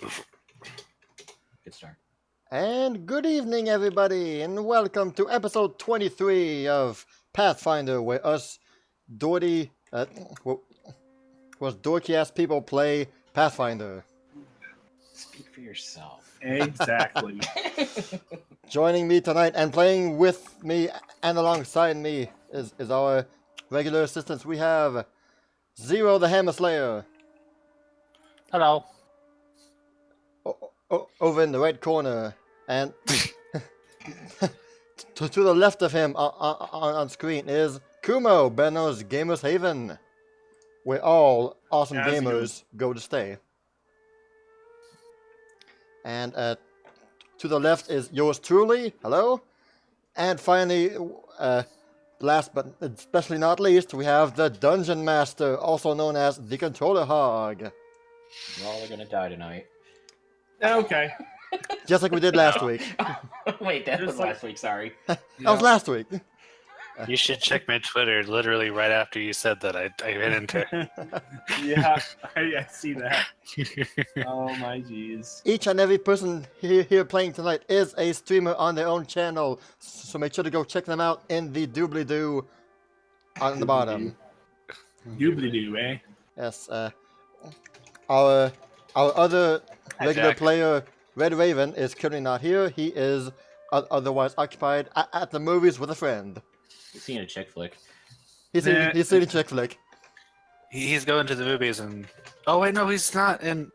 Good start. And good evening, everybody, and welcome to episode 23 of Pathfinder, where us dorky ass people play Pathfinder. Speak for yourself. Exactly. Joining me tonight and playing with me and alongside me is our regular assistants. We have Zero the Hammer Slayer. Hello. Over in the right corner, and to the left of him on screen is Kumo, Benno's Gamers Haven, where all awesome How's it gamers go to stay. And to the left is yours truly, hello. And finally, last but especially not least, we have the Dungeon Master, also known as the Controller Hog. We're all gonna die tonight. Okay. Just like we did last week. Wait, that Just was like- last week. Sorry. That was last week. You should check my Twitter literally right after you said that. I hit enter. Yeah, I see that. Oh my jeez. Each and every person here playing tonight is a streamer on their own channel, so make sure to go check them out in the doobly-doo on the bottom. Doobly-doo, eh? Yes, our other Hi, regular Jack. player, Red Raven, is currently not here. He is otherwise occupied at the movies with a friend. You've seen a chick flick. He's Nah. seen a chick flick. He's going to the movies and wait, no, he's not in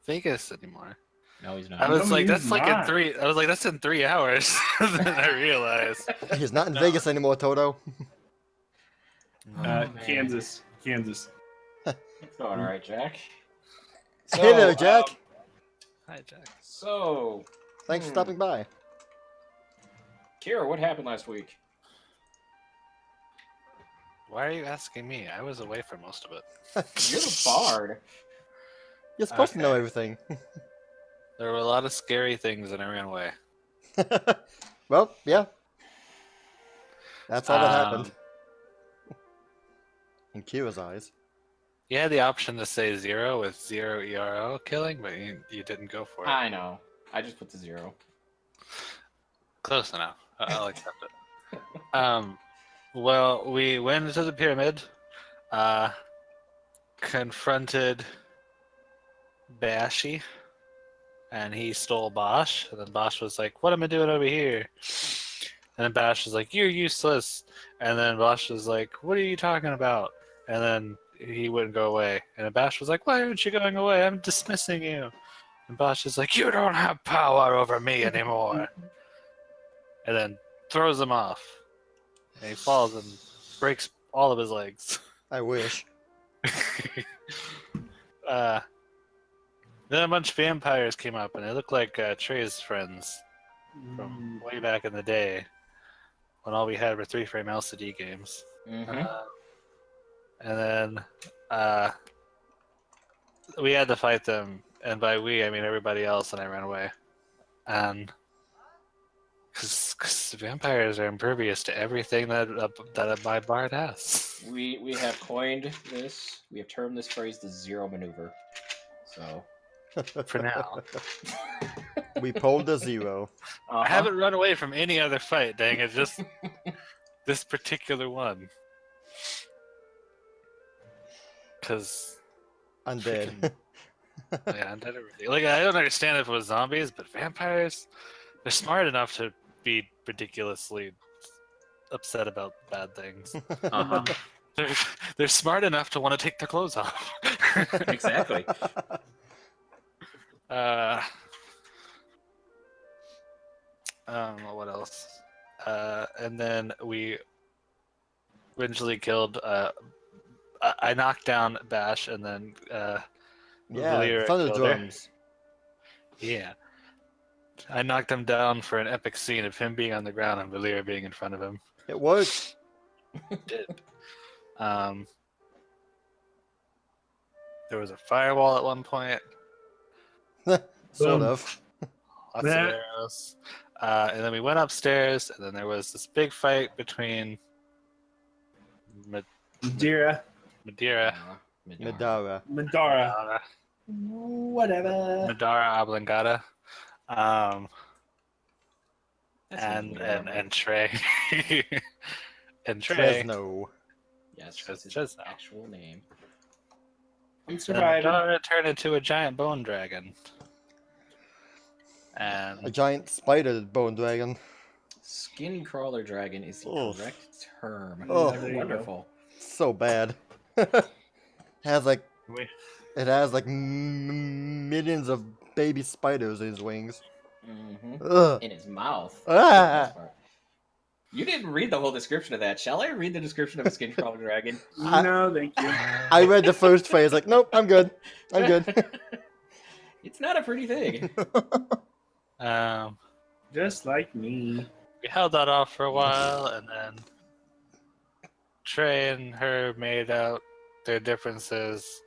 Vegas anymore. No, he's not. I was No, like, he's that's like not. in 3. I was like, that's in 3 hours. Then I realized. He's not in No. Vegas anymore, Toto. Oh, man. Kansas. It's going all right, Jack. Hey there, Jack. Hi, Jack. Thanks for stopping by. Kira, what happened last week? Why are you asking me? I was away for most of it. You're the bard. You're supposed to know Okay. everything. There were a lot of scary things and I ran away. Well, yeah. That's all that happened. In Kira's eyes. You had the option to say 0 with 0 ERO killing, but you didn't go for it. I know. I just put the 0. Close enough. I'll accept it. Well, we went into the pyramid, confronted Bashi, and he stole Bosch. And then Bosch was like, "What am I doing over here?" And then Bash was like, "You're useless." And then Bosch was like, "What are you talking about?" And then he wouldn't go away. And then Bash was like, "Why aren't you going away? I'm dismissing you." And Bosch is like, "You don't have power over me anymore." And then throws him off. And he falls and breaks all of his legs. I wish. Then a bunch of vampires came up, and they looked like Trey's friends from way back in the day, when all we had were 3-frame LCD games. Mm-hmm. And then we had to fight them, and by we I mean everybody else, and I ran away. And because vampires are impervious to everything that my bard has. We have coined this. We have termed this phrase the 0 maneuver. So. For now. We pulled a 0. I haven't run away from any other fight, dang it, just this particular one. Because Undead. yeah, undead are really, like, I don't understand if it was zombies, but vampires, they're smart enough to be ridiculously upset about bad things. Uh-huh. They're smart enough to want to take their clothes off. Exactly. What else? And then we eventually killed. I knocked down Bash, and then Yeah, Valyria thunder killed her. drums. Yeah, I knocked him down for an epic scene of him being on the ground and Valyria being in front of him. It worked. Did. There was a firewall at one point. Sort Boom. of. Lots That- of arrows. And then we went upstairs, and then there was this big fight between Madeira. Madeira Madara. Madara. Whatever. Madara Oblongata. That seems And weird already. and Trey. And Trey. Tresno. Yes, Tres- that's his Tresno. actual name. I'm And surviving. Madara turned into a giant bone dragon. A And giant spider bone dragon. Skin crawler dragon is the Oof. correct term. Oh. There you go. Wonderful. So bad. has like Wait. it has like millions of baby spiders in his wings. hmm Ugh. In his mouth. Ah. That's part. You didn't read the whole description of that. Shall I read the description of a skin crawler dragon? No, thank you. I read the first phrase like, nope, I'm good. I'm good. It's not a pretty thing. Just like me. we held that off for a while, and then Trey and her made out their differences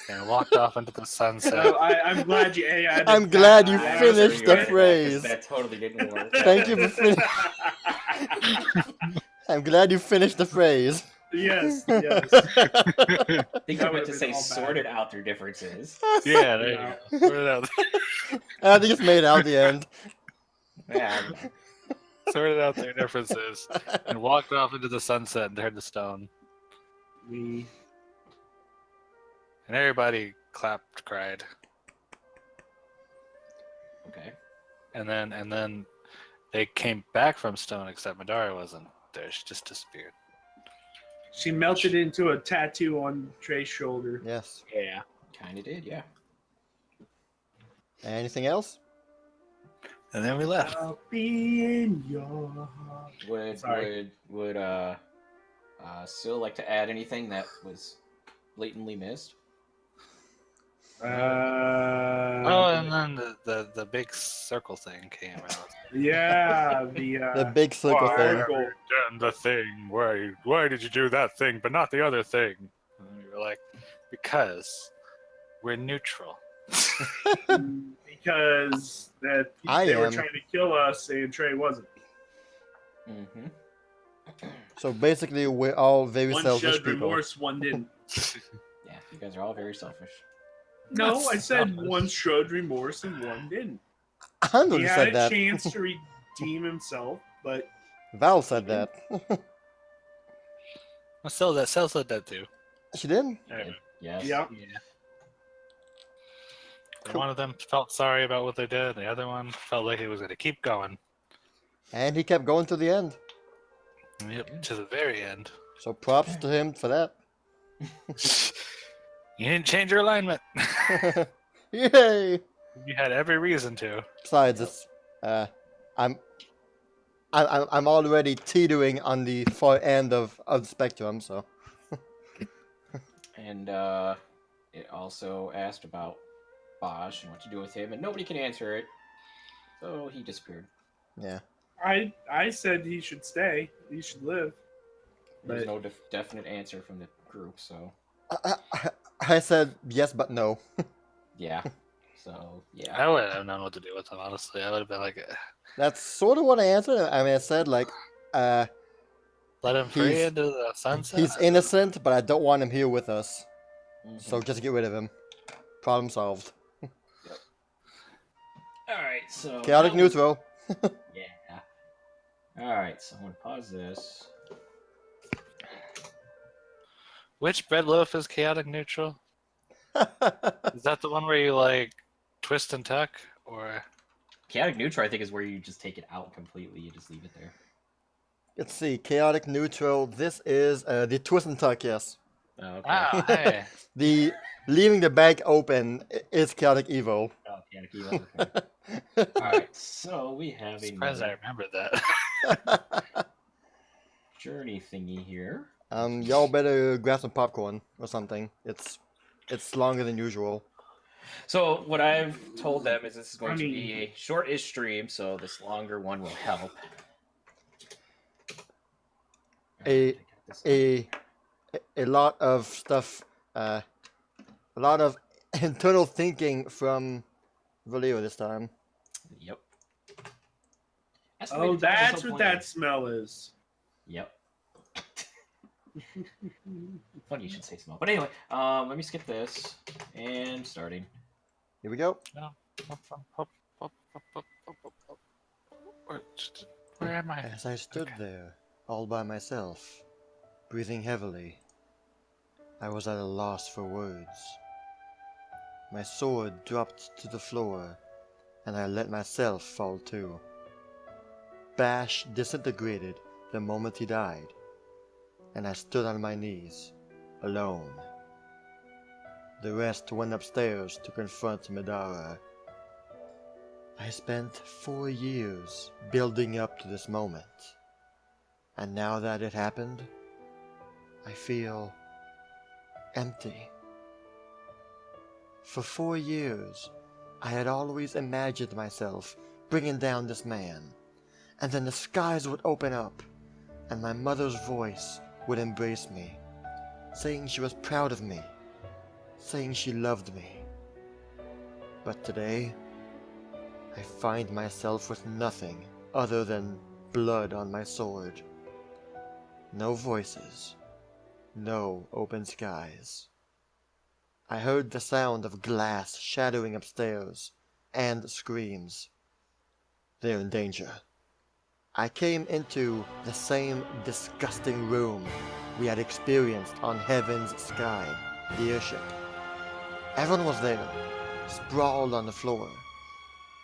and walked off into the sunset. So I'm glad you. Hey, I'm glad you I finished was the ready for that, 'cause phrase. That totally didn't work. Thank you for finishing. I'm glad you finished the phrase. Yes, yes. I think That you meant would've to been say all bad. sorted out their differences. Yeah, there you go. Sort it out. I think it's made out the end. Yeah. Sorted out their differences and walked off into the sunset and turned to stone. We. And everybody clapped, cried, Okay. and then they came back from stone. Except Madara wasn't there; she just disappeared. She melted into a tattoo on Trey's shoulder. Yes. Yeah. Kinda did, yeah. Anything else? And then we left. I'll be in your heart. Would Sil like to add anything that was blatantly missed? Oh, and then the big circle thing came out. Yeah, The big circle Why thing. have you done the thing? Why did you do that thing, but not the other thing? And we were like, because we're neutral. because that I they were am. trying to kill us and Trey wasn't. Mm-hmm. So basically, we're all very One selfish showed people. remorse, one didn't. Yeah, you guys are all very selfish. No, I said Selfish. one showed remorse and one didn't. I He never had said a that. chance to redeem himself, but Val said that. Well, Cell said that too. She didn't? Yes. yeah. Yeah. One of them felt sorry about what they did. The other one felt like he was going to keep going. And he kept going to the end. Yep, to the very end. So props to him for that. You didn't change your alignment. Yay! You had every reason to. Besides, it's I'm already teetering on the far end of the spectrum, so And it also asked about Bosch and what to do with him, and nobody can answer it. So he disappeared. yeah. I said he should stay. He should live. There's But- no definite answer from the group, so I said yes, but no. yeah. So yeah. I wouldn't have known what to do with him, honestly. I would have been like, That's sort of what I answered. I mean, I said like, let him free He's- into the sunset. he's innocent, but I don't want him here with us. Mhm. So just get rid of him. Problem solved. all right. So Chaotic now- neutral. Yeah. All right. So I'm gonna pause this. Which bread loaf is chaotic neutral? Is that the one where you like twist and tuck, or Chaotic neutral, I think, is where you just take it out completely. You just leave it there. Let's see. Chaotic neutral. This is the twist and tuck. Yes. Oh, okay. hey, The leaving the bag open is chaotic evil. Oh, chaotic evil. Okay. All right. So we have a surprised I remembered that. journey thingy here. Y'all better grab some popcorn or something. It's longer than usual. So what I've told them is this is going I to mean- be a short-ish stream, so this longer one will help. A lot of stuff, a lot of internal thinking from Valero this time. Yep. Oh, that's what that smell is. Yep. Funny you should say smell. But anyway, let me skip this and starting. Here we go. Where am I? As I stood there, all by myself, breathing heavily, I was at a loss for words. My sword dropped to the floor, and I let myself fall too. Bash disintegrated the moment he died, and I stood on my knees, alone. The rest went upstairs to confront Medara. I spent 4 years building up to this moment, and now that it happened, I feel empty. For 4 years, I had always imagined myself bringing down this man, and then the skies would open up, and my mother's voice would embrace me, saying she was proud of me, saying she loved me. But today, I find myself with nothing other than blood on my sword. No voices, no open skies. I heard the sound of glass shattering upstairs, and screams. They're in danger. I came into the same disgusting room we had experienced on Heaven's Sky, the airship. Everyone was there, sprawled on the floor,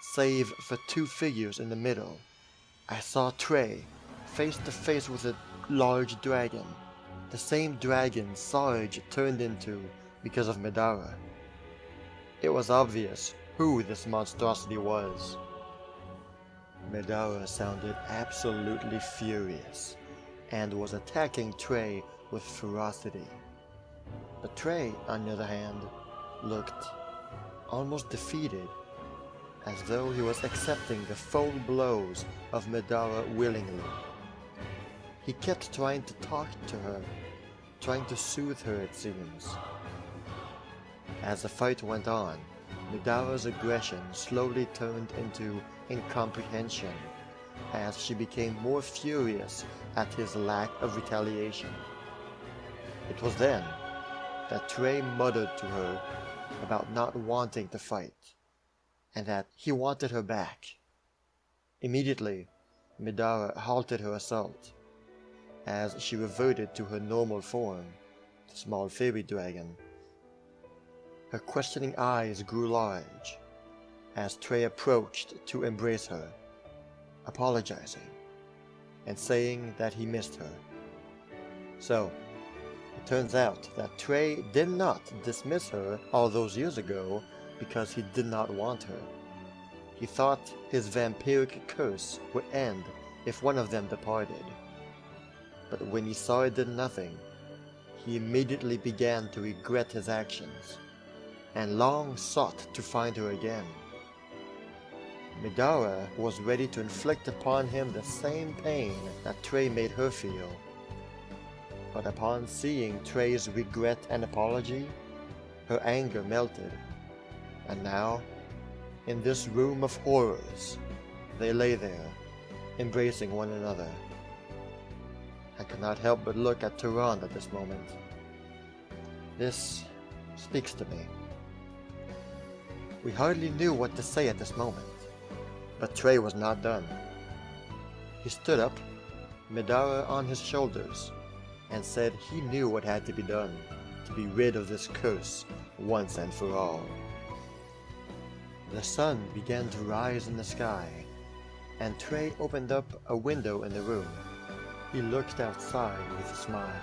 save for 2 figures in the middle. I saw Trey face to face with a large dragon, the same dragon Sarge turned into because of Medara. It was obvious who this monstrosity was. Medara sounded absolutely furious and was attacking Trey with ferocity. But Trey, on the other hand, looked almost defeated, as though he was accepting the full blows of Medara willingly. He kept trying to talk to her, trying to soothe her, it seems. As the fight went on, Medara's aggression slowly turned into incomprehension as she became more furious at his lack of retaliation. It was then that Trey muttered to her about not wanting to fight, and that he wanted her back. Immediately, Medara halted her assault, as she reverted to her normal form, the small fairy dragon. Her questioning eyes grew large, as Trey approached to embrace her, apologizing, and saying that he missed her. So, it turns out that Trey did not dismiss her all those years ago because he did not want her. He thought his vampiric curse would end if one of them departed. But when he saw it did nothing, he immediately began to regret his actions, and long sought to find her again. Medara was ready to inflict upon him the same pain that Trey made her feel. But upon seeing Trey's regret and apology, her anger melted, and now, in this room of horrors, they lay there, embracing one another. I could not help but look at Tehran at this moment. This speaks to me. We hardly knew what to say at this moment, but Trey was not done. He stood up, Medara on his shoulders, and said he knew what had to be done to be rid of this curse once and for all. The sun began to rise in the sky, and Trey opened up a window in the room. He looked outside with a smile.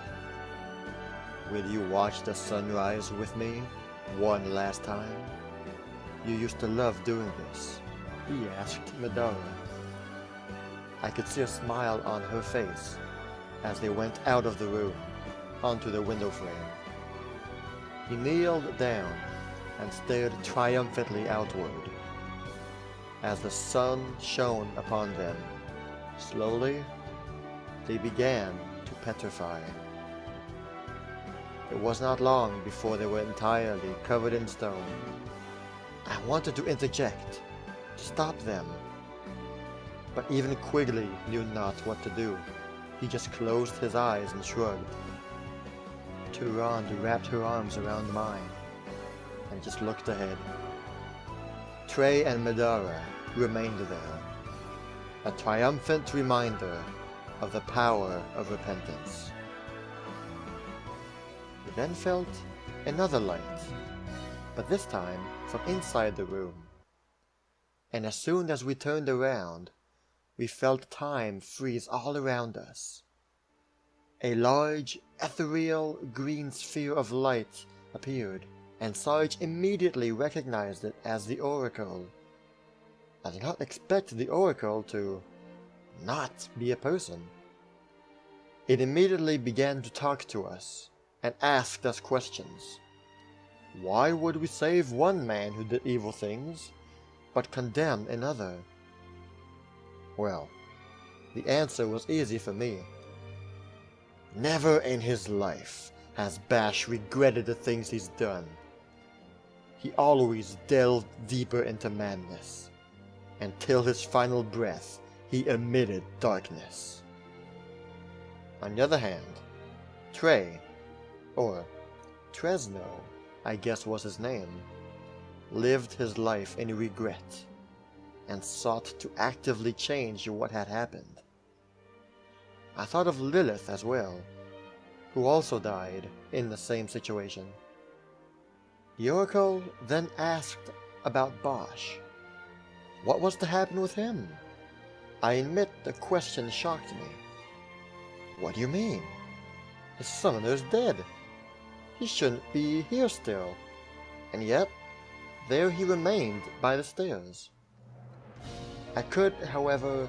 "Will you watch the sunrise with me one last time? You used to love doing this," he asked Medara. I could see a smile on her face as they went out of the room, onto the window frame. He kneeled down and stared triumphantly outward. As the sun shone upon them, slowly, they began to petrify. It was not long before they were entirely covered in stone. I wanted to interject, to stop them, but even Quigley knew not what to do. He just closed his eyes and shrugged. Tehran wrapped her arms around mine and just looked ahead. Trey and Medara remained there, a triumphant reminder of the power of repentance. We then felt another light, but this time from inside the room. And as soon as we turned around, we felt time freeze all around us. A large, ethereal green sphere of light appeared, and Sarge immediately recognized it as the Oracle. I did not expect the Oracle to not be a person. It immediately began to talk to us, and asked us questions. Why would we save one man who did evil things, but condemn another? Well, the answer was easy for me. Never in his life has Bash regretted the things he's done. He always delved deeper into madness, until his final breath he emitted darkness. On the other hand, Trey, or Tresno, I guess was his name, lived his life in regret, and sought to actively change what had happened. I thought of Lilith as well, who also died in the same situation. The Oracle then asked about Bosch. What was to happen with him? I admit the question shocked me. What do you mean? His summoner's dead. He shouldn't be here still. And yet, there he remained by the stairs. I could, however,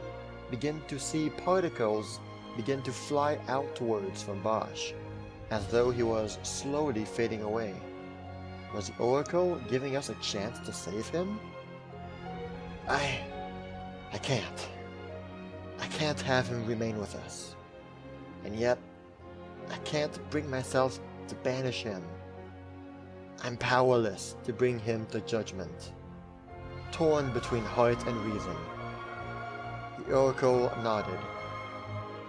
begin to see particles begin to fly outwards from Bosch, as though he was slowly fading away. Was the Oracle giving us a chance to save him? I can't. I can't have him remain with us. And yet, I can't bring myself to banish him. I'm powerless to bring him to judgment. Torn between heart and reason. The Oracle nodded,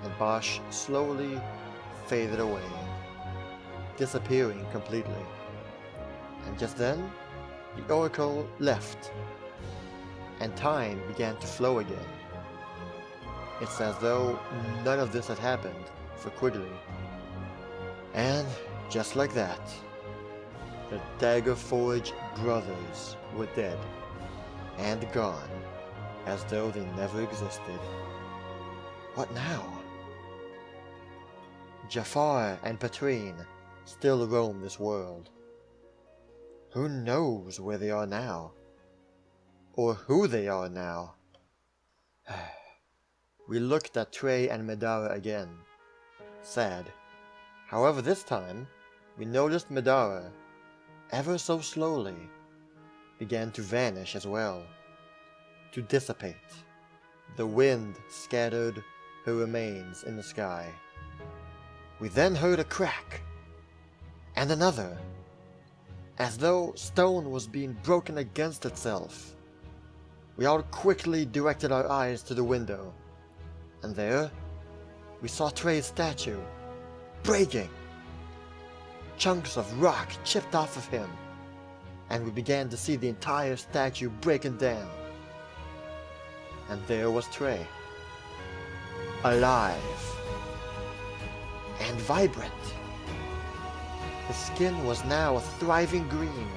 and Bosch slowly faded away, disappearing completely. And just then, the Oracle left, and time began to flow again. It's as though none of this had happened for Quigley. And just like that, the Daggerforge brothers were dead and gone, as though they never existed. What now? Jafar and Patrine still roam this world. Who knows where they are now? Or who they are now? We looked at Trey and Medara again, sad. However, this time, we noticed Medara, ever so slowly, began to vanish as well, to dissipate. The wind scattered her remains in the sky. We then heard a crack, and another, as though stone was being broken against itself. We all quickly directed our eyes to the window, and there, we saw Trey's statue, breaking. Chunks of rock chipped off of him, and we began to see the entire statue breaking down. And there was Trey, alive, and vibrant. His skin was now a thriving green,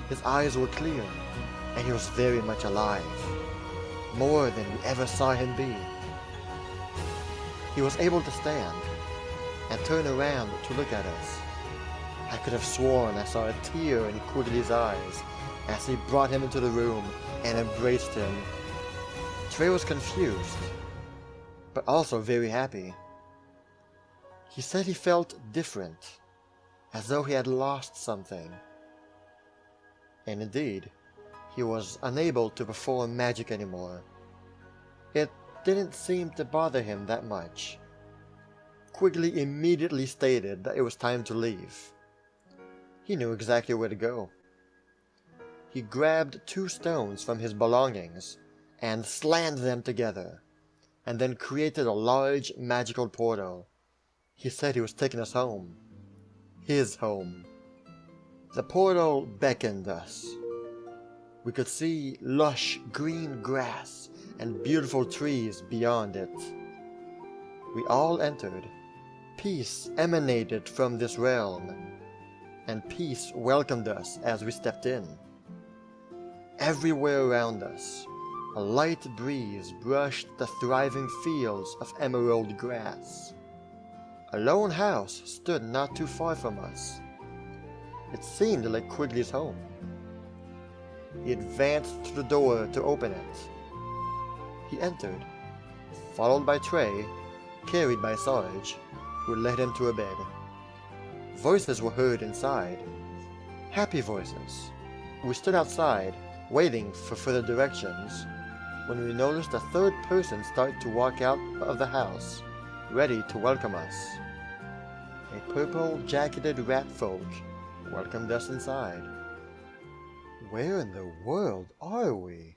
his eyes were clear, and he was very much alive, more than we ever saw him be. He was able to stand, and turn around to look at us. I could have sworn I saw a tear in Quigley's eyes as he brought him into the room and embraced him. Trey was confused, but also very happy. He said he felt different, as though he had lost something. And indeed, he was unable to perform magic anymore. It didn't seem to bother him that much. Quigley immediately stated that it was time to leave. He knew exactly where to go. He grabbed 2 stones from his belongings and slammed them together, and then created a large magical portal. He said he was taking us home. His home. The portal beckoned us. We could see lush green grass and beautiful trees beyond it. We all entered. Peace emanated from this realm, and peace welcomed us as we stepped in. Everywhere around us, a light breeze brushed the thriving fields of emerald grass. A lone house stood not too far from us. It seemed like Quigley's home. He advanced to the door to open it. He entered, followed by Trey, carried by Sarge, who led him to a bed. Voices were heard inside. Happy voices. We stood outside, waiting for further directions, when we noticed a third person start to walk out of the house, ready to welcome us. A purple-jacketed rat folk welcomed us inside. Where in the world are we?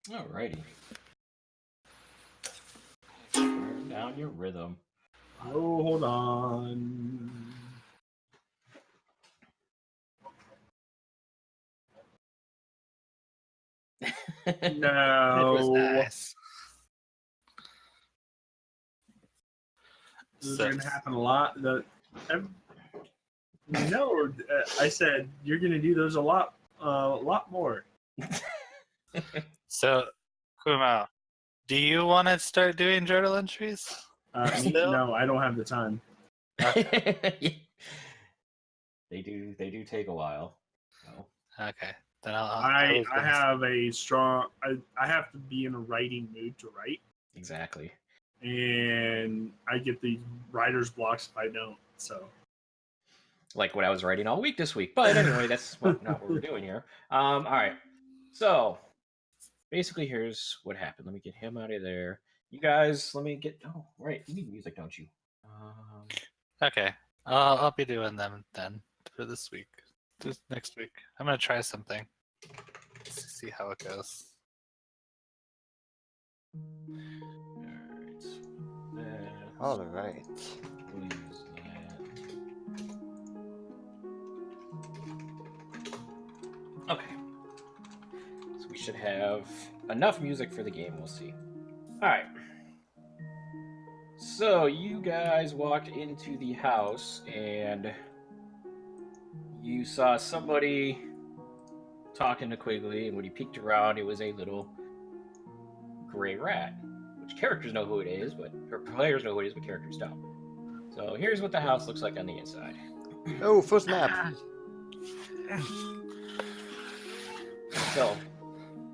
Alrighty. Turn down your rhythm. Oh, hold on. It No. was nice. This is So- going to happen a lot. No, I said you're going to do those a lot more. So, Kumo, do you want to start doing journal entries? Still? No, I don't have the time. They do take a while. So. Okay, then I'll I was gonna- have a strong. I have to be in a writing mood to write, Exactly. and I get these writer's blocks if I don't. So Like what I was writing all week this week. But anyway, that's not what we're doing here. All right. So basically, here's what happened. Let me get him out of there. You guys, let me get. Oh, right. You need music, don't you? Okay, I'll be doing them then for this week. Just next week, I'm gonna try something. See how it goes. All right. All right. We'll use that. Okay. So we should have enough music for the game. We'll see. All right. So you guys walked into the house and you saw somebody talking to Quigley, and when you peeked around, it was a little gray rat. Which characters know who it is, or players know who it is, but characters don't. So here's what the house looks like on the inside. Oh, first map. So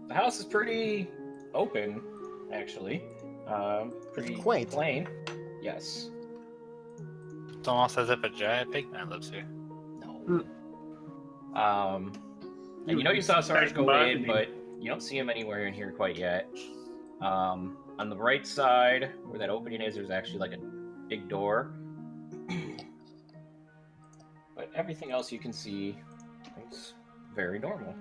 the house is pretty open, actually. Pretty Quaint. plain. Yes. It's almost as if a giant pigman lives here. No. And you saw Sarge go in, but you don't see him anywhere in here quite yet. On the right side, where that opening is, there's actually like a big door. But everything else you can see is very normal.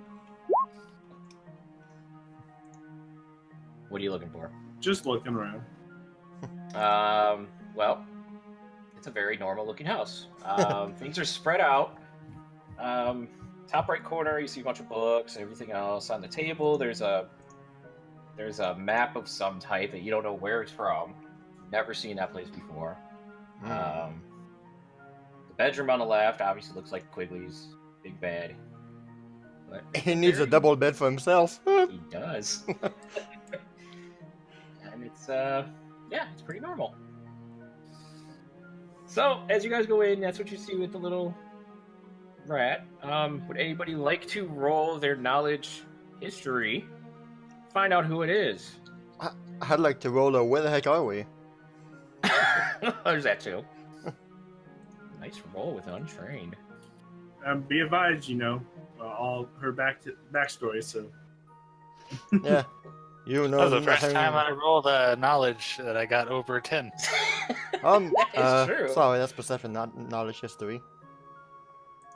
What are you looking for? just looking around. Well, it's a very normal looking house. Things are spread out. Top right corner, you see a bunch of books and everything else. On the table, there's a map of some type that you don't know where it's from. Never seen that place before. The bedroom on the left obviously looks like Quigley's big bed. But He needs a double bed for himself. he does. And it's it's pretty normal. So as you guys go in, that's what you see with the little rat. Would anybody like to roll their knowledge history? Find out who it is. I'd like to roll a where the heck are we? There's that too. Nice roll with untrained. Be advised, all her backstory. So Yeah. You know That was the first nothing. time I rolled a knowledge that I got over 10. That is true. Sorry, that's perception, not knowledge history.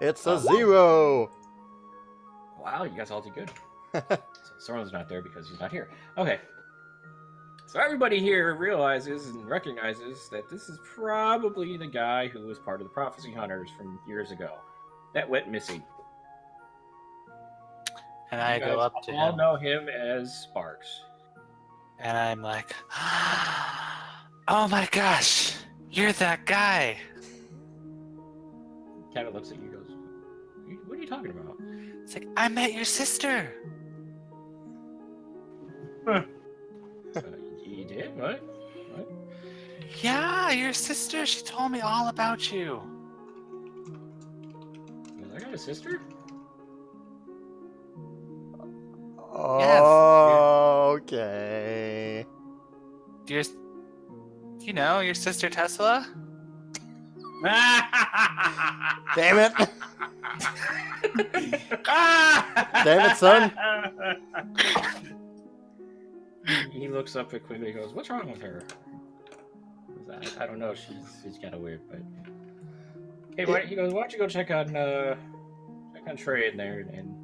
It's a Oh. 0! Wow, you guys all did good. So Soren's not there because he's not here. Okay. So everybody here realizes and recognizes that this is probably the guy who was part of the Prophecy Hunters from years ago. That went missing. And I You go guys up to all him, know him as Sparks. and I'm like, "Oh my gosh, you're that guy!" Kind of looks at you, and goes, "What are you talking about?" It's like, "I met your sister." You did what? What? Yeah, your sister. She told me all about you. He goes, I got a sister. Okay. Your, your sister Tesla. Damn it! Damn it, son! He looks up quickly and he goes, "What's wrong with her?" I don't know. She's kind of weird, but hey, he goes, "Why don't you go check on Trey in there and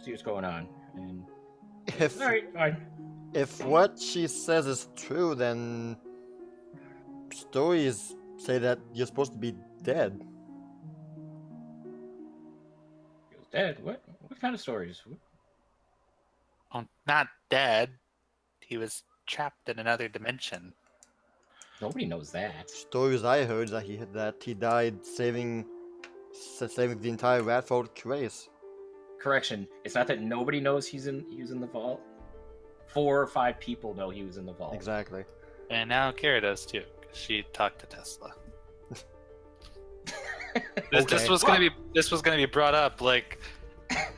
see what's going on?" And If all right, fine. if what she says is true, then stories say that you're supposed to be dead. He goes, "Dead? What? What kind of stories?" Oh, not dead. He was trapped in another dimension. Nobody knows that. Stories I heard that he died saving the entire Radford race. Correction. It's not that nobody knows he was in the vault. 4 or 5 people know he was in the vault. Exactly. And now Kara does too, 'cause she talked to Tesla. This Okay. was gonna be brought up like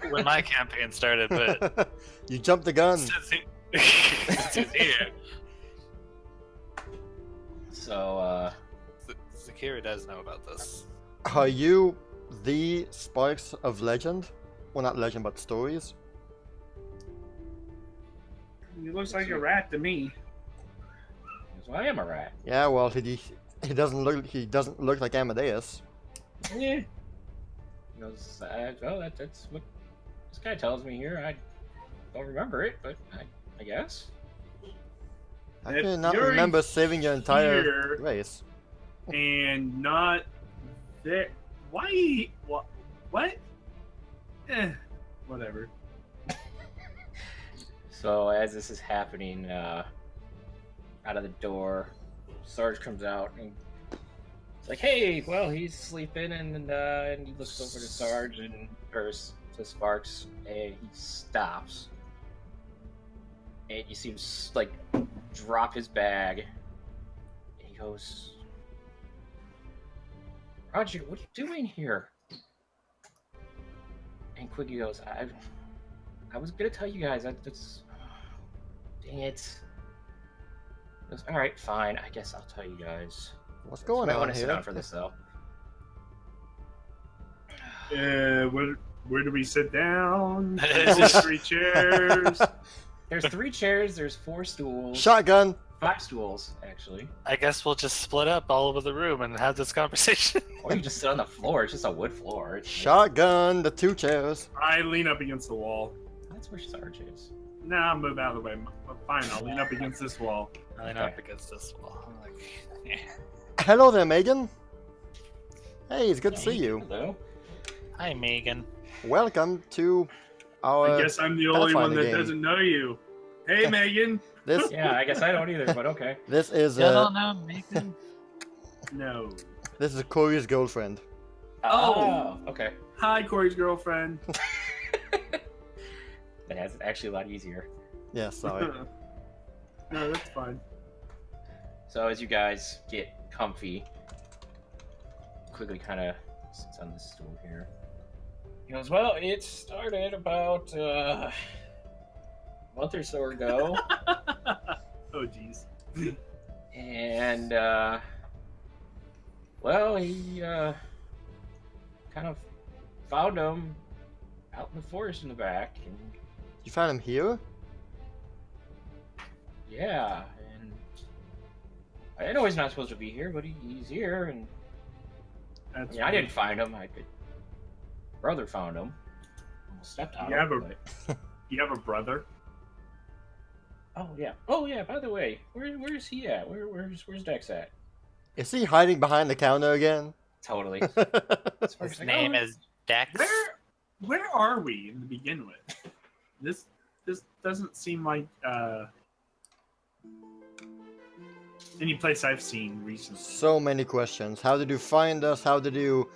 when my campaign started, but You jumped the gun. since he's here, So, Zakira does know about this. Are you the Sparks of Legend? Well, not legend, but stories. He looks like a rat to me. I am a rat. Yeah, well, he doesn't look like Amadeus. Yeah. He goes, well, that's what this guy tells me here. I don't remember it, but I guess. I If cannot you're remember saving your entire here- race. And not there. Why? What? Whatever. So as this is happening, out of the door, Sarge comes out and it's like, "Hey, well, he's sleeping," and he looks over to Sarge or to Sparks, and he stops, and you see him like drop his bag, and he goes, "Roger, what are you doing here?" And Quiggy goes, I was gonna tell you guys. That's dang it. He goes, all right, fine. I guess I'll tell you guys. What's going I on want to sit here? down for this though. Where do we sit down? There's 3 chairs. There's 3 chairs. There's 4 stools. Shotgun. 5 stools actually. I guess we'll just split up all over the room and have this conversation. Or you just sit on the floor. It's just a wood floor. Shotgun. The 2 chairs. I lean up against the wall. That's where Sarge is. Nah, I'll move out of the way. Fine, I'll lean up against this wall. I lean up against this wall. I'm like, yeah. Hello there, Megan. Hey, it's good to see you. Hello. Hi, Megan. Welcome to our. I guess I'm the only one Pathfinder that game. doesn't know you. Hey, Megan. This Yeah, I guess I don't either, but okay. this is You don't know Megan? No. this is Corey's girlfriend. Oh, okay. Hi, Corey's girlfriend. That has it actually a lot easier. Yeah, sorry. No, that's fine. So as you guys get comfy, quickly kind of sits on this stool here. He goes, well, it started about a month or so ago, Oh, jeez. and well, he kind of found him out in the forest in the back, and You found him here? yeah, and I know he's not supposed to be here, but he's here, and That's I didn't find him. My brother found him. Almost stepped on You him. have a- but- You have a brother? Oh yeah. Oh yeah. By the way, where's he at? Where's Dex at? Is he hiding behind the counter again? Totally. His name is Dex. Where are we to begin with? This doesn't seem like any place I've seen recently. So many questions. How did you find us? How did you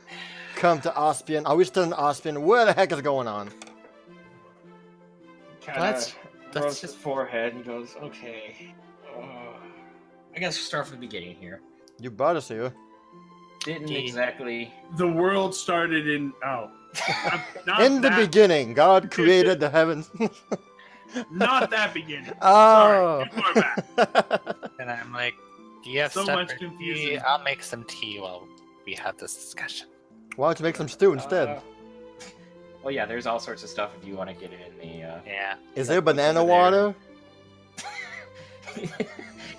come to Ospian? Are we still in Ospian? Where the heck is going on? Kind That's rubs his forehead and goes, "Okay, I guess we'll start from the beginning here. You brought us here. Didn't Yeah. exactly." The world started in not In the that, beginning, God created the heavens. not that beginning. Oh. Sorry, too far back. And I'm like, do you have So stuff much for tea? confusion. I'll make some tea while we have this discussion. Why don't you make some stew instead? Well, yeah, there's all sorts of stuff if you want to get it in the. Yeah. Is there banana over water?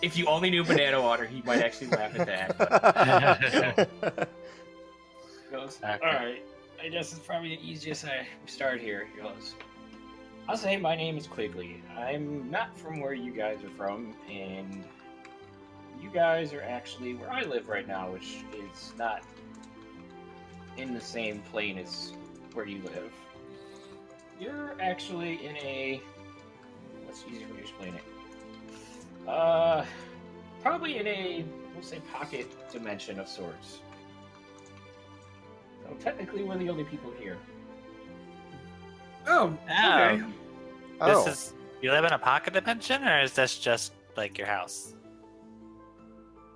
If you only knew banana water, he might actually laugh at that. But he goes, Okay. "All right, I guess it's probably the easiest I start here." He goes, "I'll say my name is Quigley. I'm not from where you guys are from, and you guys are actually where I live right now, which is not in the same plane as where you live. You're actually in a... What's easy for me to explain it? Probably in a, we'll say, pocket dimension of sorts. So technically, we're the only people here." Oh, okay. Oh. This is, you live in a pocket dimension, or is this just like your house?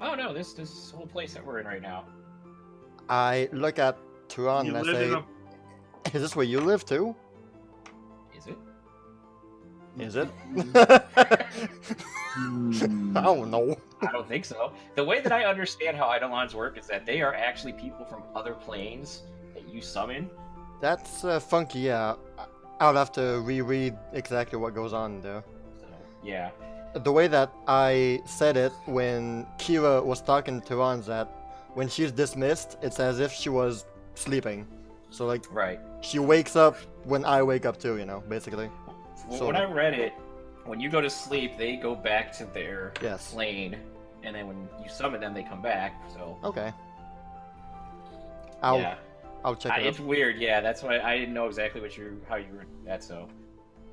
Oh no, this whole place that we're in right now. I look at Turan You and I live say, in a is this where you live too? Is it? Is it? I don't know. I don't think so. The way that I understand how Eidolons work is that they are actually people from other planes that you summon. That's funky, yeah. I'll have to reread exactly what goes on there. So, yeah. The way that I said it when Kira was talking to Turan is that when she's dismissed, it's as if she was sleeping. So, like, Right. she wakes up when I wake up too, you know, basically. Well, So- when I read it, when you go to sleep, they go back to their Yes. plane, and then when you summon them, they come back. So Okay. yeah, I'll check it it's out. weird. Yeah, that's why I didn't know exactly how you read that. So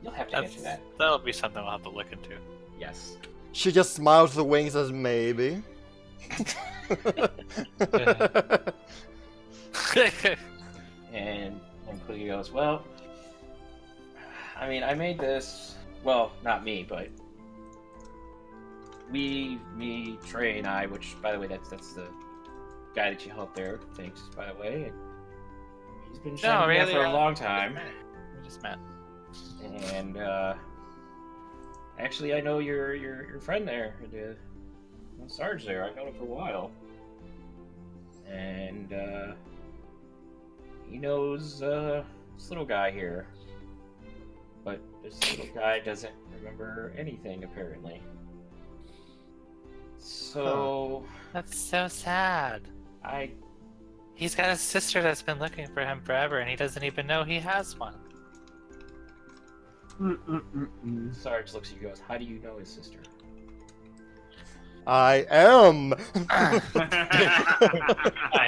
you'll have to answer that. That'll be something we'll have to look into. Yes. She just smiles the wings as maybe. And Quigley goes, "Well, I mean, I made this. Well, not me, but me, Trey, and I. Which, by the way, that's the guy that you helped there. Thanks, by the way. And he's been shining there for a long time. We just met. And actually, I know your friend there, the Sarge there. I've known him for a while, and he knows this little guy here. But this little guy doesn't remember anything, apparently. So That's so sad. He's got a sister that's been looking for him forever, and he doesn't even know he has one. Sarge looks at you and goes, "How do you know his sister?" I am. I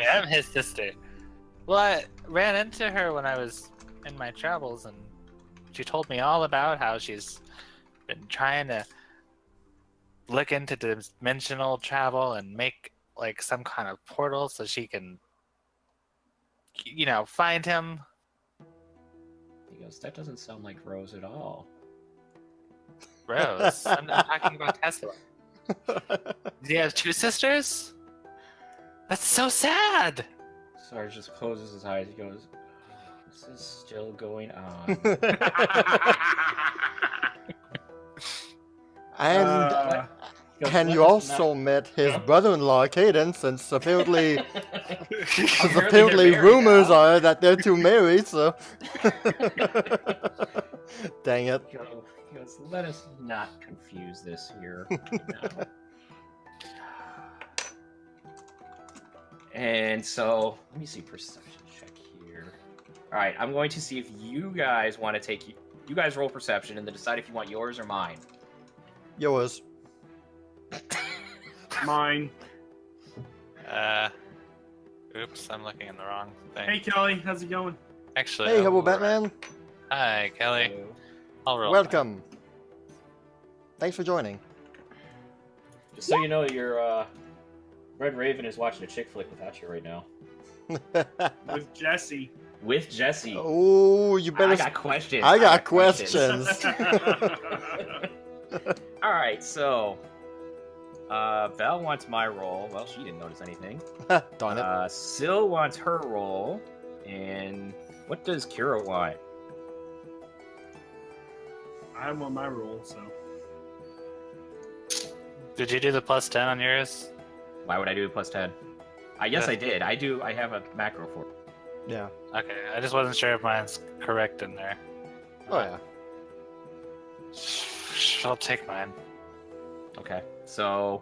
am his sister. Well, I ran into her when I was in my travels, and she told me all about how she's been trying to look into dimensional travel and make like some kind of portal so she can, you know, find him. He goes, "That doesn't sound like Rose at all." Rose. I'm not talking about Tesla. Do you have two sisters? That's so sad. Sarge just closes his eyes. He goes, "This is still going on." And He goes, and "Let you us also not-" met his Huh? brother-in-law, Caden, since apparently Apparently they're rumors married now. are that they're two married, so dang it. He goes, "Let us not confuse this here." No. And so, let me see, perception check here. All right, I'm going to see if you guys want to take you guys roll perception and then decide if you want yours or mine. Yours. Mine. Oops, I'm looking in the wrong thing. Hey Kelly, how's it going? Actually, Hey, hello, I'll- Batman. Hi, Kelly. I'll roll. welcome. Thanks for joining. Just so you know, your Red Raven is watching a chick flick without you right now. With Jesse. With Jesse. Oh, you better. I got questions. I got questions. All right, so Val wants my roll. Well, she didn't notice anything. Darn it. Sil wants her roll, and what does Kira want? I'm on my roll, so. Did you do the +10 on yours? Why would I do a +10? Yes, Yeah. I did. I have a macro for it. Yeah. Okay, I just wasn't sure if mine's correct in there. Oh yeah. I'll take mine. Okay, so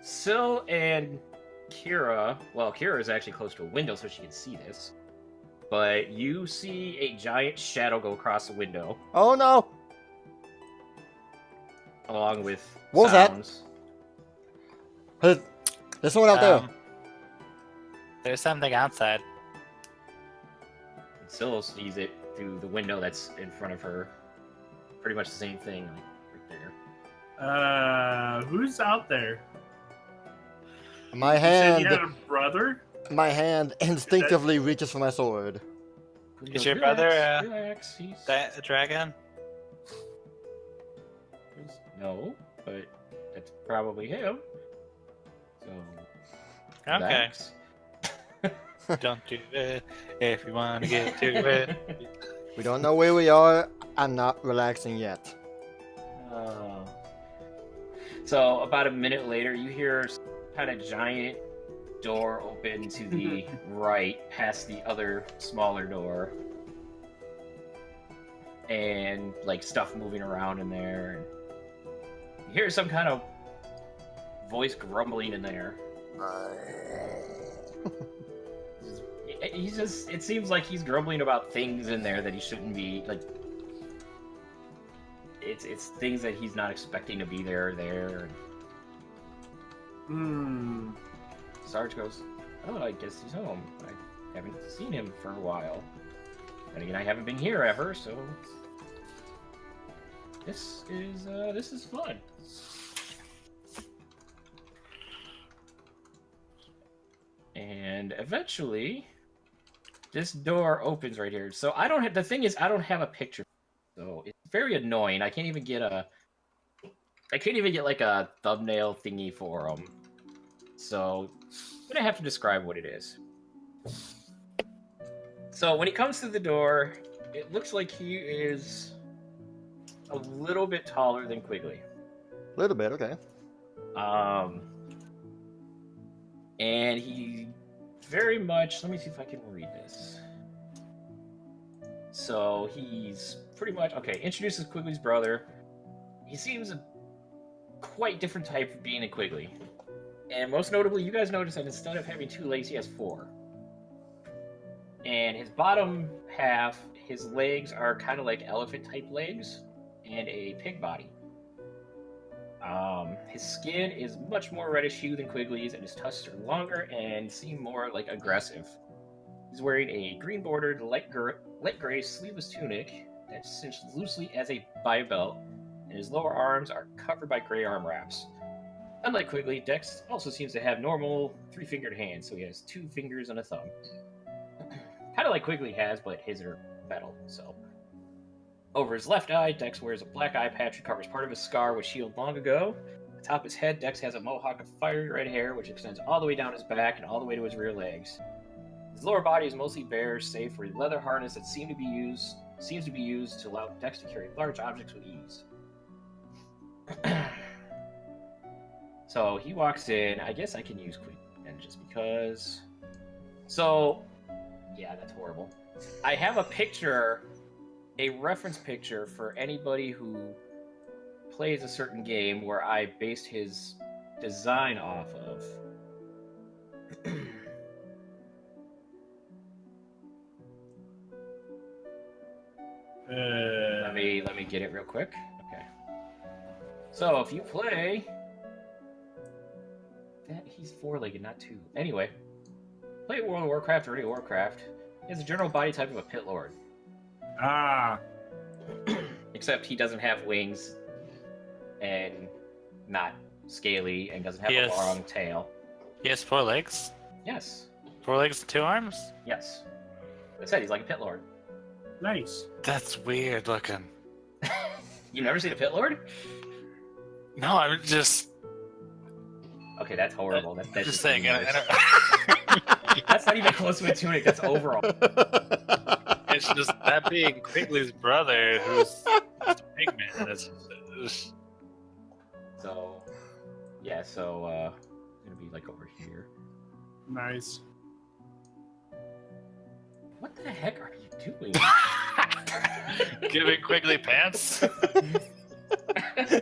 Sil and Kira. Well, Kira is actually close to a window, so she can see this. But you see a giant shadow go across the window, Oh no. along with What was that? sounds. Hey, there's someone out there. There's something outside. And Sil sees it through the window that's in front of her. Pretty much the same thing, like right there. Who's out there? My You said you hand. had a brother? My hand instinctively reaches for my sword. He Is goes, your brother, relax, he's... A dragon? No, but that's probably him. So, Okay. relax. Don't do it if you want to get to it. We don't know where we are. I'm not relaxing yet. Oh. So about a minute later, you hear kind of giant door open to the right, past the other smaller door, and like stuff moving around in there. And you hear some kind of voice grumbling in there. He's just. It seems like he's grumbling about things in there that he shouldn't be. Like, it's things that he's not expecting to be there. Sarge goes, "Oh, I guess he's home. I haven't seen him for a while. And again, I haven't been here ever, so this is fun." And eventually, this door opens right here. So I don't have. The thing is, I don't have a picture, so it's very annoying. I can't even get like a thumbnail thingy for them. So I'm gonna have to describe what it is. So when he comes through the door, it looks like he is a little bit taller than Quigley. A little bit, okay. And he very much, let me see if I can read this. So he's pretty much, okay, introduces Quigley's brother. He seems a quite different type of being a Quigley. And most notably, you guys notice that instead of having 2 legs, he has 4. And his bottom half, his legs are kind of like elephant-type legs and a pig body. His skin is much more reddish hue than Quigley's, and his tusks are longer and seem more like aggressive. He's wearing a green-bordered light gray sleeveless tunic that's cinched loosely by a belt, and his lower arms are covered by gray arm wraps. Unlike Quigley, Dex also seems to have normal 3-fingered hands, so he has 2 fingers and a thumb. Kind of like Quigley has, but his are metal, so. Over his left eye, Dex wears a black eye patch that covers part of his scar, which healed long ago. Atop his head, Dex has a mohawk of fiery red hair, which extends all the way down his back and all the way to his rear legs. His lower body is mostly bare, save for a leather harness that seems to be used to allow Dex to carry large objects with ease. So he walks in. I guess I can use Quick and just because. So, yeah, that's horrible. I have a picture, a reference picture for anybody who plays a certain game where I based his design off of. Let me get it real quick. Okay. So if you play, that he's 4-legged, not 2. Anyway, play World of Warcraft or any Warcraft. He has a general body type of a pit lord. Ah. It except he doesn't have wings and not scaly and doesn't have He a has- long tail. He has 4 legs. Yes. 4 legs and 2 arms. Yes. I said he's like a pit lord. Nice. That's weird looking. You've never seen a pit lord? No, I'm just Okay, that's horrible. That's just just saying. even worse. I That's not even close to a tunic. That's overall. it's just that being Quigley's brother, who's a pigman. And it's So, yeah. So, it's gonna be like over here. Nice. What the heck are you doing? giving Quigley pants.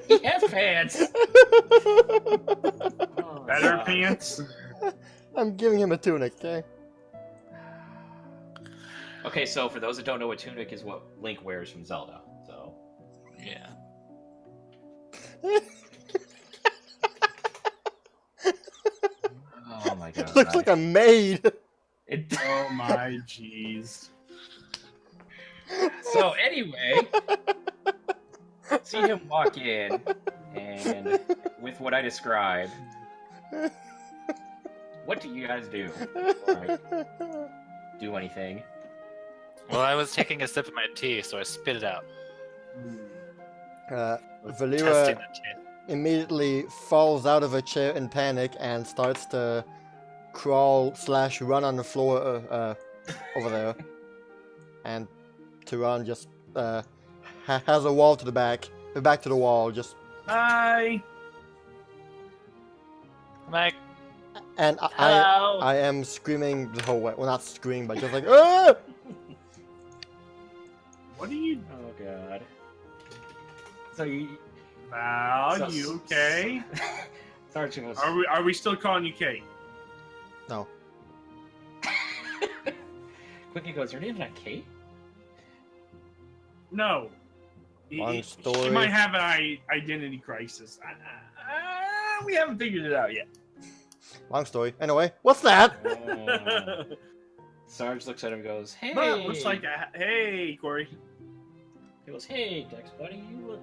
He has pants. Oh, Better God. pants. I'm giving him a tunic, okay? Okay, so for those that don't know, what tunic is what Link wears from Zelda. So, Yeah. oh my God. Looks like a maid. It... Oh my jeez. So anyway, see him walk in, and with what I described, what do you guys do? Do anything? Well, I was taking a sip of my tea, so I spit it out. Valera Testing the tea. immediately falls out of a chair in panic and starts to crawl/run on the floor over there. And Turan just has a wall to the back to the wall, just Hi. Mike, and Hello. I am screaming the whole way. Well, not screaming, but just like ah! What are you? Oh God. So you, Val, So- you okay? Sergeant was. Are we still calling you Kate? No. Quickly goes. Your name's not Kate. No. Long She story. might have an identity crisis. We haven't figured it out yet. Long story. Anyway, what's that? Oh. Sarge looks at him and goes, "Hey." But it looks like hey, Corey. He goes, "Hey, Dex, buddy, you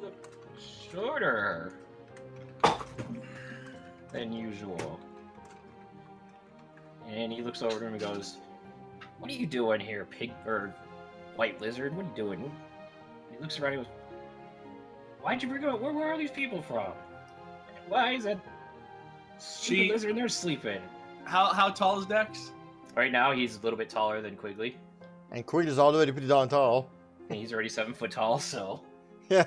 look shorter than usual." And he looks over to him and goes, "What are you doing here, pig or white lizard? What are you doing?" He looks around and goes, "Why'd you bring up? Where are these people from? Why is that stupid lizard in there sleeping?" How tall is Dex? Right now, he's a little bit taller than Quigley. And Quigley's already pretty darn tall. And he's already 7 foot tall, so. Yeah.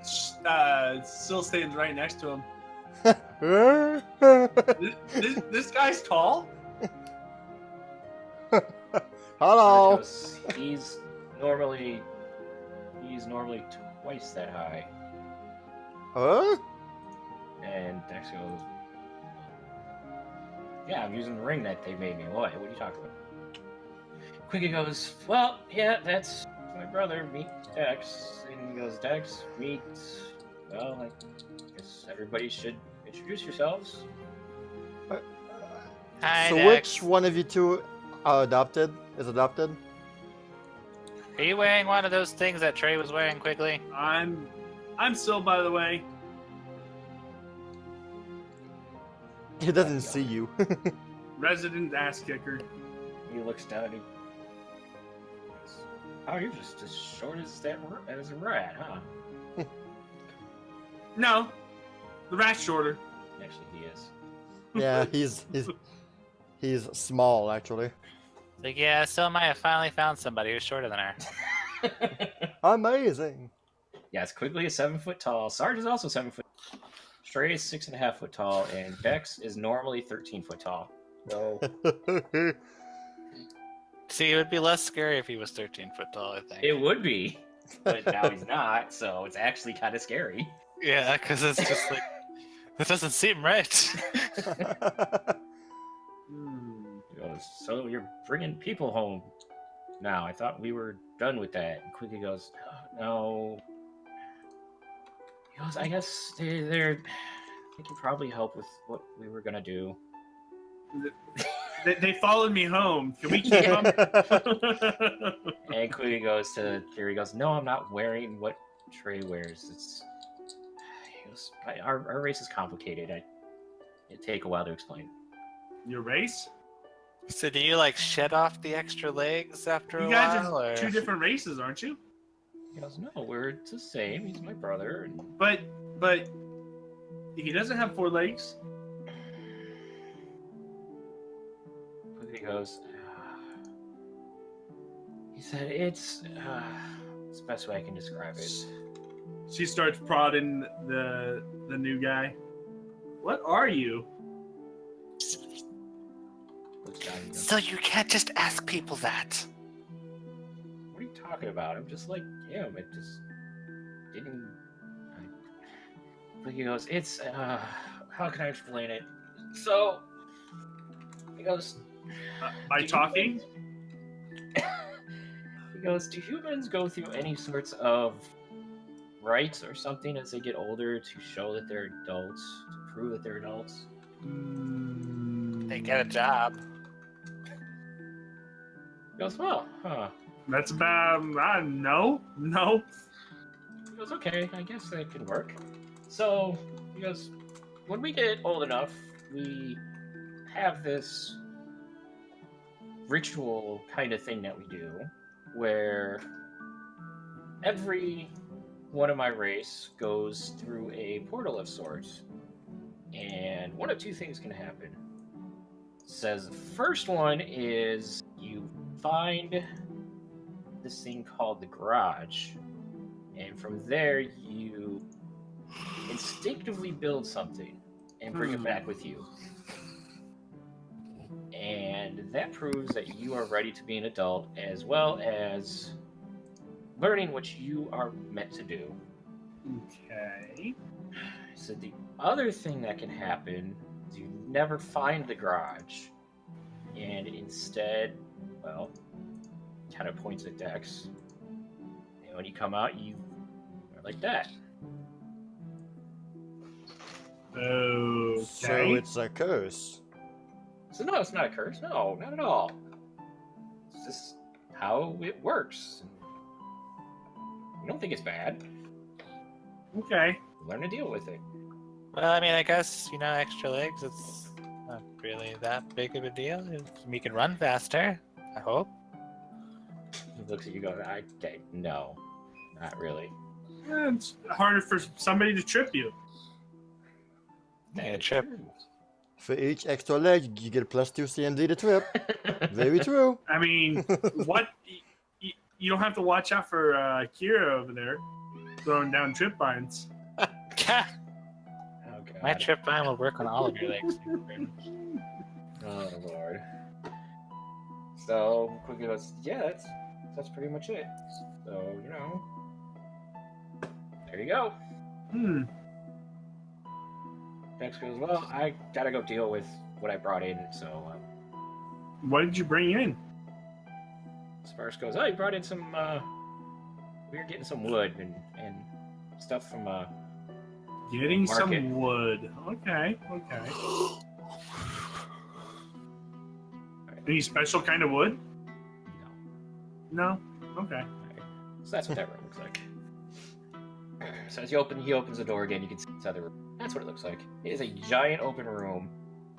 Still stands right next to him. This guy's tall. Hello. Goes, he's normally twice that high. Huh? And Dex goes, "Yeah, I'm using the ring that they made me." What are you talking about? Quickie goes, "Well, yeah, that's my brother. Meet Dex." And he goes, "Dex, meet. Well, I guess everybody should introduce yourselves." hi, So Dex. which one of you two are adopted? Is adopted? Are you wearing one of those things that Trey was wearing quickly? I'm still, by the way. He doesn't see you. Resident ass kicker. He looks down and he goes, "Oh, you're just as short as as a rat, huh?" No, the rat's shorter. Actually, he is. Yeah, he's small actually. Like, yeah, so am I. I finally found somebody who's shorter than her. Amazing. Yes, Quigley is 7 foot tall. Sarge is also 7 foot. Stray is 6.5 foot tall, and Dex is normally 13 foot tall. So See, it would be less scary if he was 13 foot tall, I think. it would be, but now he's not. So it's actually kind of scary. Yeah, because it's just like, that doesn't seem right. He goes, "So you're bringing people home now? I thought we were done with that." And Quigley goes, "No." He goes, "I guess they can probably help with what we were gonna do." They followed me home. Can we keep them? And Quiggy goes to Kiri. Goes, no, I'm not wearing what Trey wears. He goes, our race is complicated. It'd take a while to explain. Your race? So do you like shed off the extra legs after You a guys while? are Or... two different races, aren't you? He goes, no, we're the same. He's my brother. And But he doesn't have 4 legs. Quiggy goes, he said, it's the best way I can describe it. She starts prodding the new guy. What are you? Looks down and goes, So you can't just ask people that. what are you talking about? I'm just like him. It just didn't. But he goes, it's how can I explain it? So he goes, By do talking? he goes, do humans go through any sorts of rites or something as they get older to show that they're adults, to prove that they're adults? They get a job. He goes, well, huh. That's about. No. He goes, okay, I guess that could work. So, he goes, when we get old enough, we have this ritual kind of thing that we do where every one of my race goes through a portal of sorts. And one of 2 things can happen. It says the first one is you find this thing called the garage, and from there you instinctively build something and bring it back with you. And that proves that you are ready to be an adult, as well as learning what you are meant to do. Okay. So the other thing that can happen is you never find the garage, and instead, well, kind of points at Dex. And when you come out, you are like that. Okay. So it's a curse. So no, it's not a curse. No, not at all. It's just how it works. I don't think it's bad. Okay. Learn to deal with it. Well, I mean, I guess, extra legs, it's not really that big of a deal. We can run faster, I hope. He looks at you going, no, not really. It's harder for somebody to trip you. Yeah, trip. For each extra leg, you get +2 CMD to trip. Very true. I mean, what? You don't have to watch out for Kira over there throwing down trip vines. Oh, God. My trip vine will work on all of your legs. Oh, Lord. So, Quiggy goes, yeah, that's pretty much it. So, there you go. Dex goes, well, I gotta go deal with what I brought in, so... What did you bring in? Sparks goes, oh, you brought in some, we were getting some wood and stuff from, Getting market. some wood. Okay. Any special kind of wood? No. No? Okay. So that's what that room looks like. So as he opens the door again, you can see inside the room. That's what it looks like. It is a giant open room.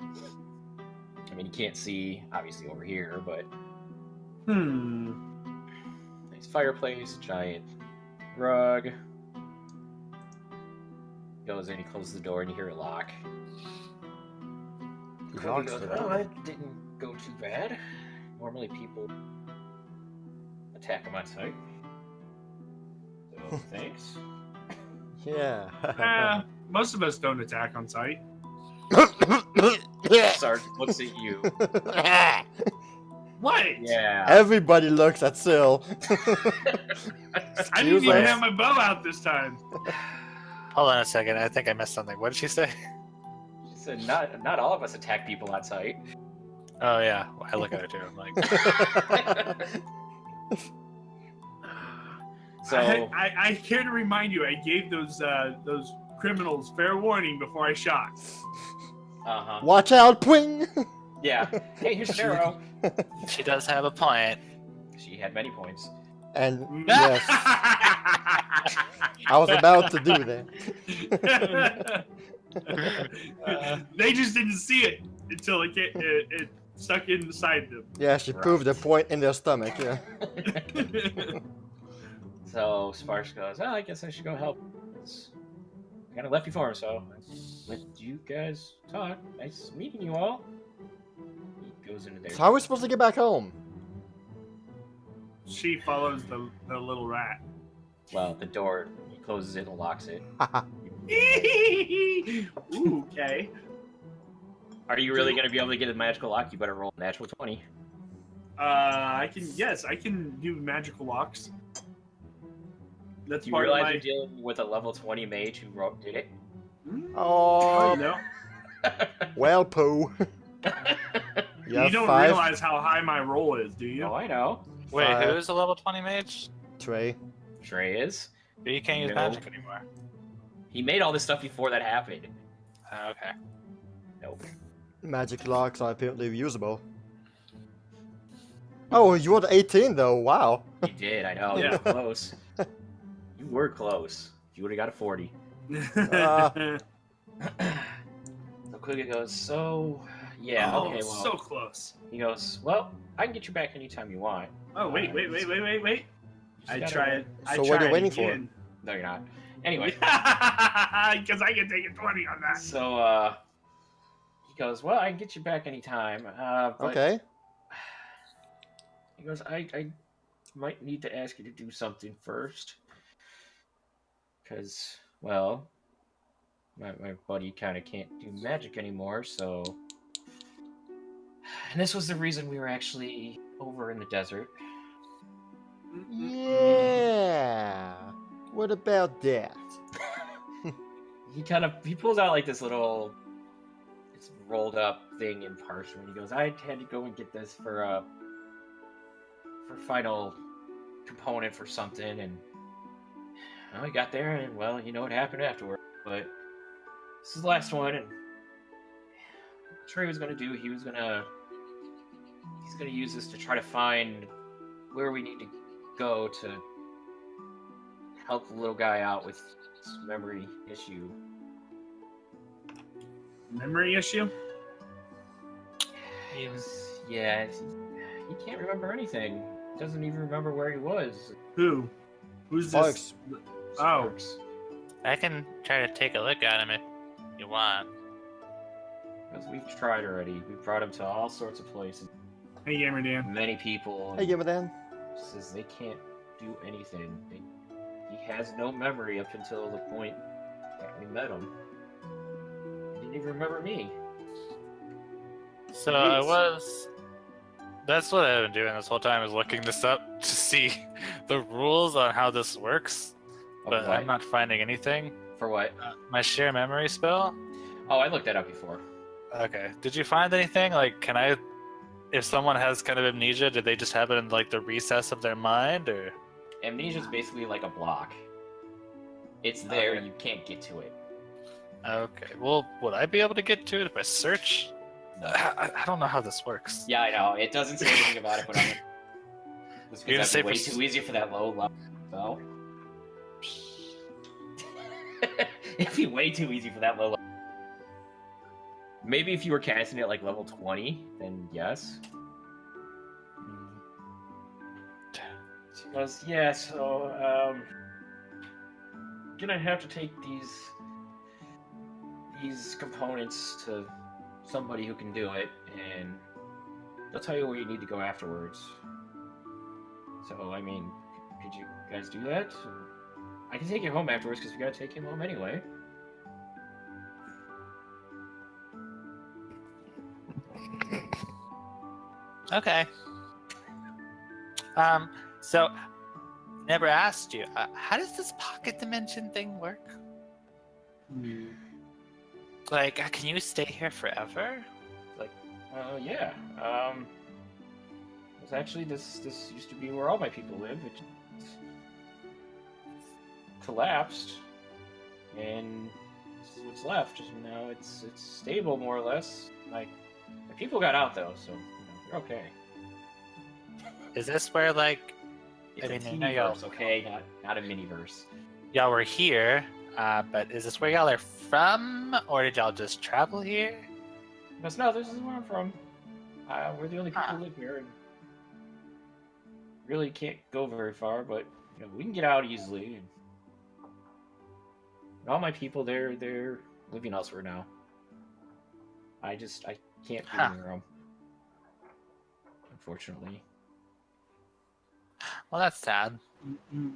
I mean, you can't see, obviously, over here, but... Nice fireplace, giant rug. Goes in, he closes the door, and you hear it lock. He Cody locks goes, it. oh, it didn't go too bad. Normally people attack him on sight. So, thanks. Yeah. Most of us don't attack on sight. Sarge looks at you. What? Yeah. Everybody looks at Syl. I didn't even us. have my bow out this time. Hold on a second. I think I missed something. What did she say? She said, not all of us attack people on sight. Oh, yeah. I look at her, too. I'm like, So, I care to remind you, I gave those criminals fair warning before I shot. uh-huh. Watch out, Pwing! Yeah. Hey, here's an arrow. She does have a point. She had many points. And yes, I was about to do that. They just didn't see it until it stuck inside them. Yeah, she proved the point in their stomach. Yeah. So Sparks goes, I guess I should go help. I kind of left you for him, so let you guys talk. Nice meeting you all. He goes into there. So how are we supposed to get back home? She follows the little rat. Well, the door, he closes it and locks it. Ooh, okay. Are you really going to be able to get a magical lock? You better roll a natural 20. I can do magical locks. That's Do you part realize of my. you're dealing with a level 20 mage who did it? Oh, Oh, no. well, Pooh. You don't 5 realize how high my roll is, do you? Oh, I know. Wait, Five. who's a level 20 mage? Trey. Trey is. But you can't use No. magic anymore. He made all this stuff before that happened. Okay. Nope. Magic locks are apparently usable. Oh, you rolled 18 though. Wow. You did, I know. You Yeah. were close. You were close. You would have got a 40. So Quiga goes, so... Yeah, Oh, okay, well... so close. He goes, well, I can get you back anytime you want. Oh, wait. You just I gotta- tried. So what are you waiting for? No, you're not. Anyway, Because I can take a 20 on that. so, he goes, well, I can get you back anytime. But Okay. He goes, I might need to ask you to do something first. Because, well, my buddy kind of can't do magic anymore, so... And this was the reason we were actually over in the desert. Yeah. What about that? He pulls out like this little... It's rolled up thing in parchment. He goes, I had to go and get this for final component for something, and I got there, and well, you know what happened afterward. But this is the last one, and what Trey was gonna do, he's gonna use this to try to find where we need to go to help the little guy out with this memory issue. Memory issue? He can't remember anything. Doesn't even remember where he was. Who? Who's Sparks. this? Oh. Sparks. I can try to take a look at him if you want. Because we've tried already. We brought him to all sorts of places. Hey, Gamer Dan. Many people. Hey, Gimmadan. Says they can't do anything. He has no memory up until the point that we met him. He didn't even remember me. So Jeez. That's what I've been doing this whole time, is looking this up to see the rules on how this works. Of But what? I'm not finding anything. For what? My share memory spell? Oh, I looked that up before. Okay. Did you find anything? Like, can I... If someone has kind of amnesia, did they just have it in, like, the recess of their mind, or... Amnesia is basically like a block. It's there, Okay. you can't get to it. Okay. Well, would I be able to get to it if I search? I don't know how this works. Yeah, I know. It doesn't say anything about it, but I'm... It's You're because gonna that'd be say way too easy for that low level spell. It'd be way too easy for that low level. Maybe if you were casting it like level 20, then yes. She goes, yeah, so, gonna have to take these components to somebody who can do it, and they'll tell you where you need to go afterwards. So, I mean, could you guys do that? I can take you home afterwards, because we gotta take him home anyway. Okay. So, never asked you, how does this pocket dimension thing work? Like, can you stay here forever? Yeah. It's actually, this used to be where all my people live. It collapsed, and this is what's left. Now it's stable, more or less. My The people got out though, so you're okay. Is this where like It's I a mean, I teeny know y'all- verse, okay? Not a mini-verse. y'all were here? But is this where y'all are from, or did y'all just travel here? Because no, this is where I'm from. We're the only people Huh. who live here, and really can't go very far. But we can get out easily. And all my people, they're living elsewhere now. I can't be Huh. near them, unfortunately. Well, that's sad. Mm-mm.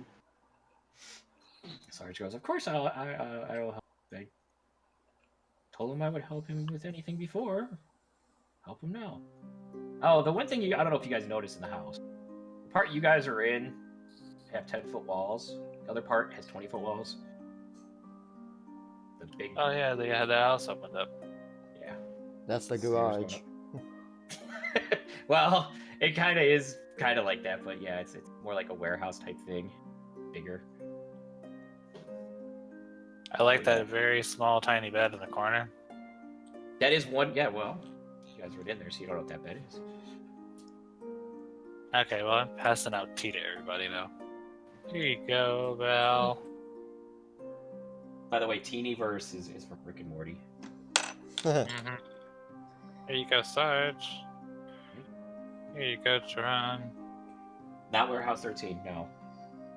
Sarge goes, of course I will help. I told him I would help him with anything before. Help him now. Oh, the one thing I don't know if you guys noticed in the house. The part you guys are in have 10-foot walls. The other part has 20-foot walls. The big Oh yeah, they had the house opened up. yeah. That's the Stairs going garage. up. Well, it kind of is kind of like that, but yeah, it's more like a warehouse type thing. Bigger. I like that very small, tiny bed in the corner. That is one. Yeah, well, you guys were in there, so you don't know what that bed is. Okay, well, I'm passing out tea to everybody now. Here you go, Val. By the way, Teeny Verse is from Rick and Morty. Mm-hmm. Here you go, Sarge. Here you go, Tron. Not Warehouse 13, no.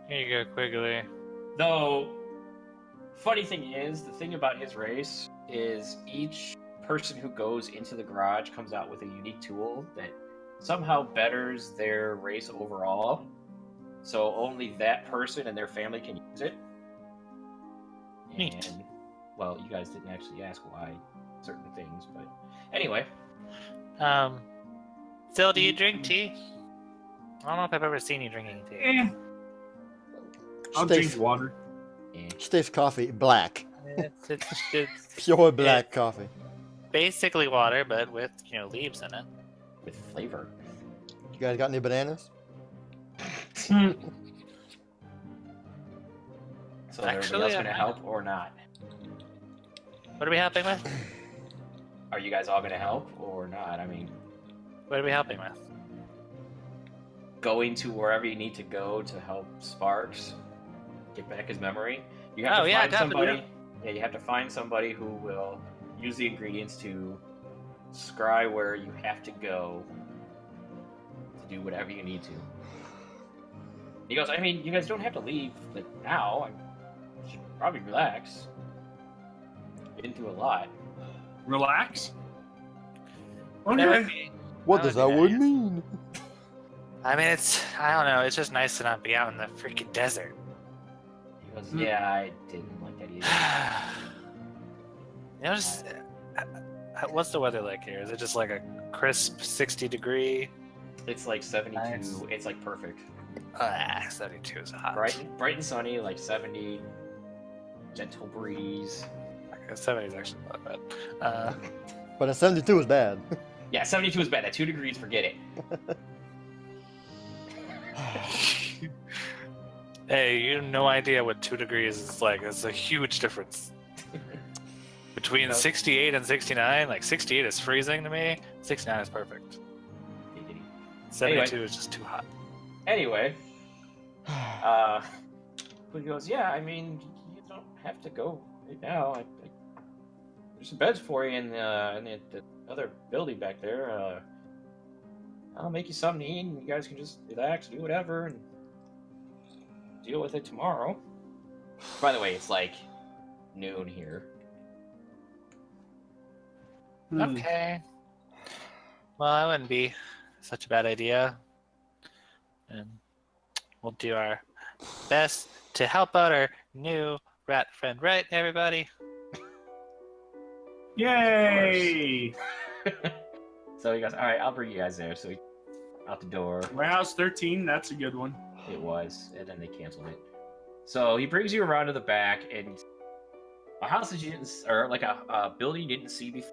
Here you go, Quigley. Though, funny thing is, the thing about his race is each person who goes into the garage comes out with a unique tool that somehow betters their race overall. So only that person and their family can use it. Neat. And, well, you guys didn't actually ask why certain things, but anyway. Phil, do you drink tea? I don't know if I've ever seen you drinking tea. Eh, I'll Steve, drink water. Steve's coffee, black. It's Pure black coffee. basically water, but with leaves in it. With flavor. You guys got any bananas? Hmm. So is everybody Actually, else I going to might. help or not? What are we helping with? Are you guys all going to help or not? I mean, What are we helping with? going to wherever you need to go to help Sparks get back his memory. You have Oh, to yeah, find definitely. somebody. Yeah, you have to find somebody who will use the ingredients to scry where you have to go to do whatever you need to. He goes, I mean, you guys don't have to leave now. I should probably relax. Been through a lot. Relax. That would Okay. be- What That does would that be word nice. mean? I mean, I don't know. It's just nice to not be out in the freaking desert. He goes, Hmm. yeah, I didn't like that either. Just what's the weather like here? Is it just like a crisp 60-degree? It's like 72. Nice. It's like perfect. 72 is hot. Bright and sunny, like 70. Gentle breeze. Okay, 70 is actually not bad. But a 72 is bad. Yeah, 72 is bad. At 2 degrees, forget it. Hey, you have no idea what 2 degrees is like. It's a huge difference. Between No. 68 and 69, like 68 is freezing to me, 69 is perfect. 72 is just too hot. Anyway, he goes, yeah, I mean, you don't have to go right now. There's some beds for you in the other building back there. I'll make you something to eat, and you guys can just relax, do whatever, and deal with it tomorrow. By the way, it's like noon here. Hmm. Okay. Well, that wouldn't be such a bad idea. And we'll do our best to help out our new rat friend, right, everybody? Yay! So he goes, all right, I'll bring you guys there. So he out the door. Warehouse 13, that's a good one. It was, and then they canceled it. So he brings you around to the back, and a house that you didn't, or like a building you didn't see before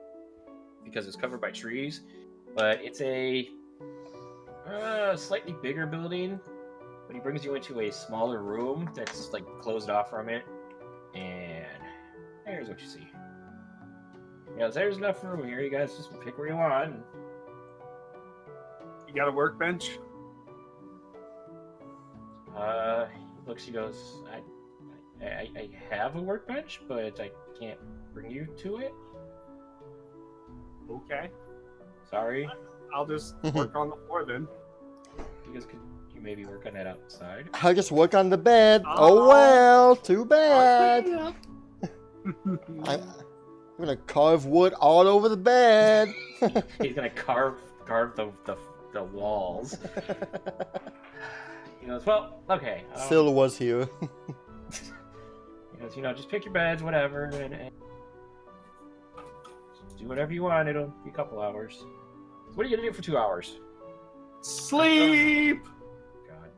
because it's covered by trees, but it's a slightly bigger building. But he brings you into a smaller room that's like closed off from it, and here's what you see. there's enough room here. You guys just pick where you want. You got a workbench? He looks. He goes. I have a workbench, but I can't bring you to it. Okay. Sorry. I'll just work on the floor then. You guys could. You maybe work on that outside. I'll just work on the bed. Oh. Oh well, too bad. Yeah. I'm gonna carve wood all over the bed. He's gonna carve the walls. He goes, well, okay. Still was here. He goes, just pick your beds, whatever, and just do whatever you want. It'll be a couple hours. So what are you gonna do for 2 hours? Sleep. God.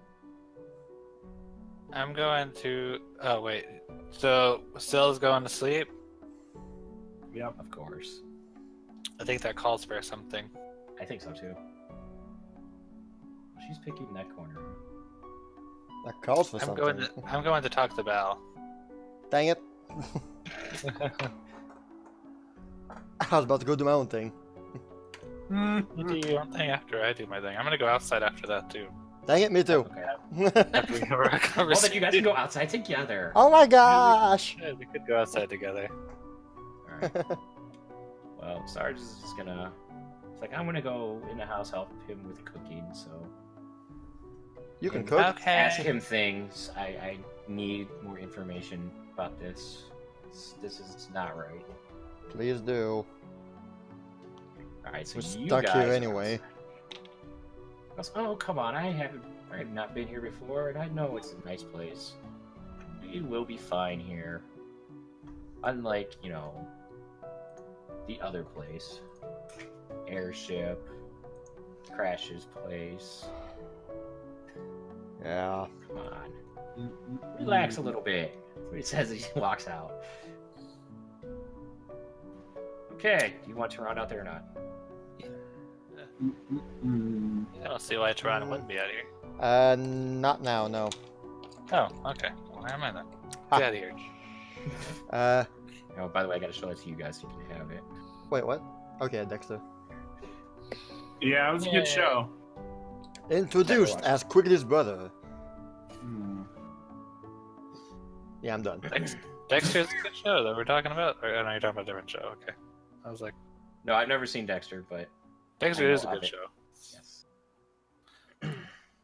I'm going to. Oh wait. So Syll's going to sleep. Yep. Of course. I think that calls for something. I think so too. She's picking that corner. That calls for I'm something. going to talk to Val. Dang it. I was about to go do my own thing. You do your own thing after I do my thing. I'm gonna go outside after that too. Dang it, me too. Okay. After we have our Well, then conversation. you guys can go outside together. Oh my gosh! Yeah, we could go outside together. Alright. Well, Sarge is just gonna. It's like, I'm gonna go in the house help him with cooking, so. You can And cook. Okay. Ask him things. I need more information about this. This is not right. Please do. Alright, so We're you stuck guys here are anyway. outside. Oh, come on, I have not been here before, and I know it's a nice place. We will be fine here. Unlike, the other place. Airship. Crash's place. Yeah. Come on. Relax a little bit. That's what he says as he walks out. Okay, do you want to run out there or not? I don't see why Toronto wouldn't be out here. Not now, no. Oh, okay. Well, where am I then? Ha. Get out of here. Oh, by the way, I gotta show it to you guys so you can have it. Wait, what? Okay, Dexter. Yeah, it was a good show. Introduced watch. as Quigley's brother. Yeah, I'm done. Dexter's a good show that we're talking about. Or, no, you're talking about a different show. Okay. I was like, No, I've never seen Dexter, but Dexter I is a know of good it. show. yes.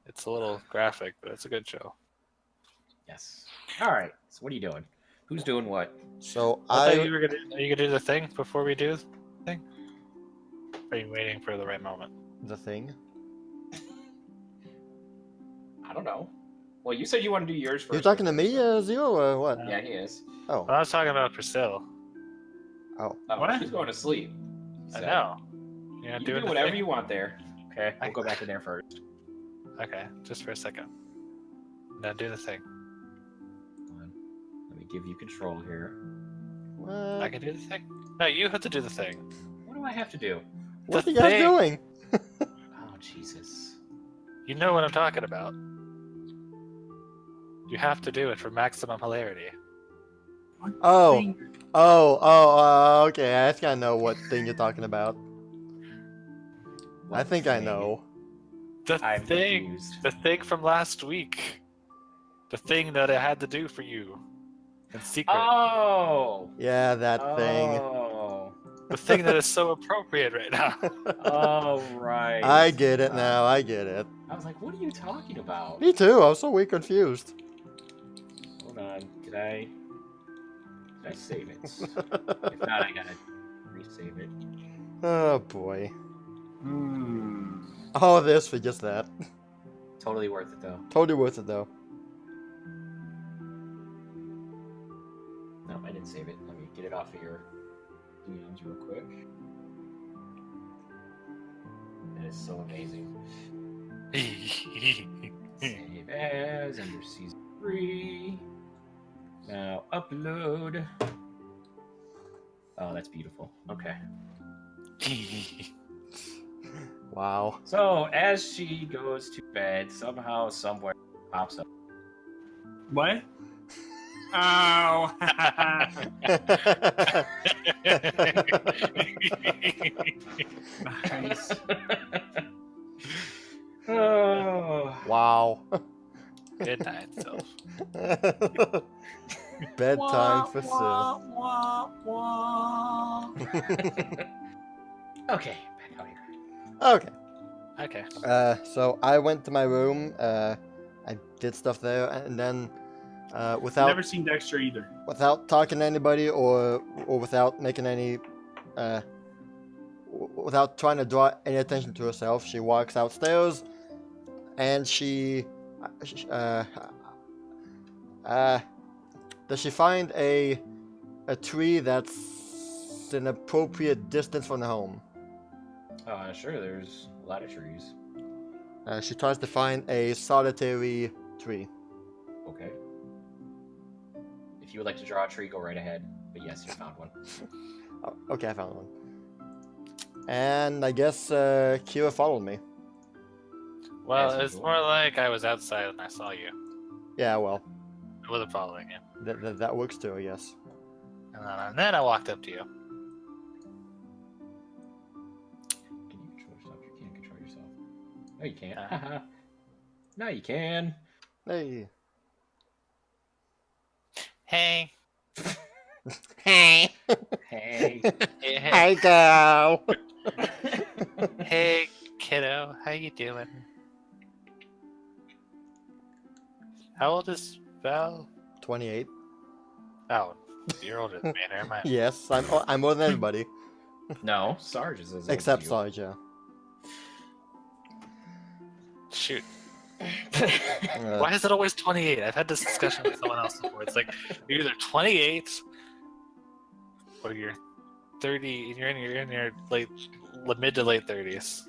It's a little graphic, but it's a good show. Yes. Alright, so what are you doing? Who's doing what? So I thought you were gonna. Are you gonna do the thing before we do the thing? Or are you waiting for the right moment? the thing. I don't know. Well, you said you want to do yours first. You're talking to me, Zero, or what? Yeah, he is. Oh, Well, I was talking about Priscilla. Oh, What? she's going to sleep. He I said. know. You're not You doing do the whatever thing? you want there. Okay, I- we'll go back in there first. Okay, just for a second. Now do the thing. Hold on. Let me give you control here. what? I can do the thing. No, you have to do the thing. What do I have to do? What the are you guys thing. doing? Oh, Jesus. You know what I'm talking about. You have to do it for maximum hilarity. Oh, okay. I think I know what thing you're talking about. I What think I thing? know. The I'm thing. confused. The thing from last week. The thing that I had to do for you. In secret. Oh! Yeah, that thing. Oh. The thing that is so appropriate right now. Oh, right. I get it now. I get it. I was like, what are you talking about? Me too. I was so weird confused. Hold on. Did I save it? If not, I gotta resave it. Oh boy. Hmm. All this for just that. Totally worth it, though. Totally worth it though. No, I didn't save it. Let me get it off of your DMs real quick. It is so amazing. Save as under season 3. Now upload. Oh, that's beautiful. Okay. Wow. So as she goes to bed, somehow, somewhere pops up. What? Ow! Nice. Oh. Wow. Good night, Sylph. Bedtime for Sil. Okay, back out here. Okay. Okay. So I went to my room. I did stuff there, and then without Never seen Dexter either. without talking to anybody or without making any without trying to draw any attention to herself, she walks outstairs, and does she find a tree that's an appropriate distance from the home? Sure, there's a lot of trees. She tries to find a solitary tree. Okay. If you would like to draw a tree, go right ahead. But yes, you found one. Oh, okay, I found one. And I guess Kira followed me. Well, As it's usual. more like I was outside and I saw you. Yeah, well, I wasn't following you. that works too, I guess. And then I walked up to you. Can you control yourself? You can't control yourself. No, you can't. Haha. No, you can. Hey. Hey. Hey. Hey. Hey, Hey, girl. hey, kiddo. How you doing? How old is Val? 28. Oh, you're older than me. Never mind. Yes, I'm more than everybody. No, Sarge is as old Except as you. Sarge, yeah. Shoot. Uh, Why is it always 28? I've had this discussion with someone else before. It's like you're either 28 or you're 30. You're in your mid to late 30s.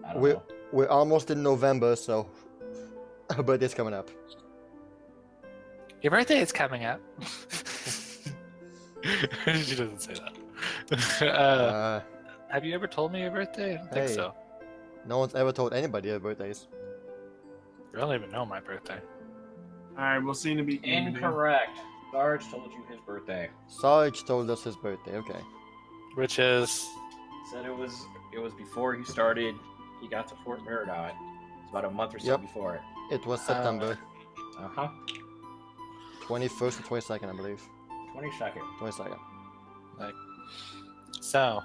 I don't we're, know. we're almost in November, so her birthday's coming up. Your birthday is coming up. She doesn't say that. Have you ever told me your birthday? I don't think Hey. so. No one's ever told anybody their birthdays. You don't even know my birthday. Alright, we'll see in a bit. Incorrect. Sarge told you his birthday. Sarge told us his birthday, okay. Which is Said it was before he started. He got to Fort Meridot. It's about a month or so Yep. before it. It was September Uh-huh. 21st or 22nd, I believe. 22nd. 22nd. so.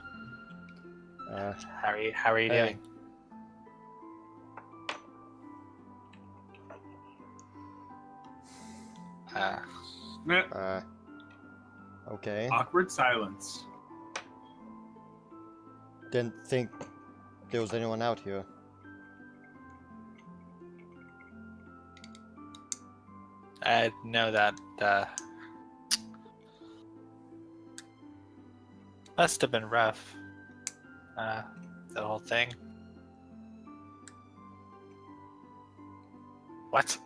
How are you Hey. doing? Okay. Awkward silence. Didn't think there was anyone out here. I know that must have been rough. The whole thing. What?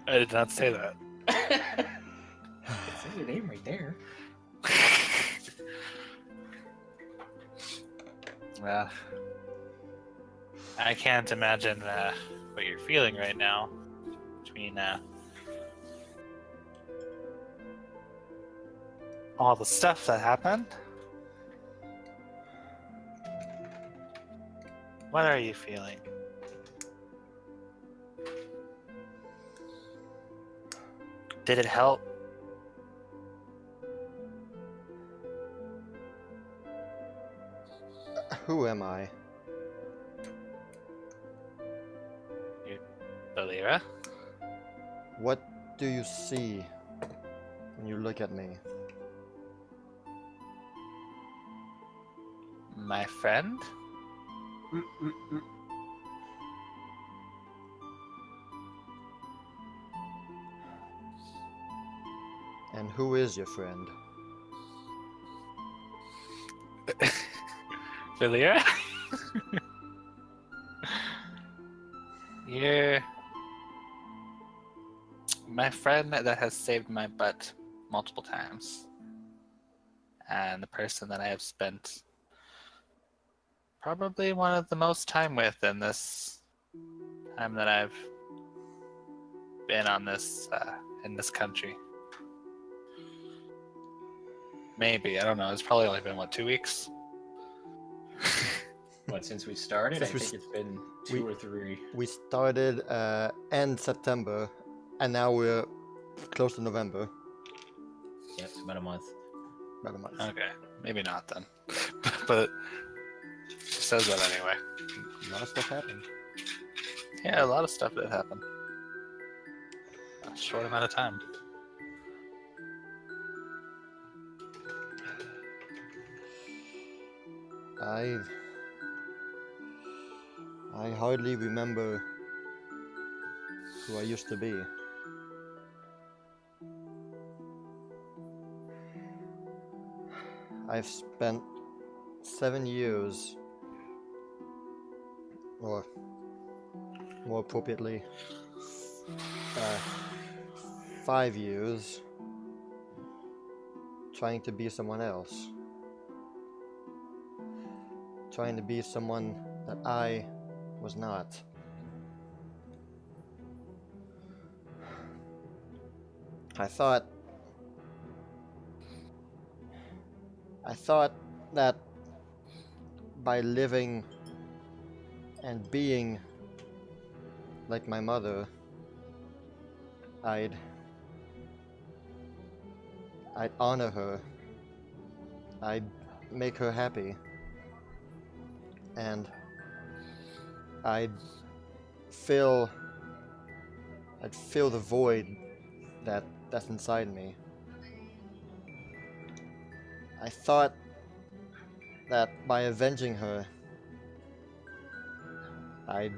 I did not say that. It says your name right there. Well, I can't imagine what you're feeling right now between all the stuff that happened. What are you feeling? Did it help? Who am I? Valera? What do you see when you look at me? My friend? Mm-mm-mm. And who is your friend? Valera? You're my friend that has saved my butt multiple times. And the person that I have spent probably one of the most time with in this time that I've been on this in this country. Maybe, I don't know. It's probably only been, what, 2 weeks? What, since we started? Since I we think it's been 2 or 3. We started end September, and now we're close to November. Yep, it's about a month. About a month. Okay, maybe not then. But she says that anyway. A lot of stuff happened. Yeah, a lot of stuff that happened. A short amount of time. I hardly remember who I used to be. I've spent 7 years, or more appropriately, 5 years, trying to be someone else. Trying to be someone that I was not. I thought that by living and being like my mother, I'd honor her. I'd make her happy. And I'd fill the void that's inside me. I thought that by avenging her, I'd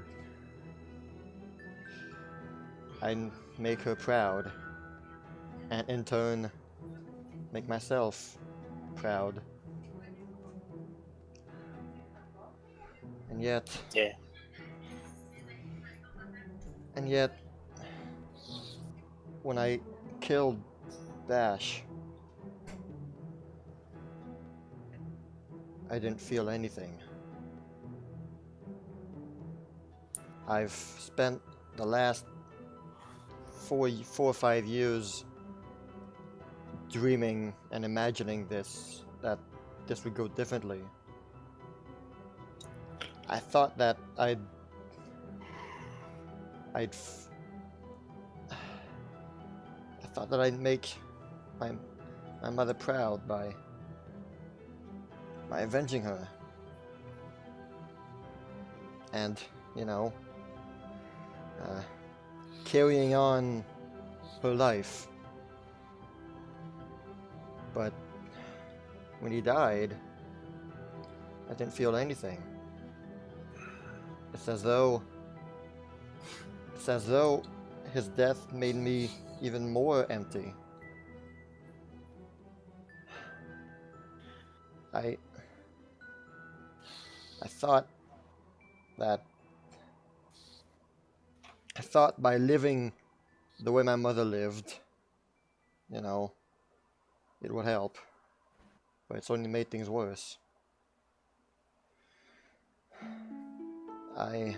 make her proud, and in turn make myself proud. And yet, Yeah. when I killed Bash, I didn't feel anything. I've spent the last 4 or 5 years dreaming and imagining that this would go differently. I thought that I'd make my mother proud by avenging her, and carrying on her life. But when he died, I didn't feel anything. It's as though his death made me even more empty. I thought by living the way my mother lived, it would help. But it's only made things worse. I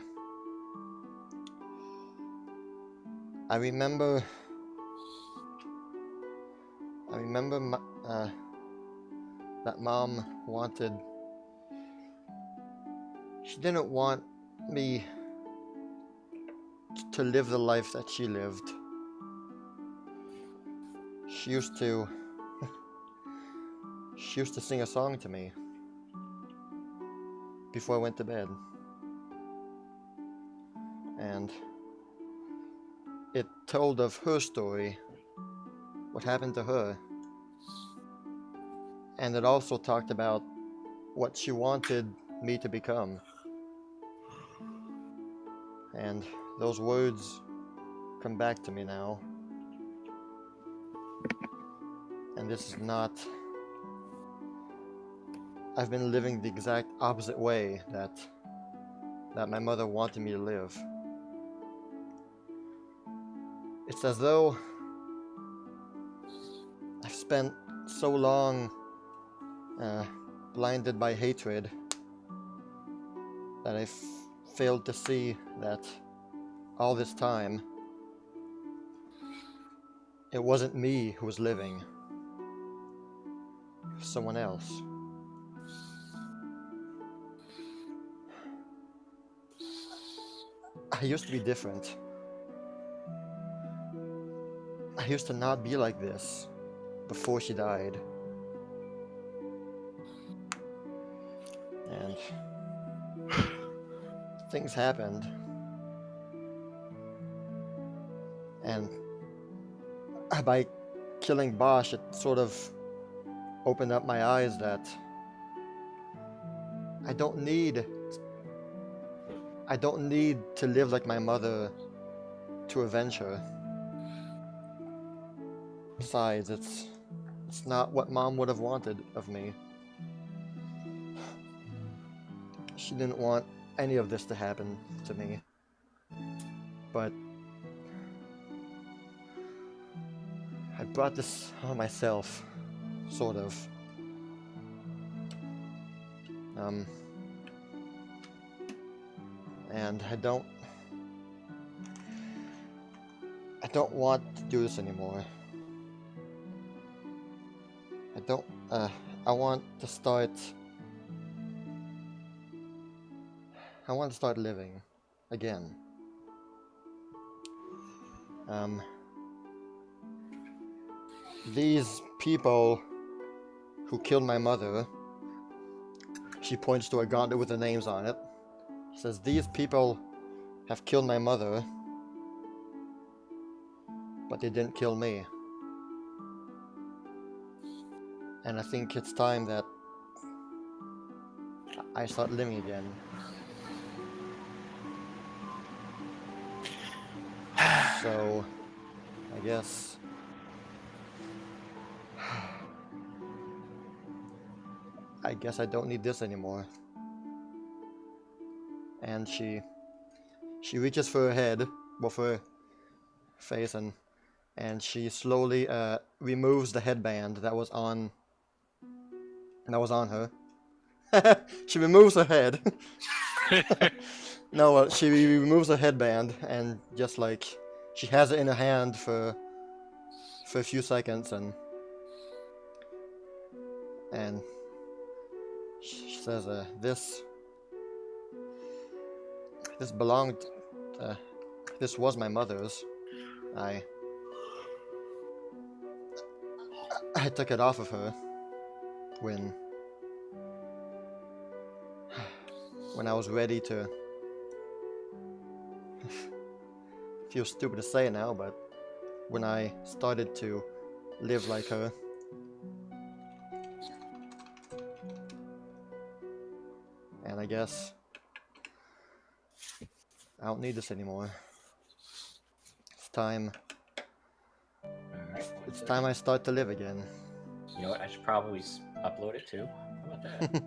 remember that Mom she didn't want me to live the life that she lived. She used to sing a song to me before I went to bed. And it told of her story, what happened to her. And it also talked about what she wanted me to become. And those words come back to me now. And this is not... I've been living the exact opposite way that my mother wanted me to live. It's as though I've spent so long blinded by hatred that I failed to see that all this time, it wasn't me who was living. It was someone else. I used to be different. I used to not be like this before she died. And things happened. And by killing Bosch, it sort of opened up my eyes that I don't need to live like my mother to avenge her. Besides, it's not what Mom would have wanted of me. She didn't want any of this to happen to me. But I brought this on myself, sort of. And I don't want to do this anymore. I want to start living again. These people who killed my mother, she points to a gauntlet with the names on it. She says, these people have killed my mother, but they didn't kill me. And I think it's time that I start living again. So, I guess I don't need this anymore. And she reaches for her head, well, for her face, and she slowly removes the headband that was on her. She removes her head. No, she removes her headband and just like she has it in her hand for a few seconds, and she says, "This belonged. This was my mother's. I took it off of her when I was ready to." Feels stupid to say now, but when I started to live like her. And I guess I don't need this anymore. It's time. Alright, It's time I start to live again. You know what? I should probably upload it too. How about that?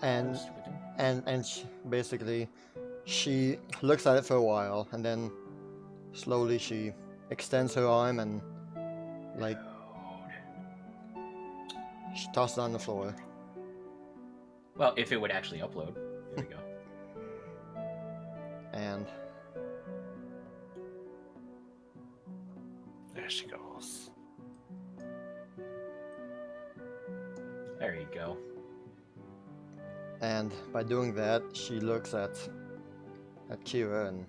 And basically, she looks at it for a while, and then slowly she extends her arm and like she tosses it on the floor. Well, if it would actually upload. There we go. And There she goes. There you go. And by doing that, she looks at Kira and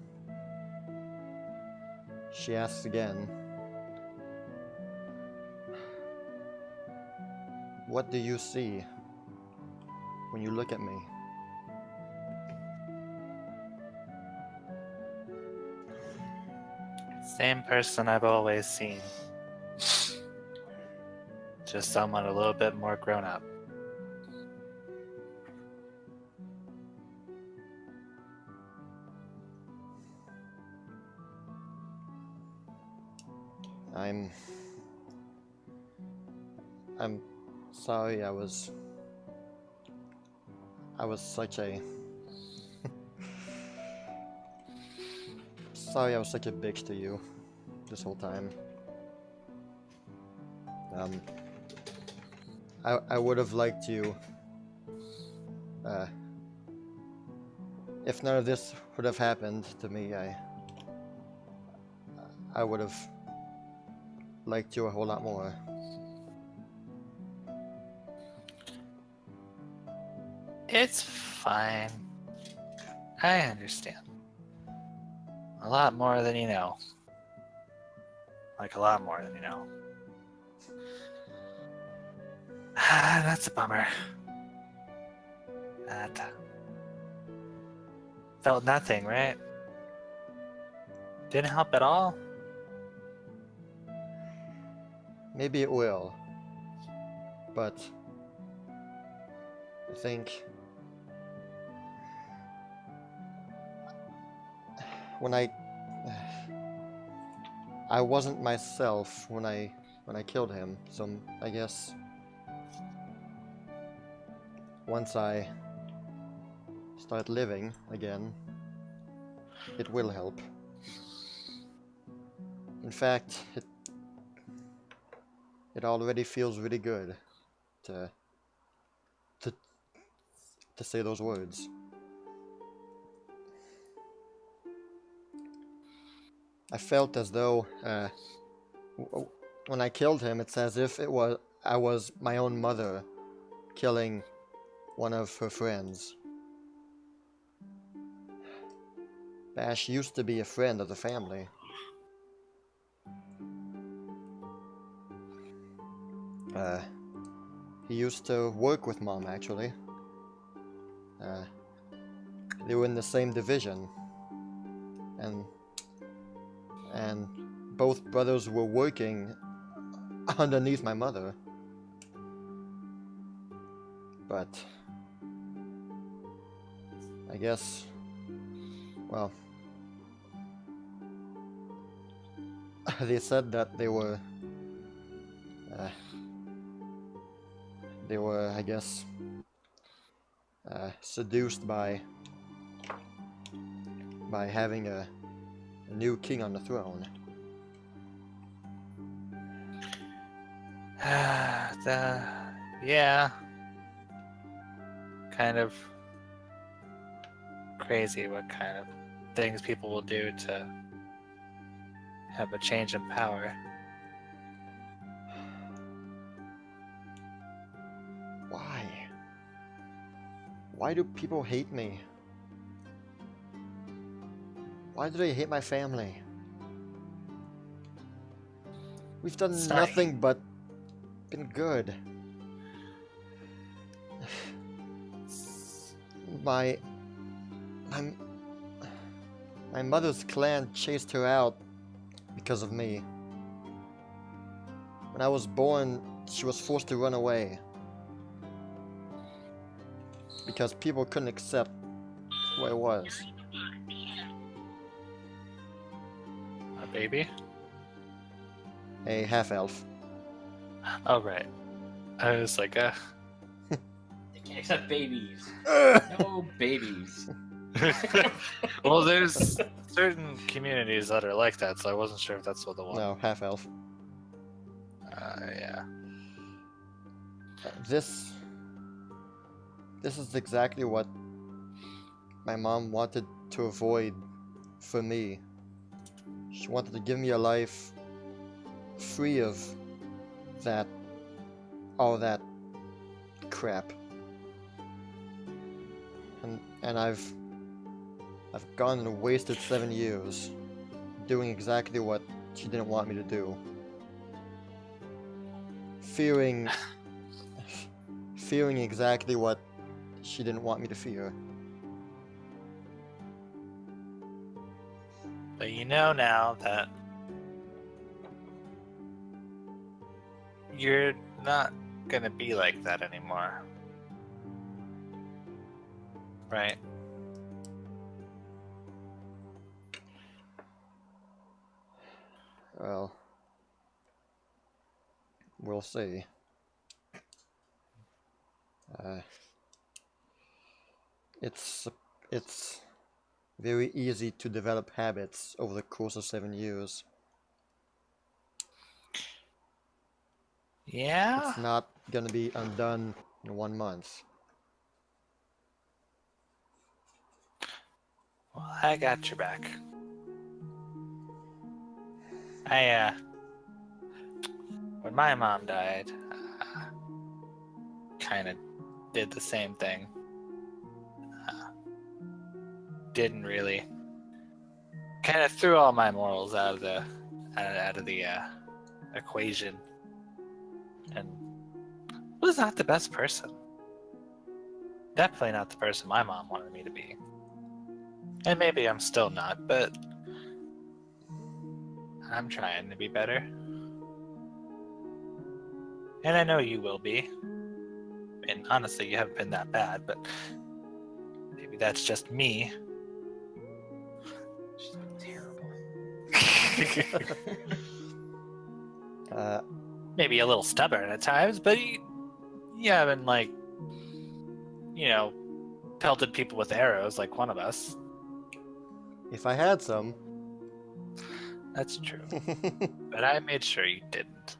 she asks again, "What do you see when you look at me?" Same person I've always seen. Just someone a little bit more grown up. I'm sorry I was such a sorry I was such a bitch to you this whole time. I would have liked you if none of this would have happened to me, I would have liked you a whole lot more. It's fine. I understand. A lot more than you know. Like a lot more than you know. That's a bummer. That felt nothing, right? Didn't help at all? Maybe it will, but I think when I wasn't myself when I killed him, so I guess once I start living again, it will help. In fact, it already feels really good to say those words. I felt as though when I killed him, it's as if I was my own mother killing one of her friends. Bash used to be a friend of the family. He used to work with Mom, actually. They were in the same division, and both brothers were working underneath my mother. But I guess, well, they said that they were, I guess, seduced by having a new king on the throne. Yeah. Kind of crazy what kind of things people will do to have a change in power. Why? Why do people hate me? Why do they hate my family? We've done Sorry. nothing but been good. My mother's clan chased her out because of me. When I was born, she was forced to run away because people couldn't accept who I was. A baby? A half-elf. Oh, right. I was like, They can't accept babies. No babies. well, there's certain communities that are like that, so I wasn't sure if that's what the one. No, half-elf. Yeah. This is exactly what my mom wanted to avoid for me. She wanted to give me a life free of all that crap. And I've gone and wasted 7 years doing exactly what she didn't want me to do. Fearing exactly what she didn't want me to fear. But you know now that you're not gonna be like that anymore. Right? Well, we'll see. It's very easy to develop habits over the course of 7 years. Yeah? It's not gonna be undone in 1 month. I got your back. When my mom died, kind of did the same thing. Didn't really. Kind of threw all my morals out of the equation, and was not the best person. Definitely not the person my mom wanted me to be. And maybe I'm still not, but I'm trying to be better. And I know you will be. And honestly, you haven't been that bad, but maybe that's just me. She's been terrible. Maybe a little stubborn at times, but you haven't, like, pelted people with arrows like one of us. If I had some. That's true. But I made sure you didn't.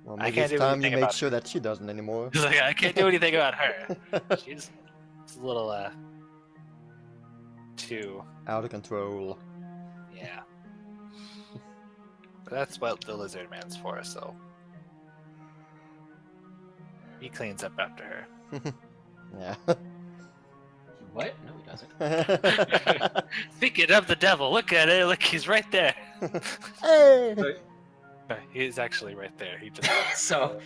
Well, I maybe can't it's do time anything you made about sure that she doesn't anymore. It's like, I can't do anything about her. She's a little, too, Out of control. yeah. But that's what the lizard man's for, so. He cleans up after her. Yeah. What? No, he doesn't. Speaking of the devil, look at it. Look, he's right there. Hey! But he's actually right there. He just. So,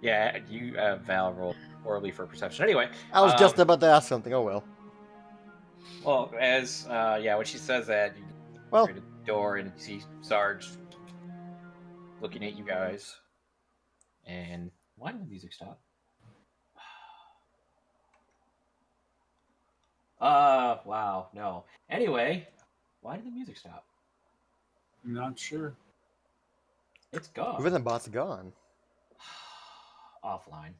yeah, you, Val, rolled horribly for perception. Anyway, I was just about to ask something. Oh well. well, as when she says that, you Well, go to the door and you see Sarge looking at you guys. And why did the music stop? Wow, no. Anyway, why did the music stop? Not sure. It's gone. Rhythm Bot's gone. Offline.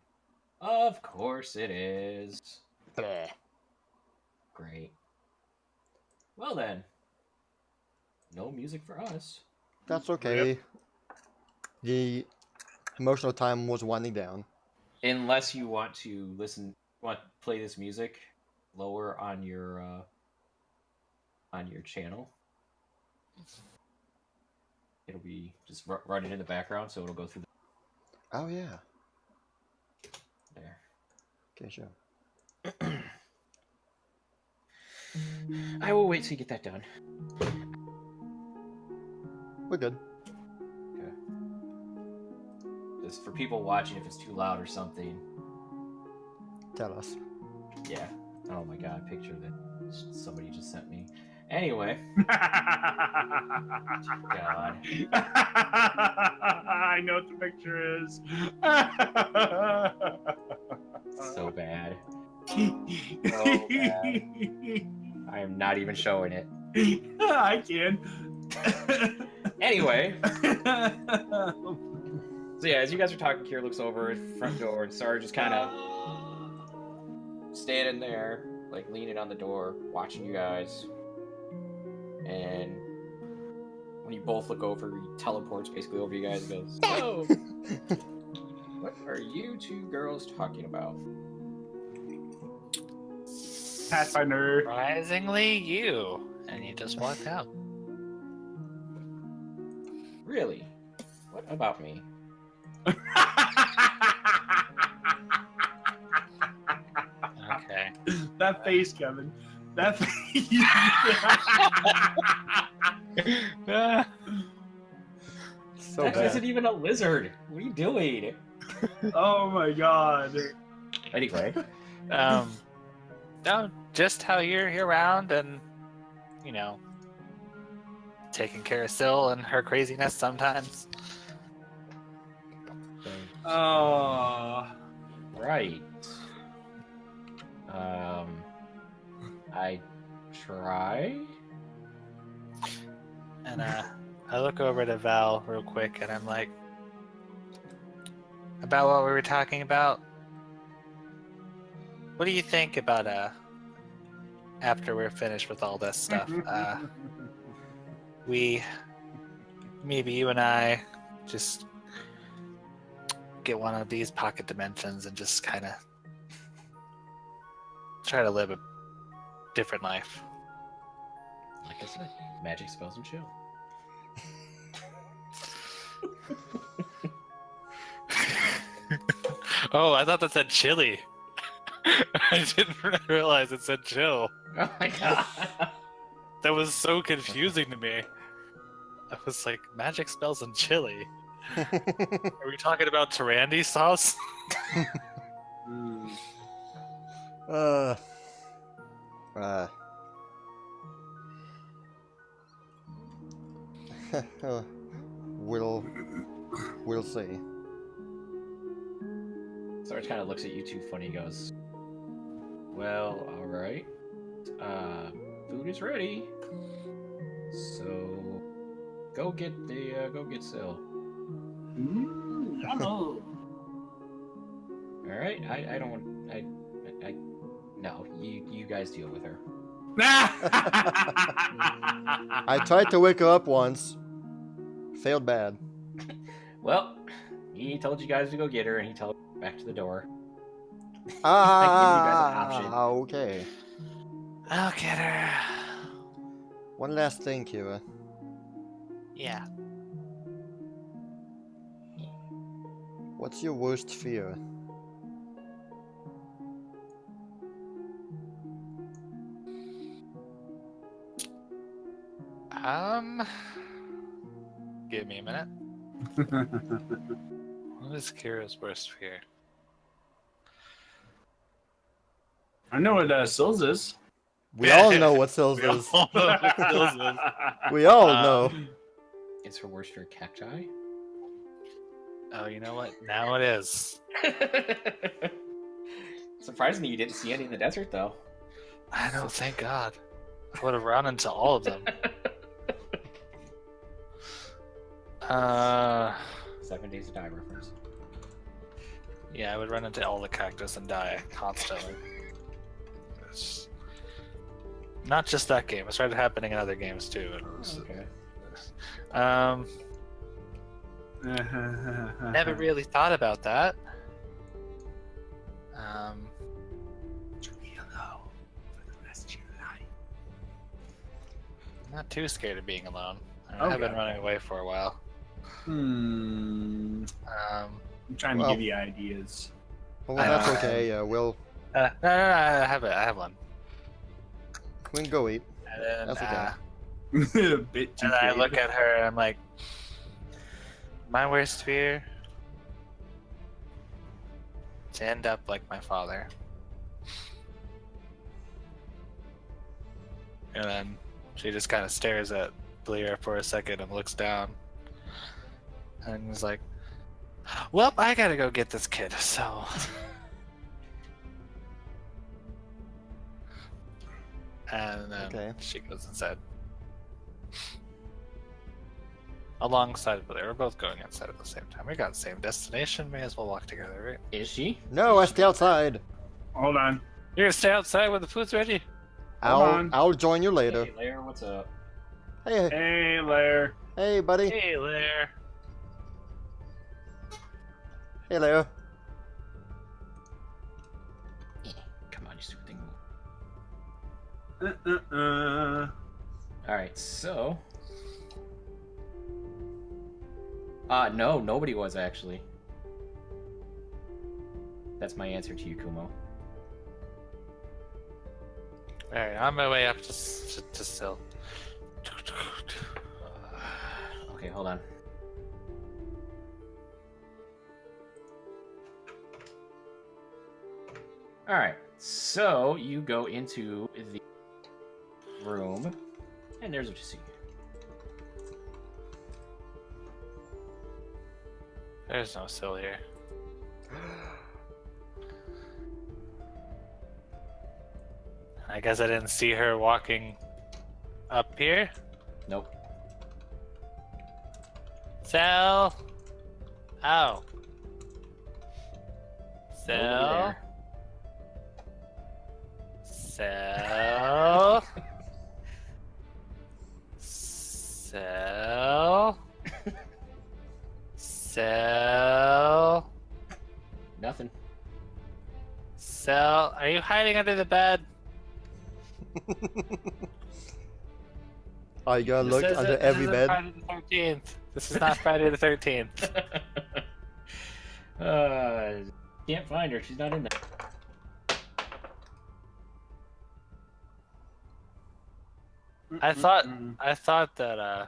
Of course it is. Bleh. Great. Well then. No music for us. That's okay. The emotional time was winding down. Unless you want to play this music lower on your channel. It'll be just running in the background, so it'll go through Oh yeah. there. Okay, sure. I will wait till you get that done. We're good. Okay. Just for people watching, if it's too loud or something. Tell us. Yeah. Oh my god, picture that somebody just sent me. Anyway. God. I know what the picture is. So bad. So bad. I am not even showing it. I can. Anyway. So yeah, as you guys are talking, Kira looks over at the front door and Sarge is kind of standing there, like leaning on the door, watching you guys. And when you both look over, he teleports basically over you guys and goes, "Oh, what are you two girls talking about?" Pathfinder. Surprisingly, you. And you just walked out. Really? What about me? Okay. That face, Kevin. That face. So That bad. isn't even a lizard. What are you doing? Oh my god. Anyway. No, just how you're around and, taking care of Syl and her craziness sometimes. Oh. Right. I try. And I look over to Val real quick and I'm like, about what we were talking about? What do you think about after we're finished with all this stuff? Maybe you and I just get one of these pocket dimensions and just kind of try to live a different life. Like I said, magic spells and chill. Oh, I thought that said chili. I didn't realize it said chill. Oh my god. That was so confusing to me. I was like, magic spells and chili. Are we talking about Tarandi sauce? Mm. uh, uh. We'll see. Sarge kind of looks at you two funny. He goes, "Well, all right. Food is ready. So go get Sil. Hello. All right. I don't want. I no. You guys deal with her. I tried to wake her up once. Failed bad. Well, he told you guys to go get her, and he told you back to the door. Okay. I'll get her. One last thing, Kira. Yeah. What's your worst fear? Give me a minute. What is Kira's worst fear? I know what Sills is. We all know what Sills We all is. know what Sills is. We all know. It's her worst fear, cacti. Oh, you know what? Now it is. Surprisingly, you didn't see any in the desert, though. I know, thank God. I would have run into all of them. 7 Days to Die reference. Yeah, I would run into all the cactus and die constantly. It's not just that game. It started happening in other games too. It was, Okay. Never really thought about that. I'm not too scared of being alone. I have been running away for a while. I'm trying to give you ideas. Well, that's okay. We'll No, I have one. we can go eat. And then, That's okay. A bit too and I big. look at her and I'm like, my worst fear? To end up like my father. And then she just kind of stares at Bleer for a second and looks down. And is like, well, I gotta go get this kid, so. And then Okay. she goes inside. Alongside Blair. We're both going inside at the same time. We got the same destination. May as well walk together, right? Is she? No, I stay outside. Hold on. You're gonna stay outside when the food's ready? Hold on. I'll join you later. Hey, Lair, what's up? Hey, Hey, Lair. hey, buddy. Hey, Blair. Hey, Leo. Come on, you stupid thing. Uh. Alright, so. No, nobody was actually. That's my answer to you, Kumo. Alright, on my way up to Still. Okay, hold on. Alright, so you go into the room, and there's what you see. There's no Still here. I guess I didn't see her walking up here. Nope. Sel. Oh. Nobody Sel. there. Sel. Sel. Sel. Nothing. Sel. Are you hiding under the bed? Are you gonna This look under isn't- every this isn't bed? Friday the 13th. This is not Friday the 13th. Can't find her. She's not in there. I thought that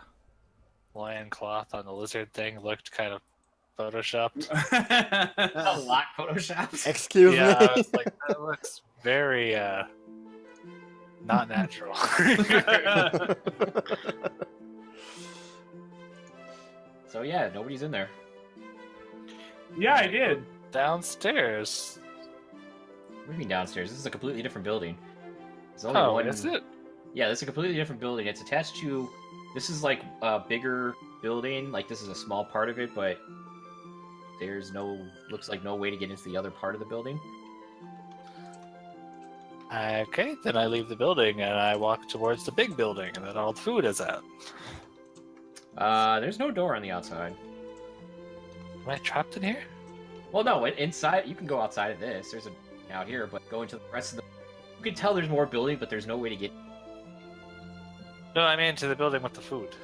lion cloth on the lizard thing looked kind of photoshopped. A lot photoshopped. Excuse Yeah, I me. was like, that looks very not natural. So yeah, nobody's in there. Yeah, I did. Downstairs. What do you mean downstairs? This is a completely different building. There's only Oh, one. is it? Yeah, this is a completely different building. It's attached to. This is like a bigger building. Like this is a small part of it, but there's no. Looks like no way to get into the other part of the building. Okay, then I leave the building and I walk towards the big building and then all the food is out. There's no door on the outside. Am I trapped in here? Well, no, inside you can go outside of this. There's a out here, but going to the rest of the. You can tell there's more building, but there's no way to get. No, I mean to the building with the food.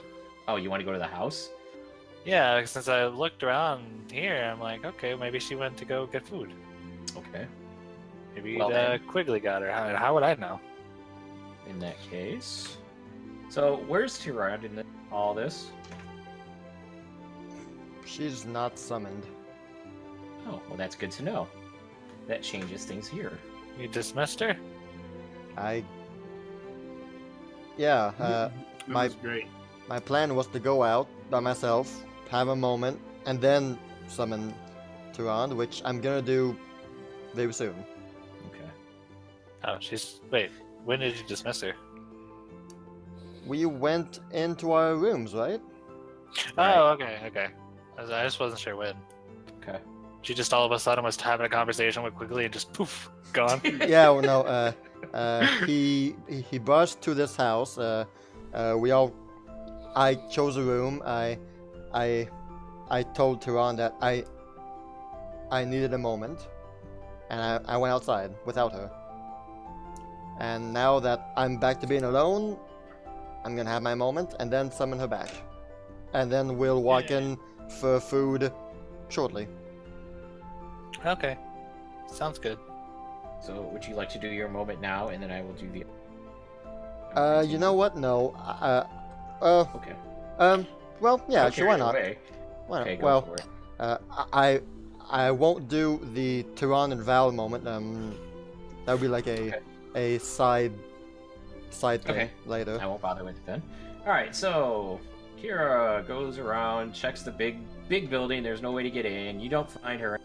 Oh, you want to go to the house? Yeah, since I looked around here, I'm like, okay, maybe she went to go get food. Okay. Maybe Well, then. Quigley got her. How would I know? In that case. So where's Tyrant in all this? She's not summoned. Oh, well, that's good to know. That changes things here. You dismissed her? Yeah, That my- was great. my plan was to go out by myself, have a moment, and then summon Turan, which I'm gonna do very soon. Okay. Oh, she's. Wait, when did you dismiss her? We went into our rooms, right? Right. Oh, okay. I just wasn't sure when. Okay. She just all of a sudden was having a conversation with Quigley and just poof, gone. Yeah, well, no. He brought us to this house. I chose a room. I told Turan that I needed a moment, and I went outside without her. And now that I'm back to being alone, I'm gonna have my moment and then summon her back, and then we'll walk in for food shortly. Okay, sounds good. So would you like to do your moment now, and then I will do the. You know what? No. Okay. Well, yeah, Don't sure. Why carry not? away. Why not? Okay, go Well, for it. I won't do the Turan and Val moment. That would be like a side thing Okay. later. I won't bother with it then. All right, so Kira goes around, checks the big building. There's no way to get in. You don't find her.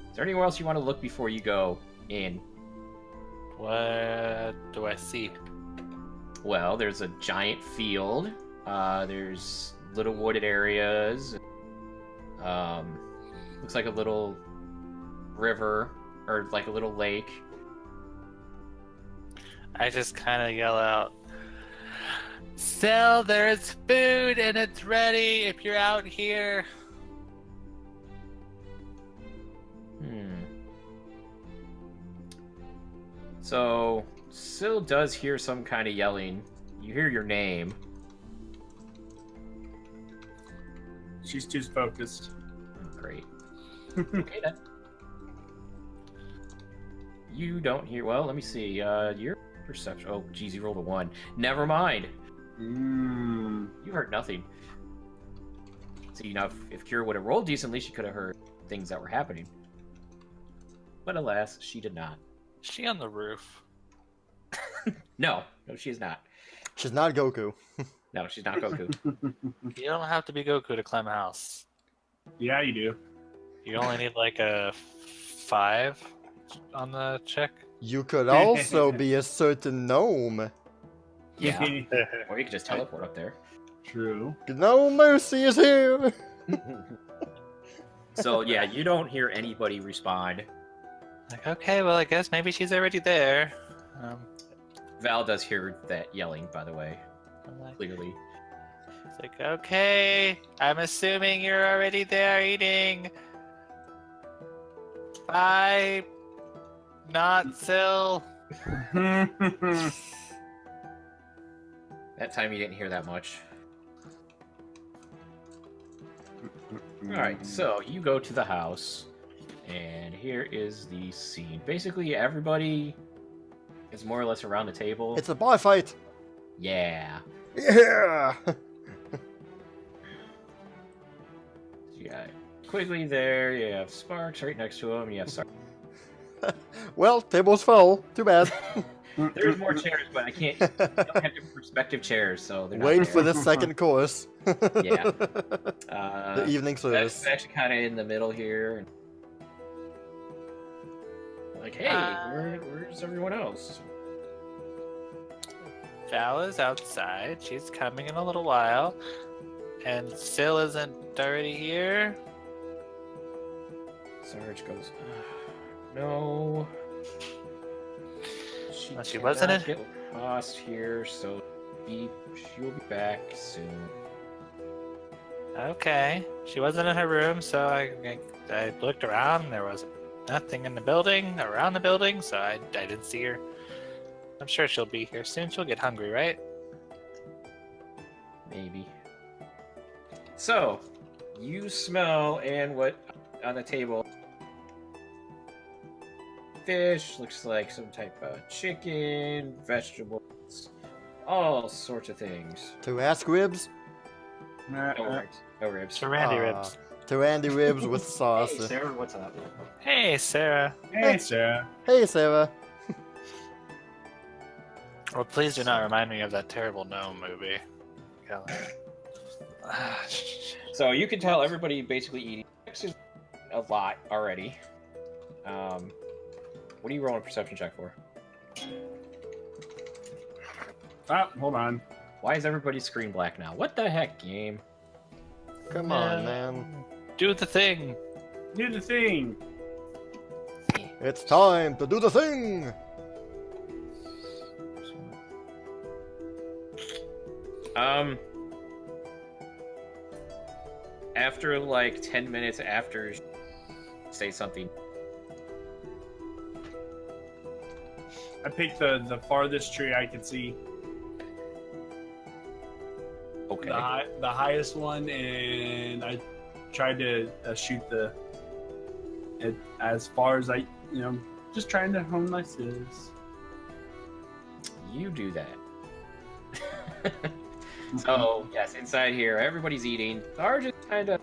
Is there anywhere else you want to look before you go in? What do I see? Well, there's a giant field. There's little wooded areas. Looks like a little river or like a little lake. I just kind of yell out, "Sell, there's food and it's ready if you're out here." So, Syl does hear some kind of yelling. You hear your name. She's too focused. Oh, great. Okay then. You don't hear. Well, let me see. Your perception. Oh, geez, you rolled a 1. Never mind. You heard nothing. See, now if Kira would have rolled decently, she could have heard things that were happening. But alas, she did not. Is she on the roof? No, she is not. She's not Goku. No, she's not Goku. You don't have to be Goku to climb a house. Yeah, you do. You only need like a 5 on the check. You could also be a certain gnome. Yeah. Or you could just teleport up there. True. No mercy is here. So yeah, you don't hear anybody respond. Like, okay, well, I guess maybe she's already there. Val does hear that yelling, by the way, I'm like, clearly. it's like, okay, I'm assuming you're already there eating. Bye. Not Syl. That time you didn't hear that much. Alright, so you go to the house, and here is the scene. Basically, everybody is more or less around the table. It's a bar fight. Yeah. Yeah. You got Quigley there, you have Sparks right next to him, you have Well, table's full. Too bad. There's more chairs, but I can't. I don't have different perspective chairs, so they're not Wait there. for the second course. Yeah. The evening service. That's actually kind of in the middle here. Like, hey, where's everyone else? Val is outside. She's coming in a little while. And Syl isn't already here. Sarge goes, no. She wasn't cannot in- get lost here, so she will be back soon. Okay. She wasn't in her room, so I looked around. There was nothing in the building, around the building, so I didn't see her. I'm sure she'll be here soon. She'll get hungry, right? Maybe. So, you smell and what on the table? Fish, looks like some type of chicken, vegetables, all sorts of things. To ask ribs. No ribs. No ribs. Randy ribs. To Randy ribs with sauce. Hey, Sarah, what's up? Hey, Sarah. Hey, Sarah. Hey, Sarah. Well, please do not remind me of that terrible gnome movie. God. So you can tell everybody basically eating a lot already. What are you rolling a perception check for? Ah, hold on. Why is everybody's screen black now? What the heck, game? Come on, man. Do the thing. Do the thing. It's time to do the thing. After like 10 minutes after say something. I picked the farthest tree I could see. Okay. The highest one, and I tried to shoot it as far as I, just trying to hone my skills. You do that. So, yes, inside here, everybody's eating. Sarge is kind of...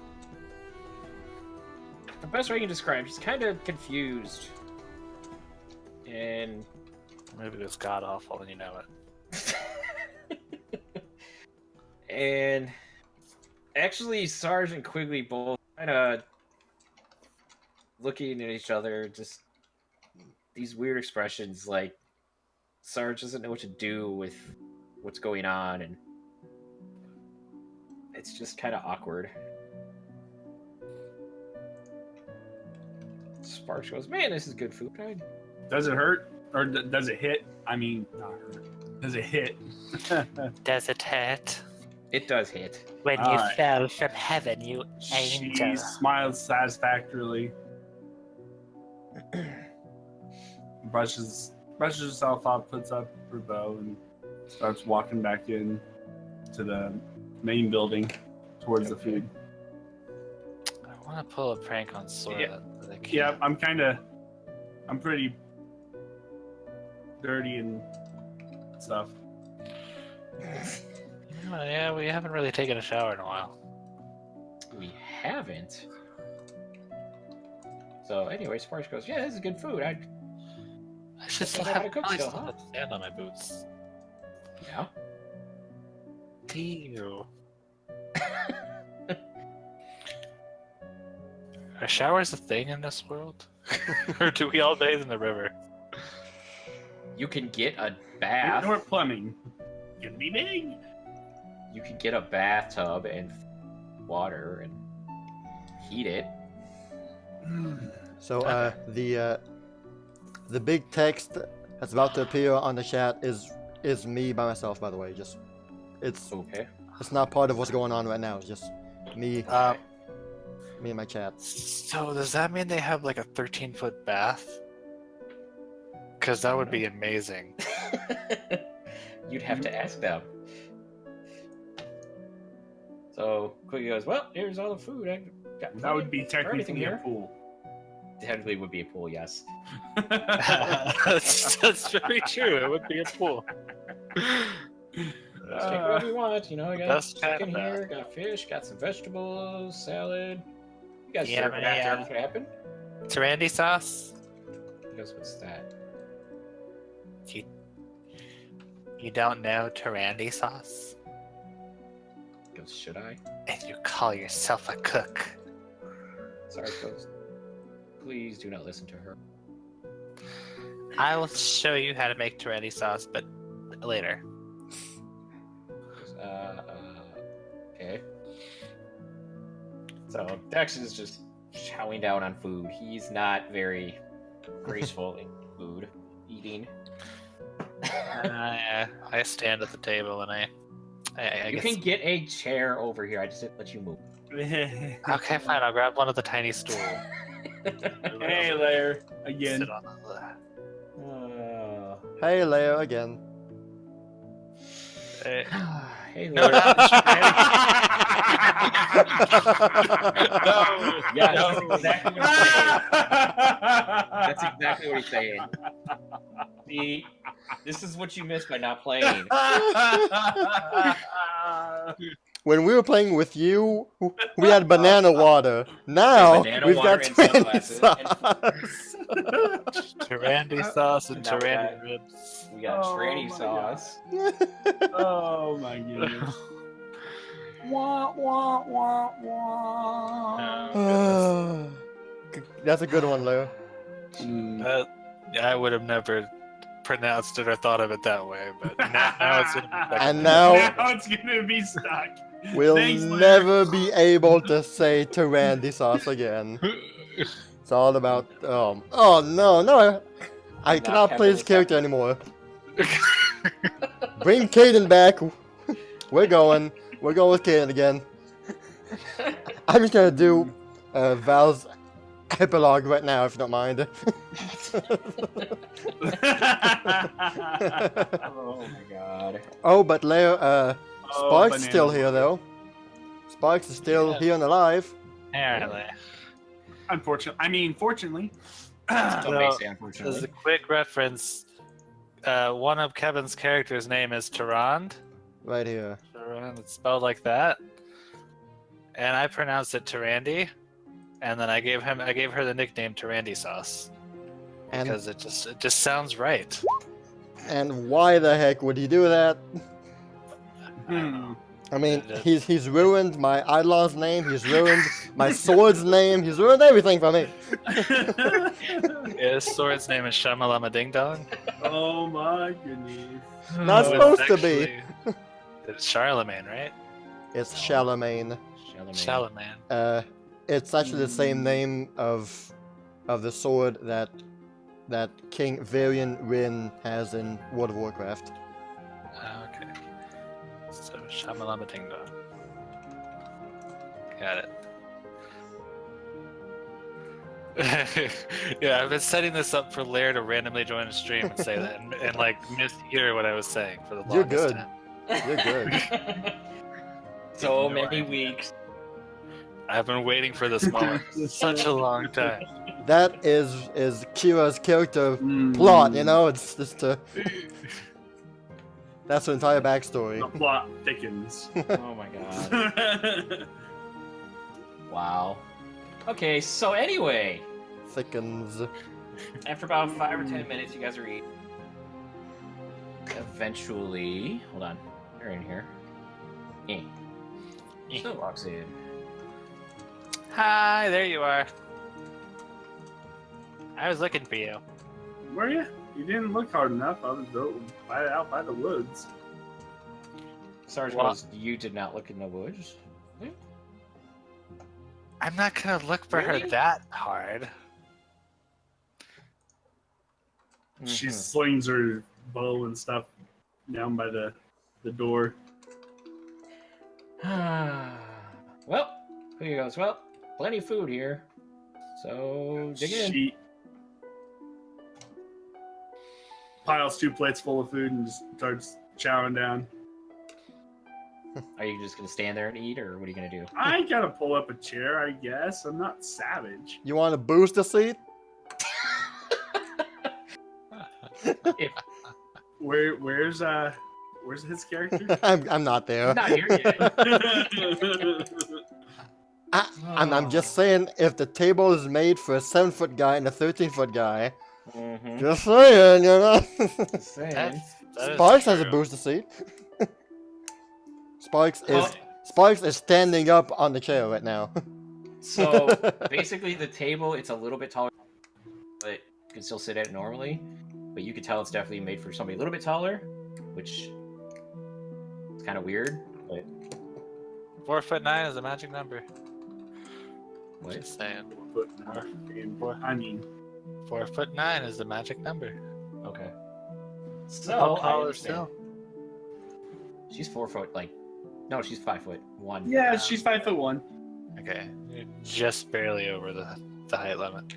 The best way I can describe, he's kind of confused. And... Maybe it was god awful and you know it. And... Actually, Sarge and Quigley both kind of... looking at each other, just... These weird expressions, like... Sarge doesn't know what to do with what's going on, and... It's just kind of awkward. Sparks goes, man, this is good food. Does it hurt? Or does it hit? I mean, not hurt. Does it hit? Does it hurt? It does hit. When you Alright. fell from heaven, you She angel. smiles satisfactorily. brushes herself off, puts up her bow, and starts walking back in to the main building towards the food. I want to pull a prank on Sora. Yeah. but I can't. Yeah, I'm pretty dirty and stuff. Yeah, we haven't really taken a shower in a while. We haven't. So anyway, Sparks goes, yeah, this is good food. I should That's still not how have, to cook probably still, still huh? have sand on my boots. Yeah. Ew. Are showers a thing in this world? Or do we all bathe in the river? You can get a bath. Indoor plumbing can be big. You can get a bathtub and water and heat it. So the big text that's about to appear on the chat is me by myself, by the way. Just it's Okay. not part of what's going on right now. It's just me me and my chat. So does that mean they have like a 13-foot bath? Because that would be amazing. You'd have to ask them. So Quiggy goes, well, here's all the food. I got That would be everything technically a here. pool. Technically would be a pool, yes. that's very true. It would be a pool. Just take whatever you want. You know, I got Best chicken Canada. here, got fish, got some vegetables, salad. You guys Yeah, serve it after man. everything happened? Tarandy sauce? He goes, what's that? You don't know Tarandy sauce? He goes, should I? And you call yourself a cook? Sorry, folks. Please do not listen to her. I will show you how to make Tarandy sauce, but later. He goes, okay. So Dex is just chowing down on food. He's not very graceful in food eating. I stand at the table and I You guess. can get a chair over here. I just didn't let you move. Okay, fine. I'll grab one of the tiny stool. Hey, Lair. Again. Sit on the. Hey, Leo again. Hey, No, Lord. not Yeah, No. that's exactly what he's saying. That's exactly what he's saying. See, this is what you missed by not playing. When we were playing with you, we had banana water. Now Banana we've water got and Tarandy sunglasses sauce. Tarandy sauce and Now we Tarandy got- ribs. We got Oh tranny my sauce. Oh my goodness. Wah, wah, wah, wah. Oh, That's a good one, Leo. Mm. I would have never pronounced it or thought of it that way, but now it's gonna be stuck in And my now- head. Now it's gonna be stuck. We'll Thanks, Lair. never be able to say Tarandy sauce again. It's all about oh no, I Now cannot Kevin play this is character anymore. Bring Caden back. We're going with Caden again. I'm just gonna do Val's epilogue right now, if you don't mind. Oh my god. Oh, but Leo, Oh, Sparks is banana still here water. though. Sparks is still Yeah. here and alive. Apparently. Fortunately. Some may say, As a unfortunately. quick reference, one of Kevin's characters' name is Tarand. Right here. Tarand, it's spelled like that. And I pronounced it Tarandy. And then I gave her the nickname Tarandy Sauce. And Because it just sounds right. and why the heck would he do that? Hmm. I mean, It- he's ruined my Eidolon's name, he's ruined my sword's name, he's ruined everything for me. His sword's name is Shamalama Ding Dong. Oh my goodness. Not So supposed it's to be. actually- It's Charlemagne, right? It's Charlemagne. Charlemagne. It's actually the same name of the sword that King Varian Rin has in World of Warcraft. Oh, okay. So Shamalama Ding Dong. Got it. Yeah, I've been setting this up for Lair to randomly join a stream and say that and like mishear what I was saying for the You're longest good. time. You're good. So No many idea. weeks. I've been waiting for this moment for such a long time. That is Kira's character Mm. plot, you know? It's just that's the entire backstory. The plot thickens. Oh my god. Wow. Okay, so anyway, Thickens. after about 5 or 10 minutes, you guys are eating. Eventually, hold on, you're in here. Still walks in. Hi, there you are. I was looking for you. Were you? You didn't look hard enough. I was out by the woods. Sarge What? goes, you did not look in the woods. I'm not gonna look for her Really? that hard. She Mhm. slings her bow and stuff down by the door. Well, he goes, well, plenty of food here. So, dig in. She piles 2 plates full of food and just starts chowing down. Are you just gonna stand there and eat, or what are you gonna do? I gotta pull up a chair, I guess. I'm not savage. You want a booster seat? If Where's his character? I'm not there. he's not here yet. I'm just saying, if the table is made for a 7-foot guy and a 13-foot guy, Mhm. just saying, you know. Just saying. That is Sparks has a true. booster seat. Sparks Well, is standing up on the chair right now. so basically, the table it's a little bit taller, but you can still sit at it normally. But you can tell it's definitely made for somebody a little bit taller, which is kind of weird. But 4'9" is a magic number. what? Just saying. 4'9". I mean, 4'9" is the magic number. Okay. How So I tall is understand. She's 4 foot. No, she's 5'1". yeah, she's 5'1". Okay, you're just barely over the height limit,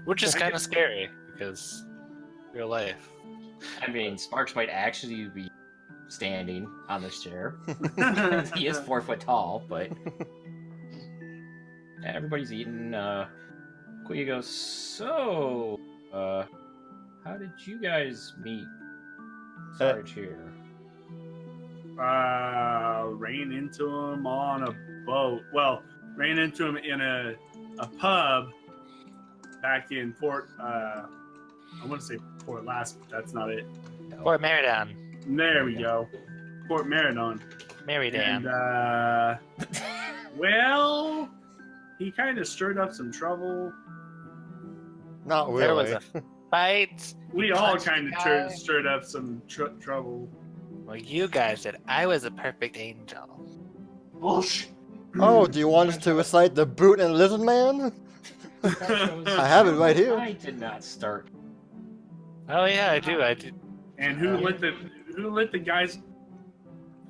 which is kind of scary because real life. I mean, Sparks might actually be standing on this chair. He is 4 foot tall, but yeah, everybody's eating. Quiggy goes, so, how did you guys meet Sarge here? Ran into him on a boat. Well, ran into him in a pub back in Port. I want to say Port Last, but that's not it. Fort Meridan. There we go. Port Meridon. Meridan. And well, he kind of stirred up some trouble. Not There was really. a fight. We all punched kind the of guy. stirred up some trouble. Well, you guys did. I was a perfect angel. Bullshit. Oh, do you want us to recite the Brute and Lizard Man? I have it right here. I did not start. Oh yeah, I do. I did. And who lit the guy's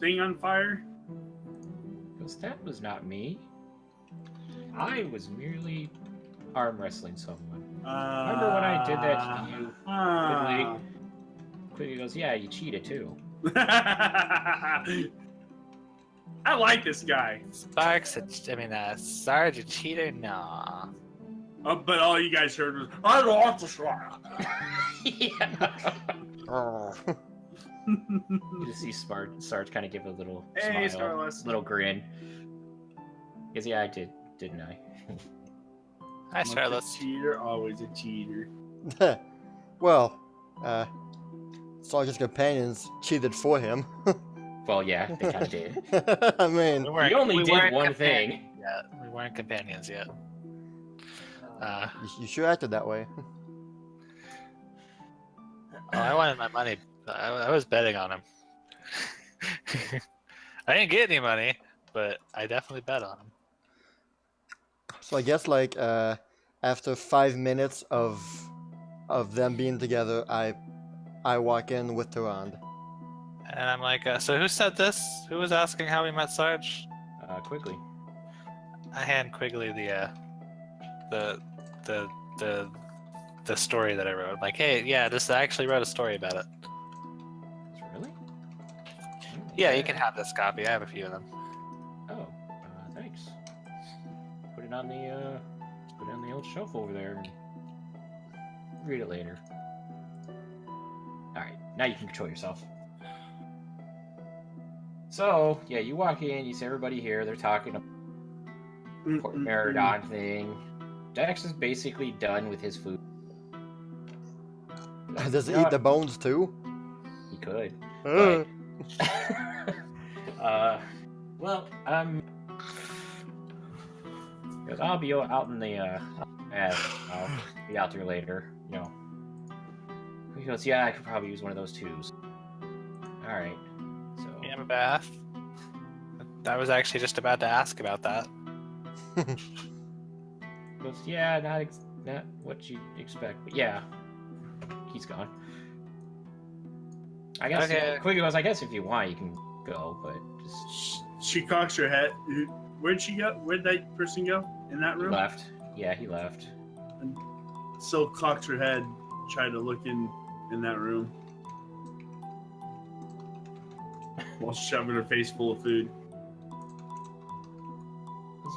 thing on fire? Because that was not me. I was merely arm wrestling someone. Remember when I did that to you? Ah. Quiggy goes, yeah, you cheated too. I like this guy. Sparks. Sarge, a cheater? Nah. But all you guys heard was, I like this guy. Yeah. Oh. You just see Sarge kind of give a little Hey, smile, Starless. little grin. Because yeah, I did, didn't I? Hi, Once a Starless. cheater, always a cheater. Well, Sarge's companions cheated for him. Well, yeah, they kind of did. I mean, You only we did weren't one companions thing. Yet. We weren't companions yet. you sure acted that way. I wanted my money. I was betting on him. I didn't get any money, but I definitely bet on him. So I guess like after 5 minutes of them being together, I walk in with Tarand. And I'm like, so who said this? Who was asking how we met Sarge? Quickly. I hand Quigley the story that I wrote. I'm like, hey, yeah, I actually wrote a story about it. Really? Yeah, you can have this copy. I have a few of them. Oh, thanks. Put it on the old shelf over there and read it later. All right, now you can control yourself. So yeah, you walk in, you see everybody here. They're talking about Port Meridon thing. Dax is basically done with his food. Does he You know eat the bones too? He could. Uh, But, well, because I'll be out in the I'll be out there later, you know. He goes, yeah, I could probably use one of those too. All right, so You have a bath? I was actually just about to ask about that. he goes, yeah, not what you expect, but yeah, he's gone. I guess. Okay. Quiggy goes, I guess if you want, you can go, but just She cocks her head. Where'd she go? Where'd that person go? In that he room? left. Yeah, he left. Still cocks her head, tried to look in that room. while shoving her face full of food.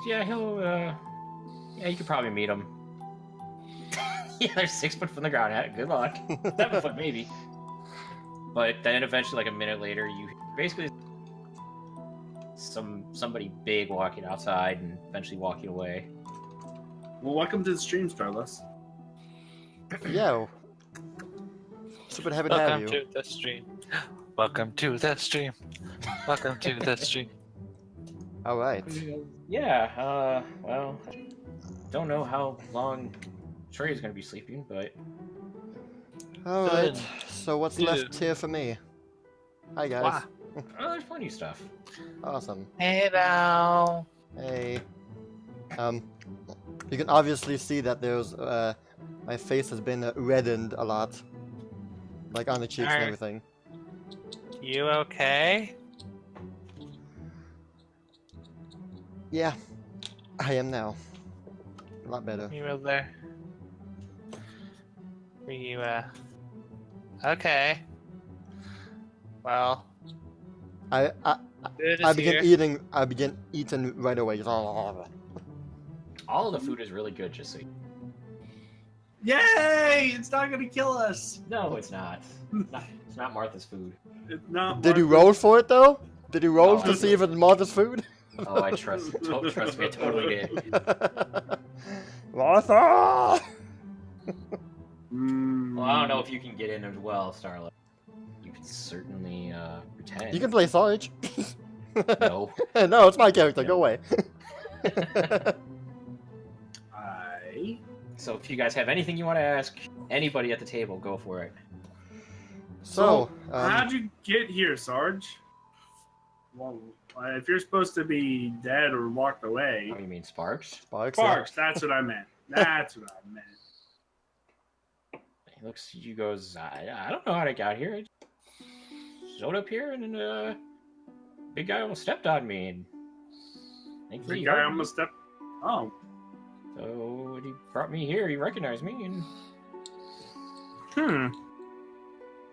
Yeah, he'll. Yeah, you could probably meet him. Yeah, they're 6 foot from the ground. Good luck. 7 foot maybe. But then eventually, like a minute later, you basically somebody big walking outside and eventually walking away. Well, welcome to the stream, Starless. Yeah. Super happy to have Welcome you. to the stream. Welcome to the stream. Welcome to the stream. All right. Yeah, well, don't know how long Trey is going to be sleeping, but All right. Good. So what's Good. left here for me? Hi guys. Wow. there's plenty of stuff. Awesome. Hey now. Hey. You can obviously see that there's my face has been reddened a lot, like on the cheeks and Alright. everything. You okay? Yeah, I am now. A lot better. You were there. Were you okay? Well, I good to I see began you. eating. I began eating right away. Just, All of the food is really good, just so you... Yay! It's not gonna kill us. No, it's not. It's not Martha's food. It's not. Did you Martha's- roll for it though? Did you roll No. to see if it's Martha's food? Oh, I trust me, I totally did. Martha! Well, I don't know if you can get in as well, Starlight. You can certainly pretend. You can play Sarge. No. No, it's my character. Go away. So if you guys have anything you want to ask anybody at the table, go for it. So, how'd you get here, Sarge? Well, if you're supposed to be dead or walked away, Oh, you mean Sparks? Sparks. Sparks. That's what I meant. That's what I meant. He looks at you, goes, I don't know how I got here. I just showed up here and then big guy almost stepped on me. And thankfully The he guy helped me. almost stepped. Oh, So when he brought me here, he recognized me and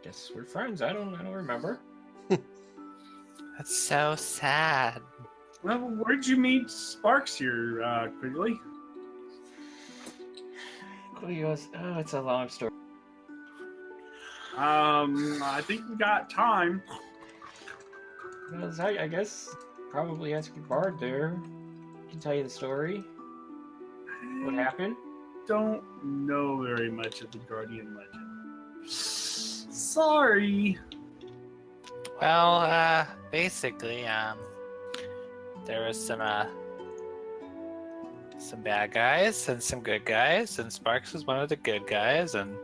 guess we're friends. I don't remember. That's so sad. Well, where'd you meet Sparks here, Quigley? He goes, oh, it's a long story. I think we got time. He goes, I guess probably ask your bard there. He can tell you the story. What happened? Don't know very much of the Guardian legend. Sorry. Well, basically, there was some bad guys and some good guys, and Sparks was one of the good guys, and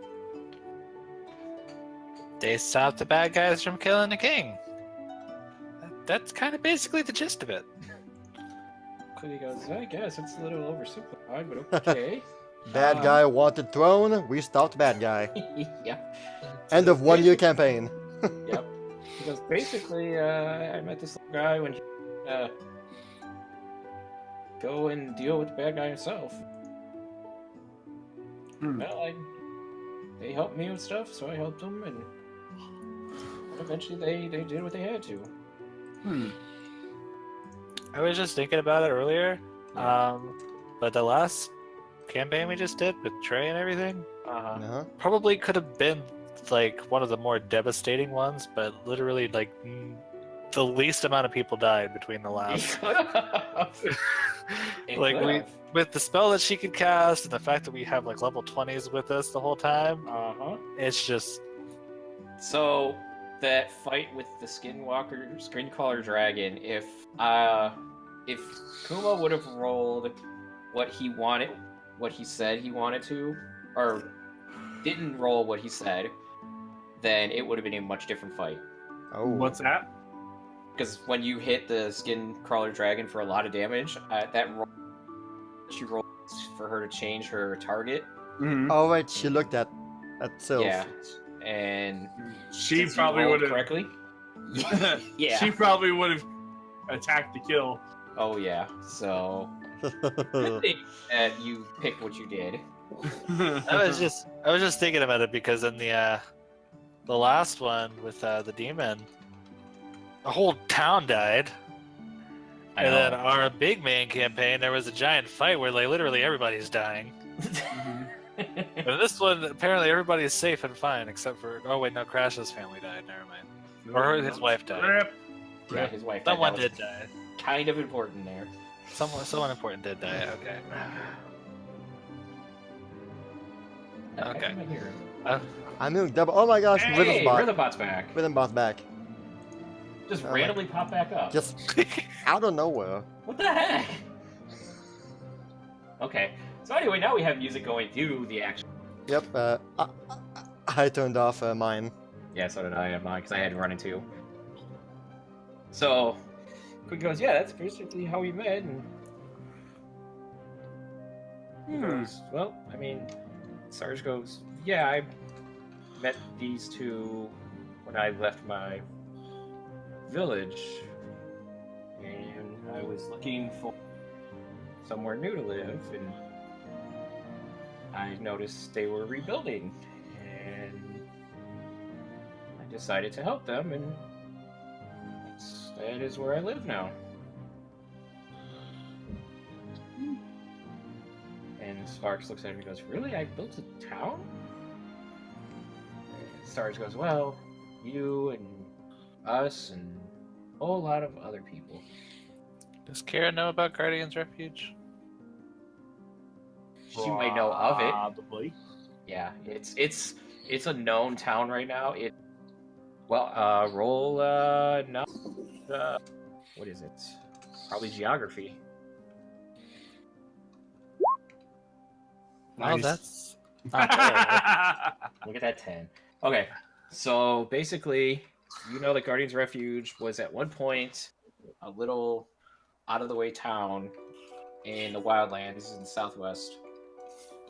they stopped the bad guys from killing the king. That's kind of basically the gist of it. He goes, I guess it's a little oversimplified, but okay. Bad guy wanted throne. We stopped bad guy. Yep. End of 1 year campaign. Yep. He goes, basically, I met this little guy when he go and deal with the bad guy himself. Well, they helped me with stuff, so I helped them, and eventually they did what they had to. I was just thinking about it earlier, but the last campaign we just did with Trey and everything Uh-huh. probably could have been like one of the more devastating ones, but literally like the least amount of people died between the last. Like with the spell that she could cast and the fact that we have like level 20s with us the whole time, it's just So that fight with the Skincaller dragon, if Kuma would have rolled what he wanted, what he said he wanted to, or didn't roll what he said, then it would have been a much different fight. Oh. What's that? Because when you hit the Skincaller dragon for a lot of damage, that roll she rolled for her to change her target. Oh right, she looked at Sylph. Yeah, and She since you probably rolled would have. correctly. Yeah. She probably would have attacked to kill. Oh yeah. So good thing that you picked what you did. I was just thinking about it because in the last one with the demon, a whole town died. I And know. then our big main campaign, there was a giant fight where like literally everybody's dying. And this one, apparently everybody's safe and fine except for Crash's family died. Never mind. Or his wife died. Rip. Yeah, his wife died. Someone That was did die. kind of important there. Someone important did die. Okay. Okay. I'm here. I'm doing double. Oh my gosh, Hey, Rhythmbot. Rhythmbot's back. Rhythmbot's back. Just Oh, randomly pop back up. Just out of nowhere. What the heck? Okay. So anyway, now we have music going through the action. Yep. I turned off mine. Yeah, so did I have mine because I had to run into. So, Quick goes, yeah, that's basically how we met. And he goes, well, I mean, Sarge goes, yeah, I met these two when I left my village, and I was looking for somewhere new to live, and I noticed they were rebuilding, and I decided to help them, and that is where I live now. And Sparks looks at him and goes, really? I built a town? And Sarge goes, well, you and us and a whole lot of other people. Does Kara know about Guardian's Refuge? She might know of it. Probably. Yeah, it's a known town right now. Roll no, what is it? Probably geography. Oh, Nice. that's not terrible. Look at that 10. Okay, so basically, you know that Guardian's Refuge was at one point a little out-of-the-way town in the wildlands in the southwest,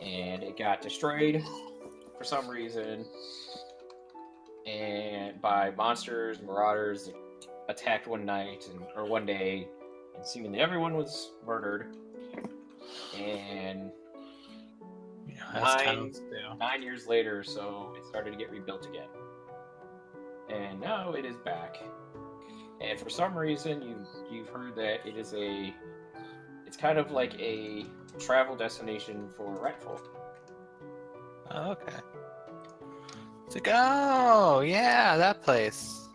and it got destroyed for some reason, and by monsters, marauders, attacked one day, and seemingly everyone was murdered, and Yeah, that's towns do. 9 years later or so, it started to get rebuilt again. And now it is back. And for some reason, you've heard that it's kind of like a travel destination for rat folk. Oh, okay. It's like, oh, yeah, that place.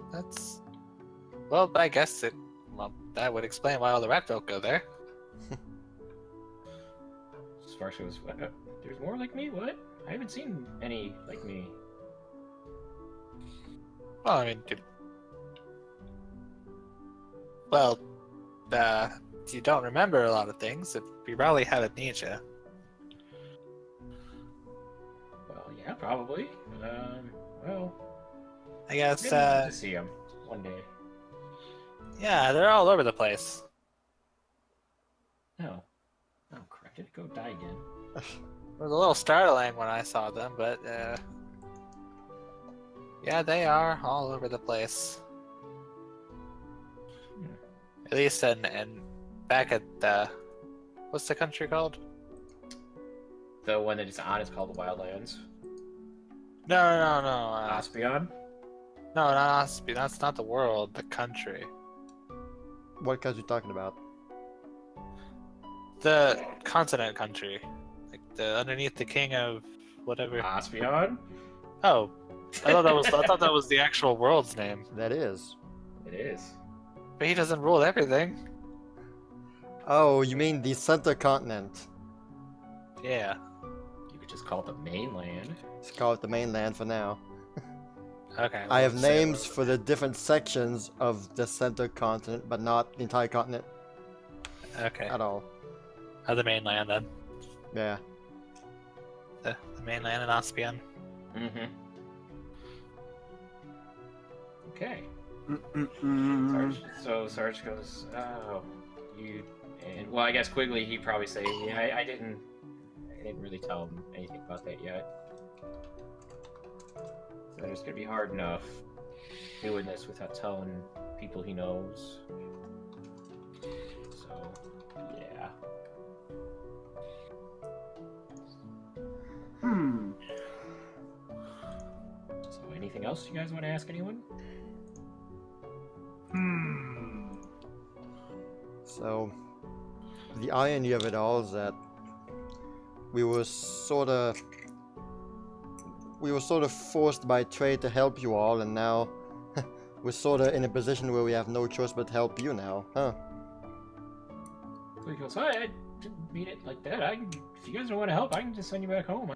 Well, I guess that would explain why all the rat folk go there. Sparks goes, what? There's more like me? What? I haven't seen any like me. Well, I mean, you don't remember a lot of things. You probably have amnesia. Well, yeah, probably. Well, I guess, maybe we'll get to see him one day. yeah, they're all over the place. No. Oh, crap. Did it go die again? It was a little startling when I saw them, but, yeah, they are all over the place. At least and back at what's the country called? The one that it's on is called the Wildlands. No. Aspion? No, not Osby. That's not the world. The country. What guys are you talking about? The continent country. Like the underneath the king of whatever. Aspion? Oh, I thought that was the actual world's name. That is. It is. But he doesn't rule everything. Oh, you mean the center continent? Yeah. You could just call it the mainland. Let's call it the mainland for now. Okay. I have Say names what? for the different sections of the center continent, but not the entire continent Okay. at all. The mainland then. Yeah. The mainland and Ospion. Mm-hmm. Okay. Mm-mm-mm. Sarge goes, oh, you... And, well, I guess Quigley, he'd probably say, yeah, I didn't really tell him anything about that yet. So it's gonna be hard enough doing this without telling people he knows. So, yeah. So, anything else you guys want to ask anyone? So, the irony of it all is that we were sort of forced by trade to help you all, and now we're sort of in a position where we have no choice but to help you now, huh? He goes, I didn't mean it like that. If you guys don't want to help, I can just send you back home.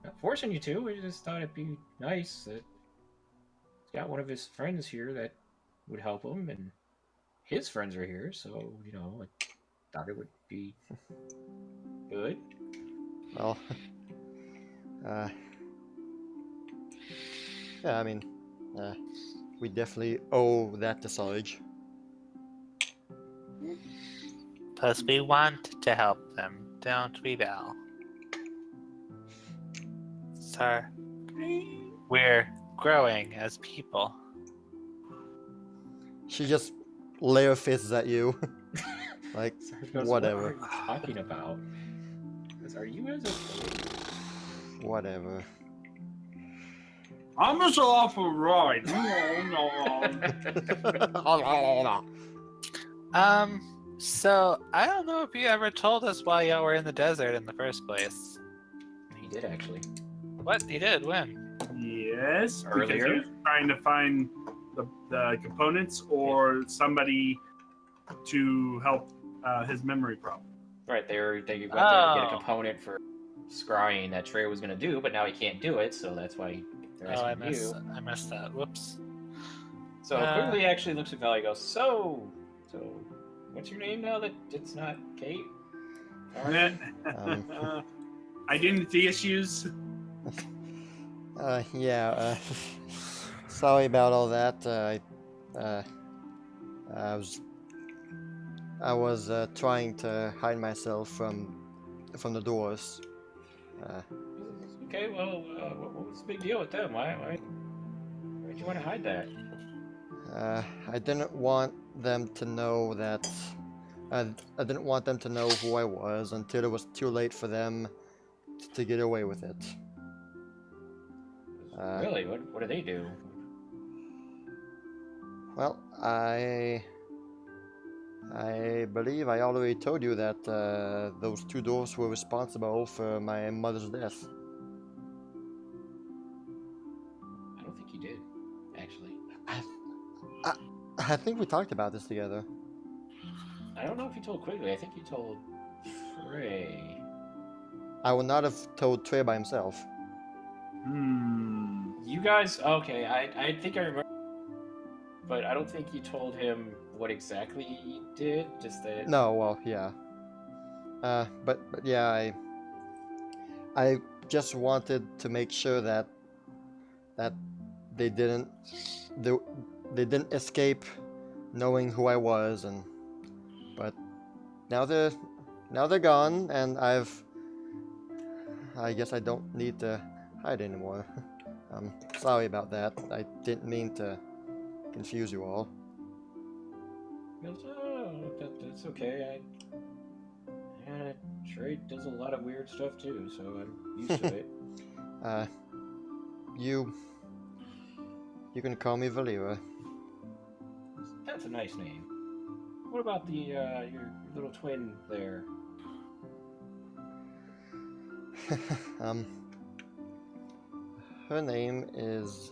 Not forcing you to. We just thought it'd be nice that he's got one of his friends here that would help him, and his friends are here, so, you know, I thought it would be good. Well, yeah, I mean, we definitely owe that to Sarge. Plus, we want to help them, don't we, Val? Sir, we're growing as people. She just layer fists at you. Like, Sarge goes, whatever. What are you talking about? Because are you guys okay? Whatever. I'm just off a ride. No. So I don't know if you ever told us why y'all were in the desert in the first place. He did, actually. What? He did? When? Yes, because Earlier? he was trying to find the components or somebody to help his memory problem. Right, they went there to get a component for scrying that Trey was going to do, but now he can't do it, so that's why they're Oh, I asking you. missed that. Whoops. So quickly actually looks at Val and goes, so what's your name now that it's not Kate? Identity issues. Yeah, sorry about all that. I was trying to hide myself from the doors. Okay, well, what was the big deal with them? Why'd you want to hide that? I didn't want them to know that. I didn't want them to know who I was until it was too late for them to get away with it. Really? What do they do? Well, I believe I already told you that those two dwarfs were responsible for my mother's death. I don't think you did, actually. I think we talked about this together. I don't know if you told Quigley. I think you told Trey. I would not have told Trey by himself. You guys, okay, I think I remember, but I don't think you told him what exactly you did, just that... No, well, yeah. But yeah, I just wanted to make sure that they didn't escape knowing who I was, but now they're gone, and I guess I don't need to hide anymore. I'm sorry about that. I didn't mean to confuse you all. That's okay. Trey does a lot of weird stuff too, so I'm used to it. You can call me Valera. That's a nice name. What about the your little twin there? Her name is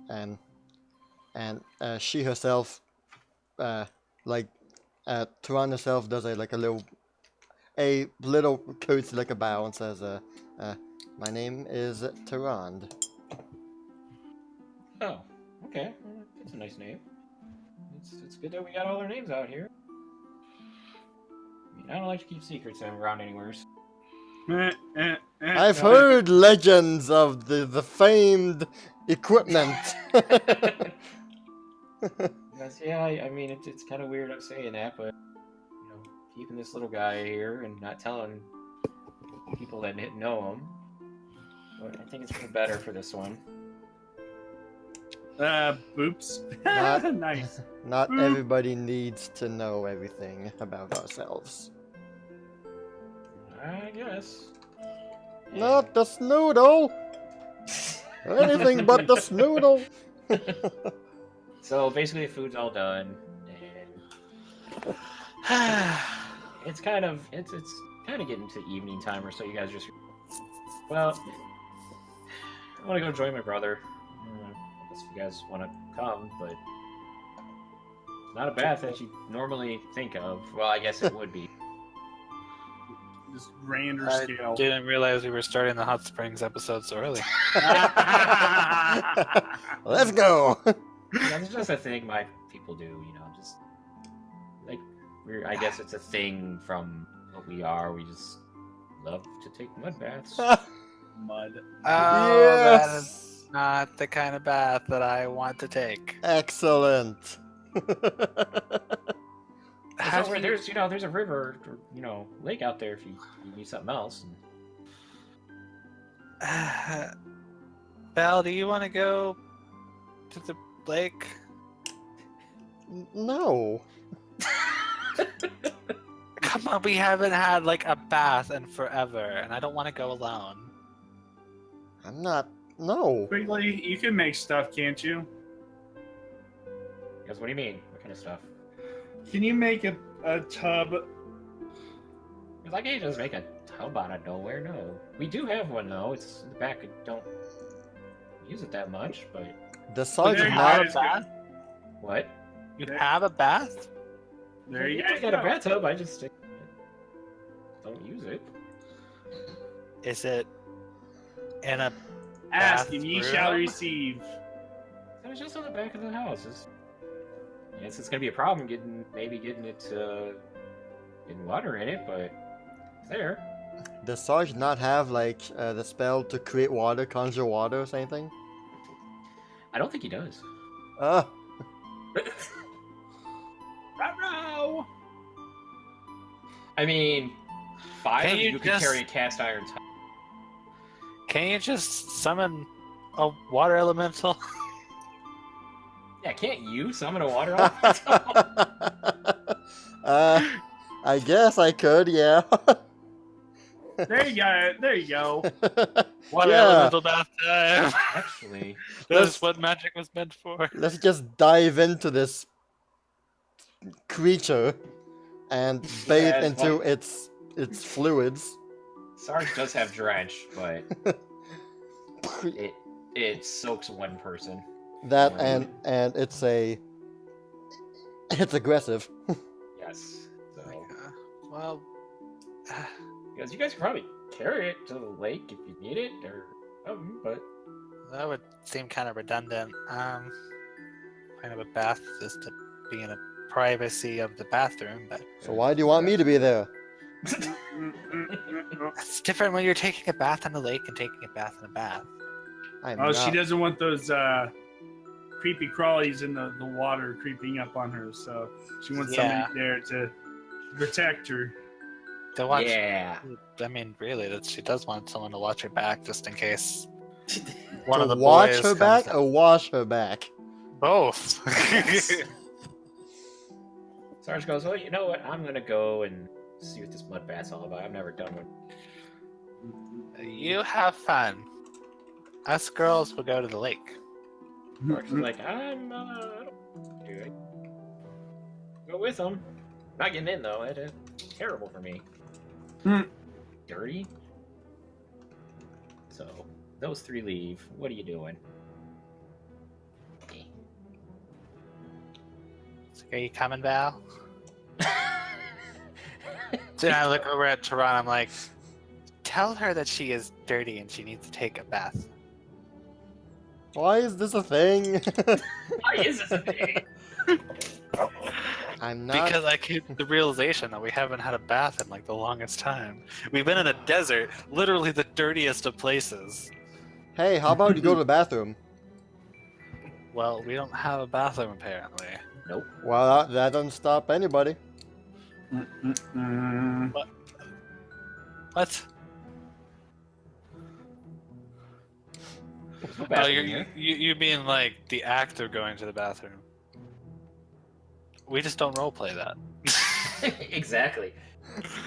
and she herself, Turan herself does a little curtsy, like a bow, and says, "My name is Turan." Oh, okay. Well, that's a nice name. It's good that we got all our names out here. I mean, I don't like to keep secrets around anywhere. I've heard legends of the famed equipment. Yes, yeah, I mean, it's kind of weird I'm saying that, but, you know, keeping this little guy here and not telling people that didn't know him, but I think it's for the better for this one. Boops. Nice. Not everybody needs to know everything about ourselves. I guess. Not the snoodle! Anything but the snoodle! So basically, the food's all done, and it's kind of getting to evening time, or so. You guys just, well, I want to go join my brother. I guess if you guys want to come, but it's not a bath that you normally think of. Well, I guess it would be. Just grander I scale. didn't realize we were starting the hot springs episode so early. Let's go. Yeah, it's just a thing my people do, you know, just like I guess it's a thing from what we are. We just love to take mud baths. Mud. Oh, that is Yes. not the kind of bath that I want to take. Excellent. How do you- There's a river, or, lake out there if you need something else. Val, do you want to go to the lake? No. Come on, we haven't had like a bath in forever, and I don't want to go alone. I'm not. No. Quigley, you can make stuff, can't you? Because what do you mean? What kind of stuff? Can you make a tub? Because I can't just make a tub out of nowhere. No, we do have one though. It's in the back. I don't use it that much, but The size there is you not. go. bath? what? You have a bath? There you I got a bathtub. I just don't use it. Is it in a Ask and ye bathroom? shall receive. It was just on the back of the house. Yes, it's gonna be a problem getting water in it, but it's there. Does Sarge not have like the spell to create water, conjure water, or anything? I don't think he does. Ah, Ruh-roh! I mean, 5 Can of you you can just- carry a cast iron tub. Can you just summon a water elemental? Yeah, can't you summon a water elemental? I guess I could, yeah. There you go. There you go. Water Yeah. elemental bath time. Actually, That's what magic was meant for. Let's just dive into this creature and bathe Yeah, it's into one- its fluids. Sarge does have drench, but it soaks one person. That and it's aggressive. Yes. So, Well, because you guys could probably carry it to the lake if you need it, or something, but that would seem kind of redundant. Kind of a bath just to be in the privacy of the bathroom, but So why do you want me to be there? it's different when you're taking a bath in a lake and taking a bath in a bath. I'm Oh, she not- doesn't want those creepy crawlies in the water creeping up on her, so she wants Yeah. somebody there to protect her. To watch, yeah. I mean, really, that she does want someone to watch her back just in case one to of the watch boys her comes back out. or wash her back? Both. Sarge goes, well, you know what? I'm gonna go and see what this mud bath's all about. I've never done one. You have fun. Us girls will go to the lake. Sarge is like, I don't do it. Go with them. Not getting in though. It's terrible for me. Dirty. So those 3 leave. What are you doing? It's like, are you coming, Val? So I look over at Tehran, I'm like, tell her that she is dirty and she needs to take a bath. Why is this a thing? Why is this a thing? I'm not. Because I came to the realization that we haven't had a bath in like the longest time. We've been in a desert, literally the dirtiest of places. Hey, how about you go to the bathroom? Well, we don't have a bathroom apparently. Nope. Well, that doesn't stop anybody. What? There's no Oh, bathroom in here. you mean like the act of going to the bathroom? We just don't roleplay that. Exactly.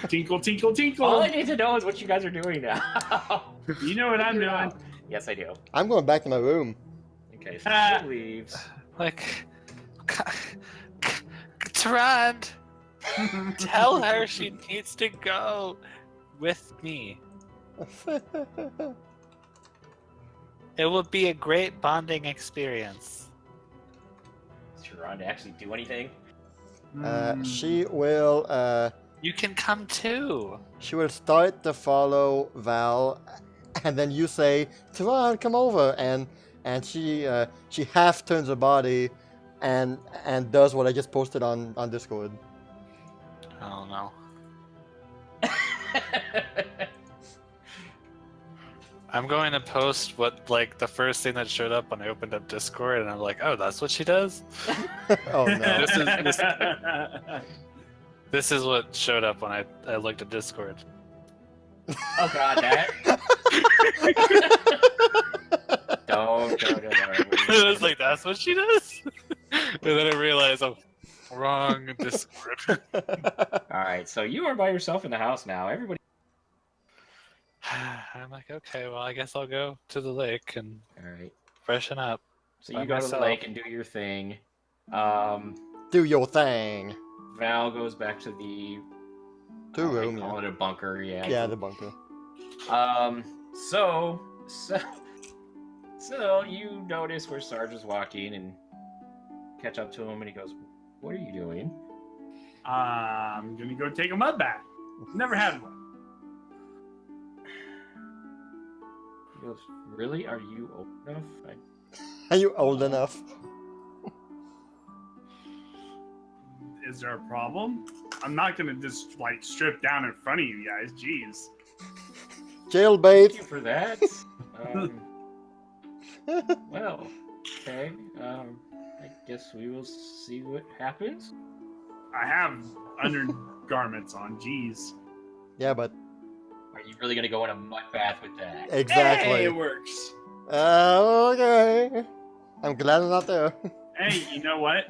Tinkle, tinkle, tinkle. All I need to know is what you guys are doing now. You know what I'm Figure it doing. out. Yes, I do. I'm going back to my room. Okay, so she leaves. Like, Tarand, tell her she needs to go with me. It will be a great bonding experience. Is Sharon to actually do anything? She will. You can come too. She will start to follow Val, and then you say, "Taran, come over," and she half turns her body, and does what I just posted on Discord. I don't know. I'm going to post what like the first thing that showed up when I opened up Discord, and I'm like, oh, that's what she does. Oh no! This is what showed up when I looked at Discord. Oh god, that. Don't. I was like, that's what she does? And then I realized I'm wrong Discord. Alright, so you are by yourself in the house now. Everybody. I'm like, okay, well, I guess I'll go to the lake and Alright. freshen up. So By you go to the myself. lake and do your thing. Do your thing. Val goes back to the Room. I call it a bunker, yeah. Yeah, the bunker. So you notice where Sarge is walking and catch up to him, and he goes, "What are you doing?" I'm gonna go take a mud bath. Never had one. He goes, "Really? Are you old enough?" Are you old enough? Is there a problem? I'm not gonna just like strip down in front of you guys. Jeez. Jailbait. Thank you for that. Well, okay. I guess we will see what happens. I have undergarments on. Jeez. Yeah, but Are you really gonna go in a mud bath with that? exactly. Hey, it works. Okay. I'm glad I'm not there. Hey, you know what?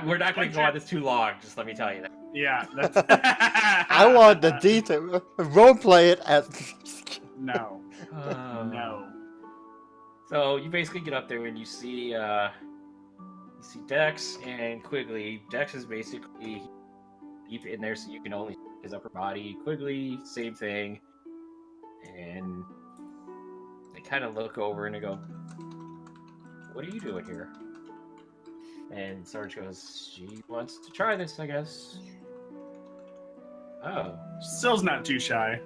We're not gonna go on this too long. Just let me tell you that. Yeah, that's. I want the detail. Roleplay it as. No. No. So you basically get up there and you see Dex and Quigley. Dex is basically deep in there, so you can only see his upper body. Quigley, same thing, and they kind of look over and they go, "What are you doing here?" And Sarge goes, "She wants to try this, I guess." Oh, Still's not too shy.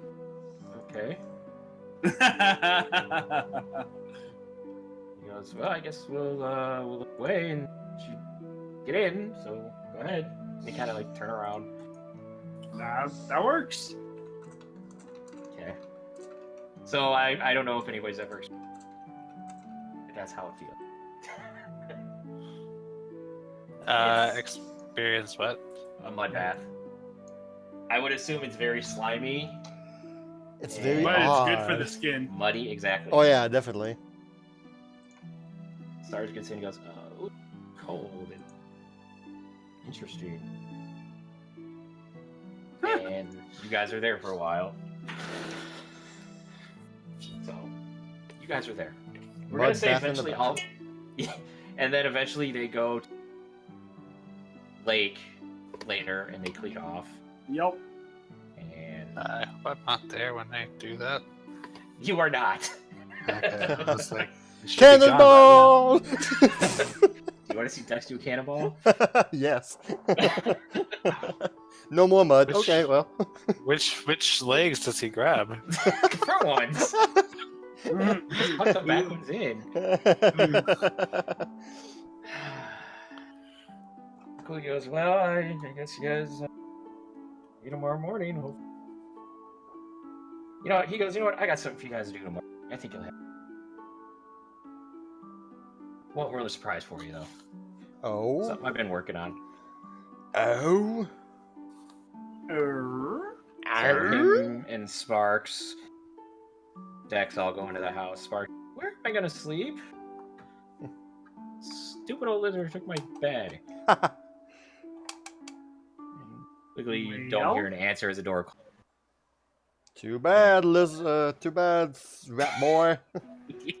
okay. He goes, "Well, I guess we'll look away and she get in. So go ahead." They kind of like turn around. That works. Okay. So I don't know if anybody's ever. If that's how it feels. Experience what? A mud bath. I would assume it's very slimy, It's very But odd. it's good for the skin. muddy. Exactly. Oh yeah, definitely. Sarge gets in and goes, "Oh, cold and interesting." And you guys are there for a while. So, you guys are there. We're gonna Mud say bath in the eventually bath. all, and then eventually they go to lake later and they clean off. Yep. And I hope I'm not there when they do that. you are not. Okay, I was like, it should be gone by Cannonball! You want to see Dex do a cannonball? Yes. No more mud. Which- Okay, well. then. Which legs does he grab? Front ones. Put the back ones in. Cool. He goes, "Well, I guess you guys meet tomorrow morning." You know, he goes, "You know what? I got something for you guys to do tomorrow. I think you'll have." Won't ruin a surprise for you though. Oh. Something I've been working on. Oh. So him and Sparks, Dex all go into the house. Sparks, "Where am I gonna sleep? Stupid old lizard took my bed." And Quigley, you don't Well? hear an answer as the door closes. Too bad, Liz. Too bad, rat boy.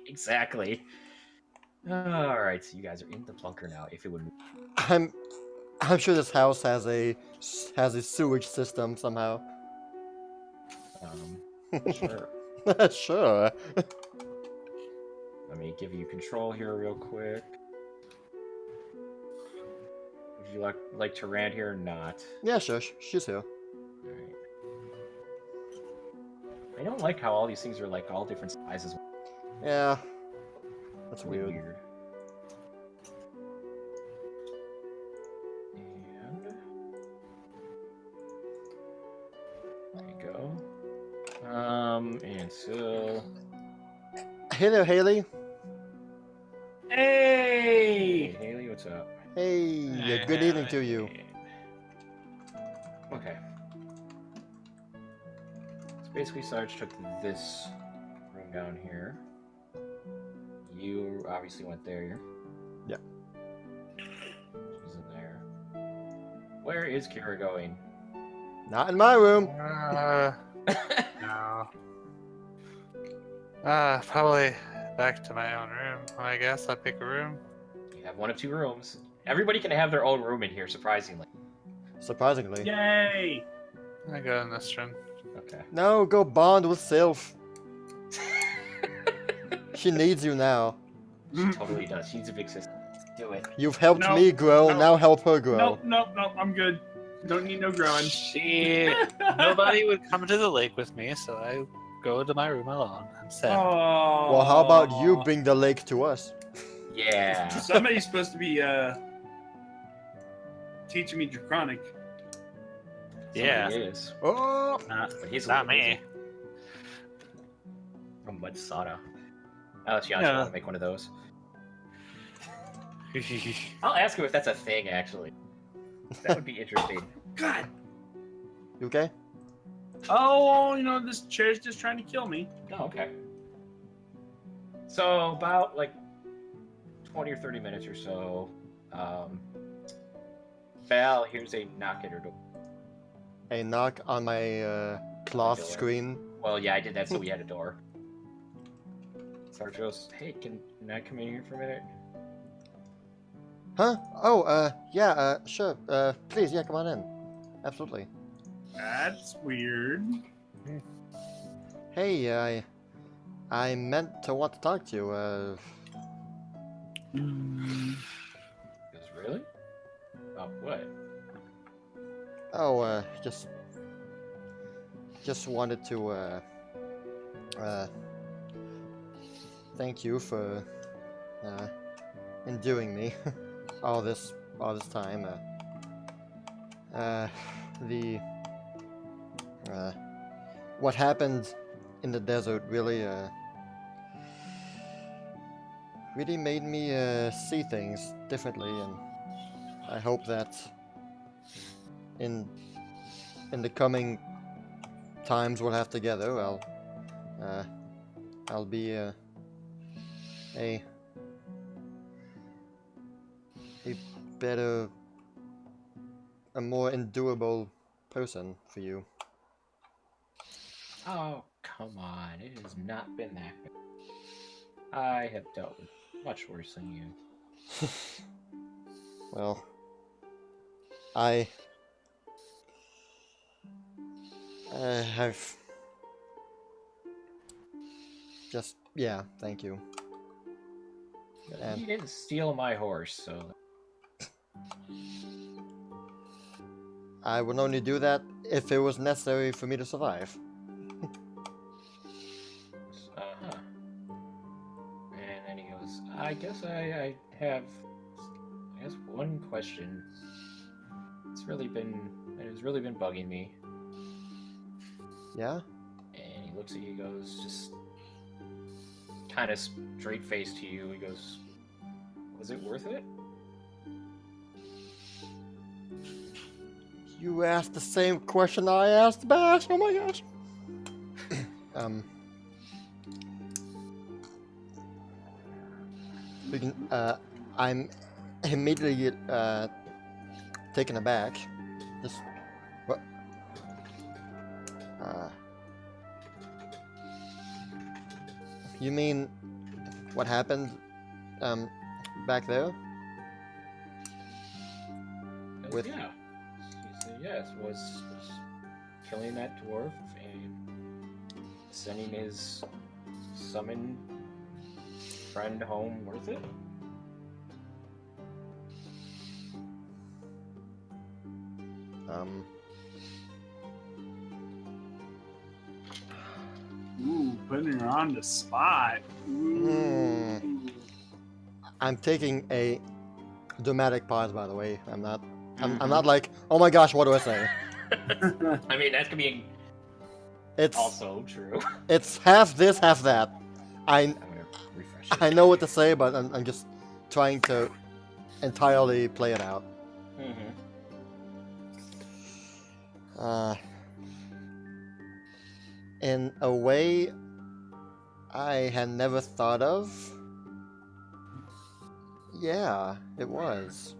Exactly. All right, so you guys are in the bunker now. If it would, I'm sure this house has a sewage system somehow. sure. Sure. Let me give you control here real quick. Would you like to land here or not? Yeah, sure. She's here. Alright. I don't like how all these things are like all different sizes. Yeah. That's It's really weird. weird. And there you go. And so Hey there, Haley. hey, Hey! Haley, what's up? Hey, good evening to you. Okay. So basically, Sarge took this room down here. You obviously went there. Yeah. She's in there. Where is Kira going? Not in my room. No. Probably back to my own room. I guess I'll pick a room. You have one of two rooms. Everybody can have their own room in here, surprisingly. Surprisingly. Yay! I go in this room. Okay. No, go bond with Sylph. She needs you now. She totally does. She's a big sister. Do it. You've helped No, me grow, no. now help her grow. Nope, I'm good. Don't need no growing. Nobody would come to the lake with me, so I go to my room alone. I'm sad. Oh. Well, how about you bring the lake to us? Yeah. Somebody's supposed to be teaching me Draconic. Yeah. Somebody is. Oh! But he's a Not little me. busy. From Mud Sada. I'll let you Yeah. want to make one of those. I'll ask him if that's a thing, actually. That would be interesting. God. You okay? Oh, this chair's just trying to kill me. Oh, okay. So, about, 20 or 30 minutes or so, Val hears a knock at her door. A knock on my cloth door. screen. Well, yeah, I did that so we had a door. Sarge goes, hey, can I come in here for a minute? Huh? Oh, yeah, sure. Please, yeah, come on in. Absolutely. That's weird. Hey, I meant to want to talk to you. He goes, really? Oh, what? Oh, just wanted to, thank you for, enduring me all this time. What happened in the desert really made me see things differently, and I hope that in the coming times we'll have together, I'll be a better, a more endurable person for you. Oh, come on. It has not been that bad. I have dealt with much worse than you. Well, I've just, yeah, thank you. And You didn't steal my horse, so... I would only do that if it was necessary for me to survive. Uh-huh. And then he goes, I guess I have one question. It has really been bugging me. Yeah? And he looks at you, he goes, just kind of straight faced to you. He goes, was it worth it? You asked the same question I asked Bash. Oh my gosh. We can, I'm immediately taken aback. Just what? You mean what happened back there. With- Yeah. He said yes, was killing that dwarf and sending his summoned friend home worth it? Ooh, putting her on the spot. Ooh. I'm taking a dramatic pause, by the way. I'm not like, oh my gosh, what do I say? I mean, that could be It's also true. it's half this, half that. I'm gonna refresh it. I know what to say, but I'm just trying to entirely play it out. Mm-hmm. In a way I had never thought of. Yeah, it was.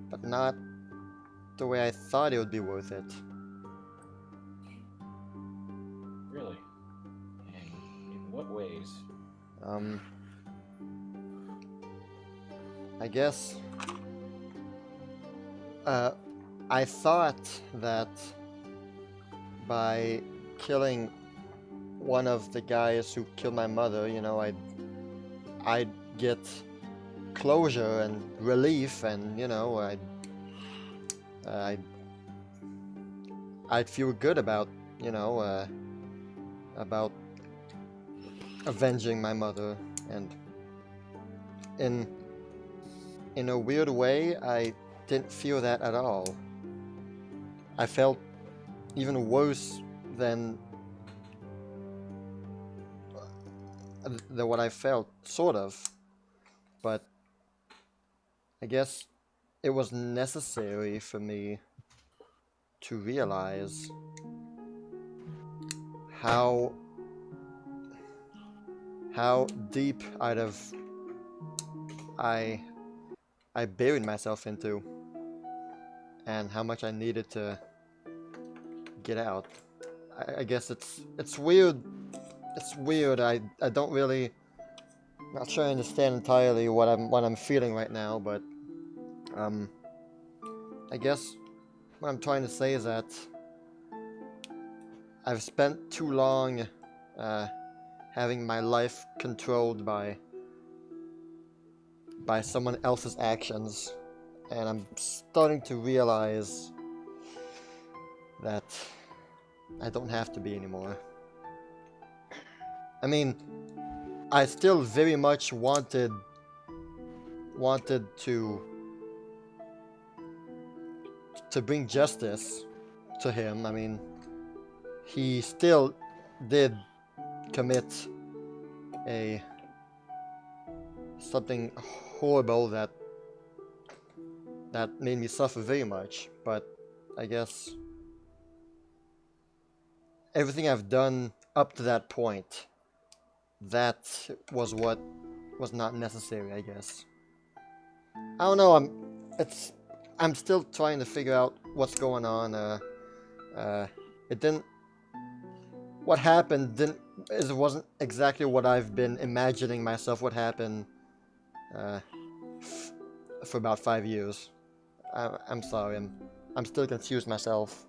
But not the way I thought it would be worth it. Really? And in what ways? I guess I thought that by killing one of the guys who killed my mother, you know, I'd get closure and relief, and you know, I'd feel good about, you know, about avenging my mother. And in a weird way, I didn't feel that at all. I felt even worse than what I felt, sort of. But I guess it was necessary for me to realize how deep I buried myself into, and how much I needed to get out. I guess it's weird. It's weird. I don't really, not sure I understand entirely what I'm feeling right now, but I guess what I'm trying to say is that I've spent too long having my life controlled by someone else's actions, and I'm starting to realize that I don't have to be anymore. I mean, I still very much wanted to bring justice to him. I mean, he still did commit something horrible that made me suffer very much, but I guess everything I've done up to that point, that was what was not necessary, I guess. I don't know, I'm still trying to figure out what's going on. What happened wasn't exactly what I've been imagining myself would happen for about 5 years. I'm sorry, I'm still confused myself.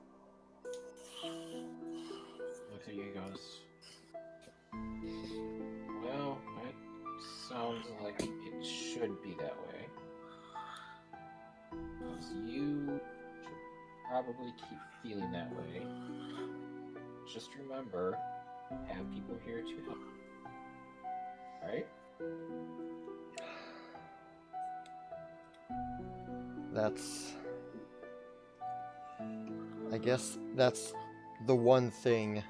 Looks at you and goes, well, that sounds like it should be that way. Because you should probably keep feeling that way. Just remember, have people here to help. Right? I guess that's the one thing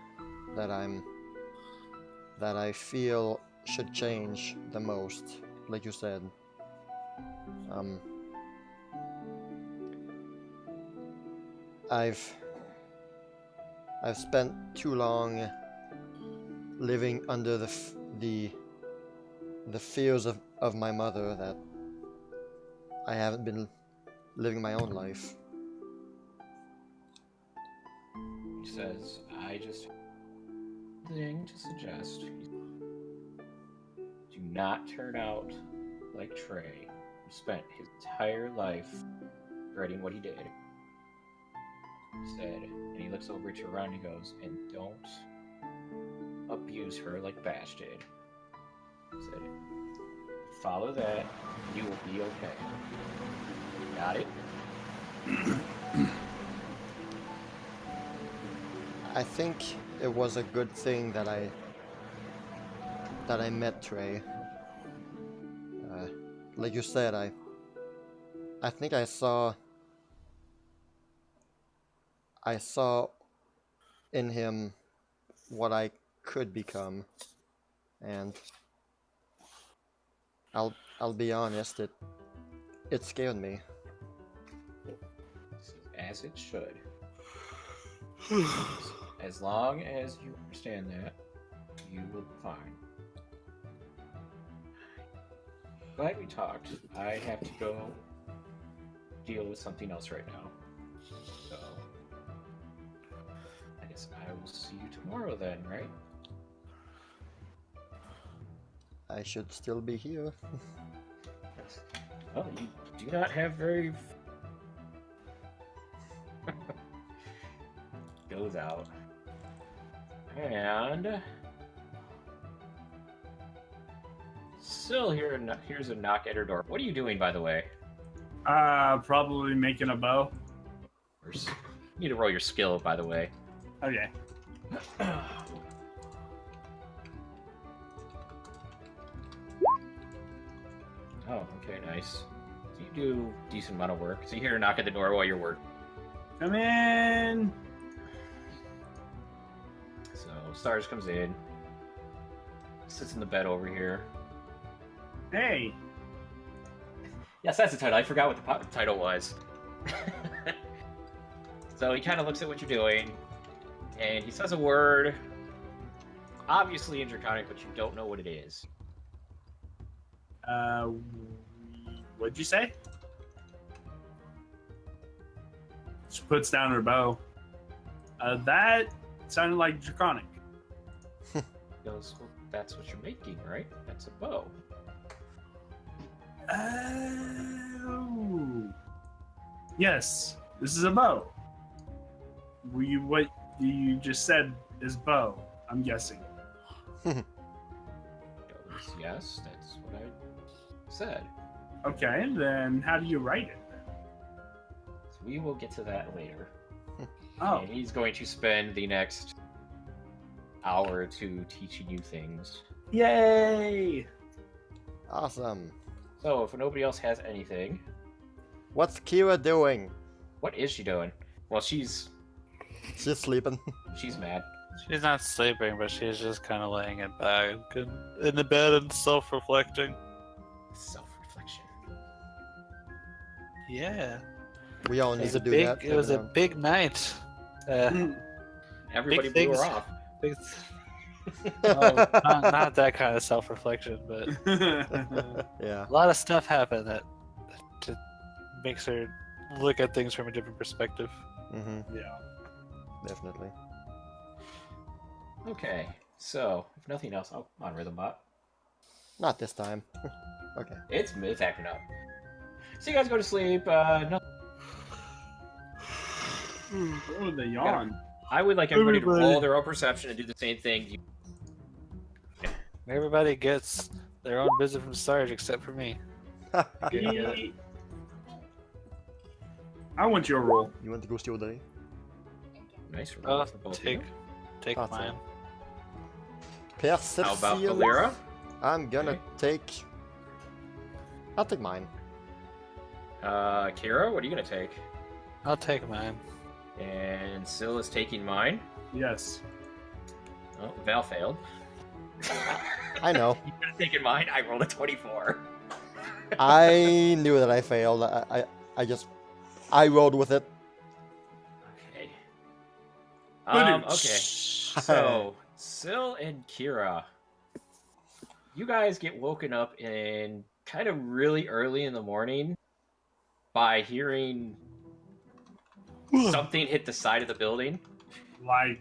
that I feel should change the most, like you said. I've spent too long living under the fears of my mother that I haven't been living my own life. He says, I just have a thing to suggest. Do not turn out like Trey, who spent his entire life regretting what he did, said, and he looks over to Ron and he goes, and don't abuse her like Bash did. Said, follow that, you will be okay. Got it? I think it was a good thing that I met Trey. Like you said, I think I saw in him what I could become, and I'll be honest, it scared me. As it should. As long as you understand that, you will be fine. Glad we talked. I have to go deal with something else right now. So, I guess I will see you tomorrow then, right? I should still be here. Well, you do not have very... Goes out. And... Still here's a knock at her door. What are you doing, by the way? Probably making a bow. You need to roll your skill, by the way. Okay. Oh, okay, nice. So you do a decent amount of work. So you hear her knock at the door while you're working. Come in. So Stars comes in. Sits in the bed over here. Hey. Yes, that's the title. I forgot what the title was. So he kind of looks at what you're doing, and he says a word, obviously in Draconic, but you don't know what it is. What'd you say? She puts down her bow. That sounded like Draconic. He goes, well, that's what you're making, right? That's a bow. Oh. Yes, this is a bow. What you just said is bow, I'm guessing. He goes, yes, that's what I said. Okay, then how do you write it? So we will get to that later. Oh, And he's going to spend the next hour or two teaching you things. yay! Awesome. So, if nobody else has anything, What's Kira doing? what is she doing? Well, she's She's sleeping. mad. She's not sleeping, but she's just kind of laying in bed, in the bed and self-reflecting. Self-reflection. Yeah. We all It need was to a do big. that. It was a every now- big night. Everybody Big blew her things. off. Big, no, not that kind of self-reflection, but Yeah. a lot of stuff happened that makes her look at things from a different perspective. Mm-hmm. yeah. Definitely. Okay, so if nothing else, oh, come on, Rhythmbot. Not this time. Okay. It's acting up. So you guys go to sleep. No, Oh, the yawn. I would like everybody to roll Everybody. their own perception and do the same thing. Everybody gets their own visit from Sarge except for me. Yeah. I want your roll. You want to go steal the day? Nice roll Oh, for both of take you. Thought so. mine. Perception. How about Valera? I'm gonna Okay. take. I'll take mine. Kira, what are you gonna take? I'll take mine. And Syl is taking mine. Yes. Oh, Val failed. I know. You could have taken mine. I rolled a 24. I knew that I failed. I rolled with it. Okay. Okay. So, Syl and Kira, you guys get woken up in kind of really early in the morning by hearing something hit the side of the building. Like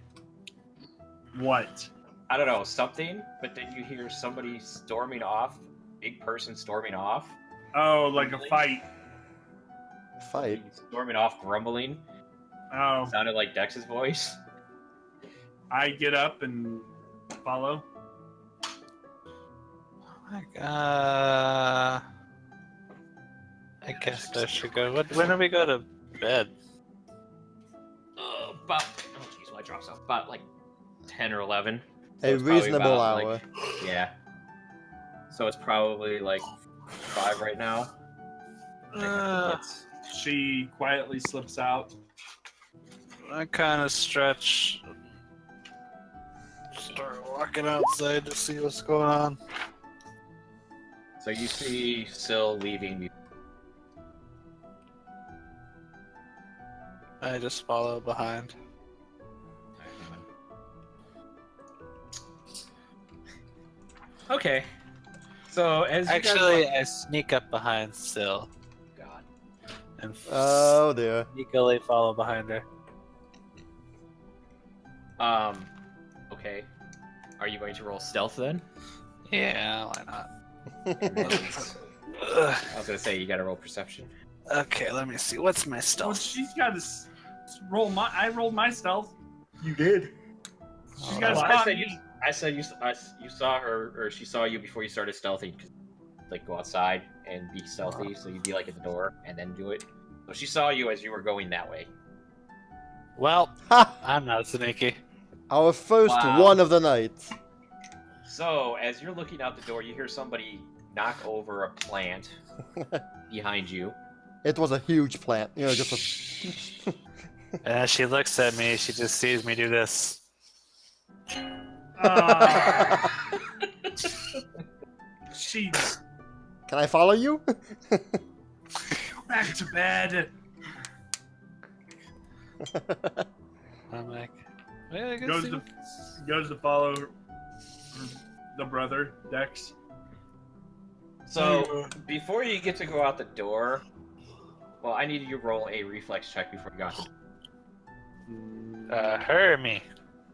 what? I don't know, something, but then you hear somebody storming off big person storming off. Oh, like a fight. Fight. Storming off, grumbling. Oh, Sounded like Dex's voice. I get up and follow. I guess I should go. When do we go to bed? About oh jeez, my drops off. About like 10 or 11. So A it's probably reasonable about, hour. like, yeah. So it's probably like 5 right now. She quietly slips out. I kind of stretch. Start walking outside to see what's going on. So you see Syl leaving. I just follow behind. Okay. So as you Actually, guys I sneak up behind Syl God. and Oh dear. sneakily follow behind her. Okay. Are you going to roll stealth then? Yeah, why not? I was gonna say you gotta roll perception. Okay, let me see. What's my Well, stealth? she's got to roll my. I rolled my stealth. You did. She's Oh, got to Well, spot I me. said you saw her, or she saw you before you started stealthing. 'Cause, like go outside and be stealthy, so you'd be like at the door and then do it. So she saw you as you were going that way. Well, Ha! I'm not sneaky. Our first Wow. one of the night. So as you're looking out the door, you hear somebody knock over a plant behind you. It was a huge plant. You know, just a. And as she looks at me, she just sees me do this. She Can I follow you? back to bed. I'm like, well, I guess Goes you- to follow the brother Dex. So before you get to go out the door, well, I need you to roll a reflex check before you got to her or me?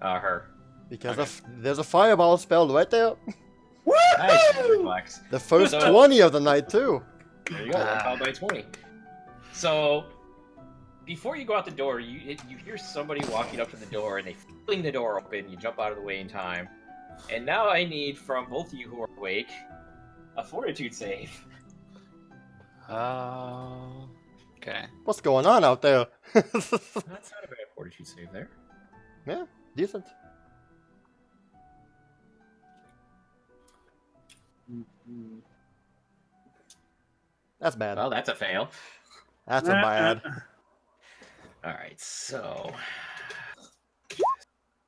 her. Because there's a fireball spell right there. Nice reflex. The first So- 20 of the night too. There you go. One followed by 20. So before you go out the door, you hear somebody walking up to the door, and they fling the door open. You jump out of the way in time. And now I need from both of you who are awake a fortitude save. Okay. What's going on out there? That's not a bad fortitude save there. Yeah, decent. That's bad. Well, that's a fail. That's a bad. All right, so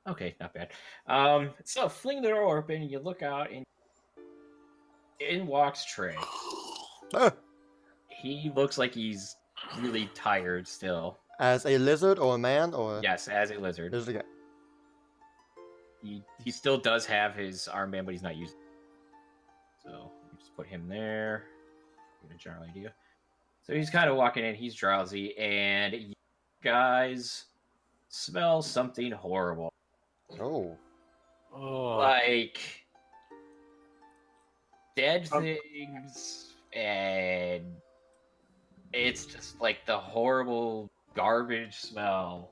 okay, not bad. So fling the door open, and you look out, and in walks Trey. Ah, He looks like he's really tired still. as a lizard or a man or Yes, as a lizard. lizard guy. He still does have his armband, but he's not using it. So we just put him there. Get a general idea. So he's kind of walking in. He's drowsy, and you guys smell something horrible. Oh. Oh. Like dead Oh. things, and it's just like the horrible garbage smell.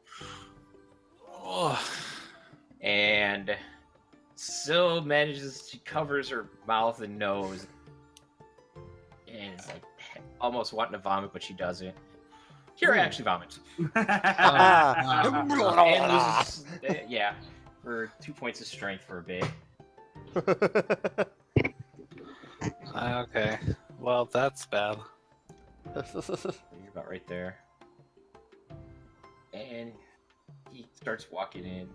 Oh. And Syl manages, she covers her mouth and nose, and is like almost wanting to vomit, but she doesn't. Kira actually vomits. Ah. And loses, yeah, for 2 points of strength for a bit. Okay. Well, that's bad. You're about right there. And he starts walking in.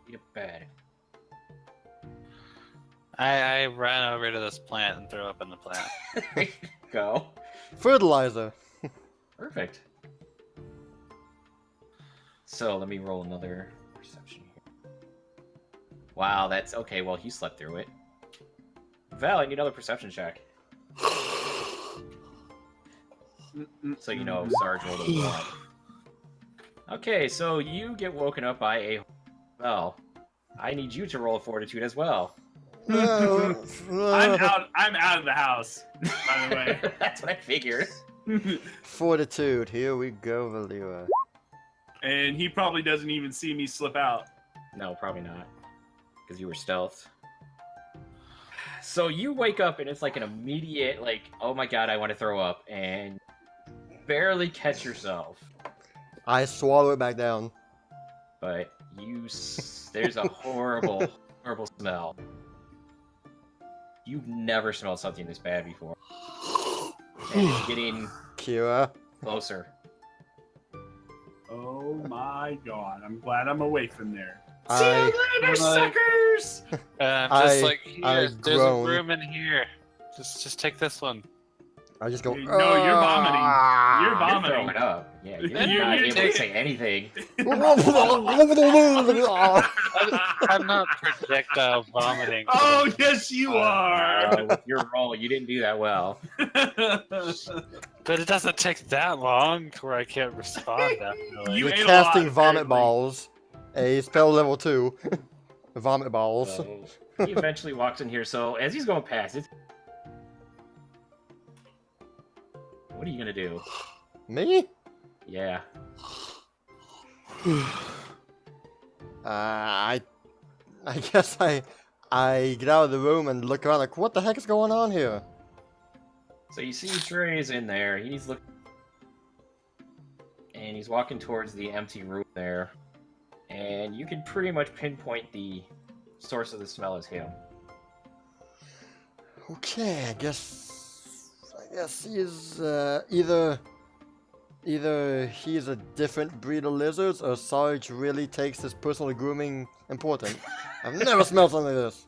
Eat a bed. I ran over to this plant and threw up in the plant. There you go. Fertilizer. Perfect. So let me roll another perception here. Wow, that's okay. Well, he slept through it. Val, I need another perception check. So you know Sarge rolled a 1. Okay, so you get woken up by a Val. I need you to roll a fortitude as well. I'm out of the house, by the way. That's what I figured. Fortitude. Here we go, Valera. And he probably doesn't even see me slip out. No, probably not. Because you were stealthed. So you wake up and it's like an immediate, like, oh my god, I want to throw up, and barely catch yourself. I swallow it back down. But there's a horrible, horrible smell. You've never smelled something this bad before. And it's getting Kira. closer. Oh my god, I'm glad I'm away from there. See you I, later, suckers! I'm just I- like, I here, there's a groan. room in here. Just take this one. I just go. No, you're vomiting. "Ah." You're You're vomiting. throwing up. Yeah, you're You're not able to taking- say anything. I'm not projectile vomiting. Oh, yes, you are. With your roll, you didn't do that well. But it doesn't take that long to where I can't respond definitely. You You're ate a casting lot, vomit apparently. balls. A spell level 2. Vomit balls. So he eventually walks in here. So as he's going past it, what are you gonna do? Me? Yeah. I guess I get out of the room and look around like, what the heck is going on here? So you see Trey's in there. He's looking, and he's walking towards the empty room there, and you can pretty much pinpoint the source of the smell as him. Okay, I guess he's either he's a different breed of lizards, or Sarge really takes his personal grooming important. I've never smelled something like this.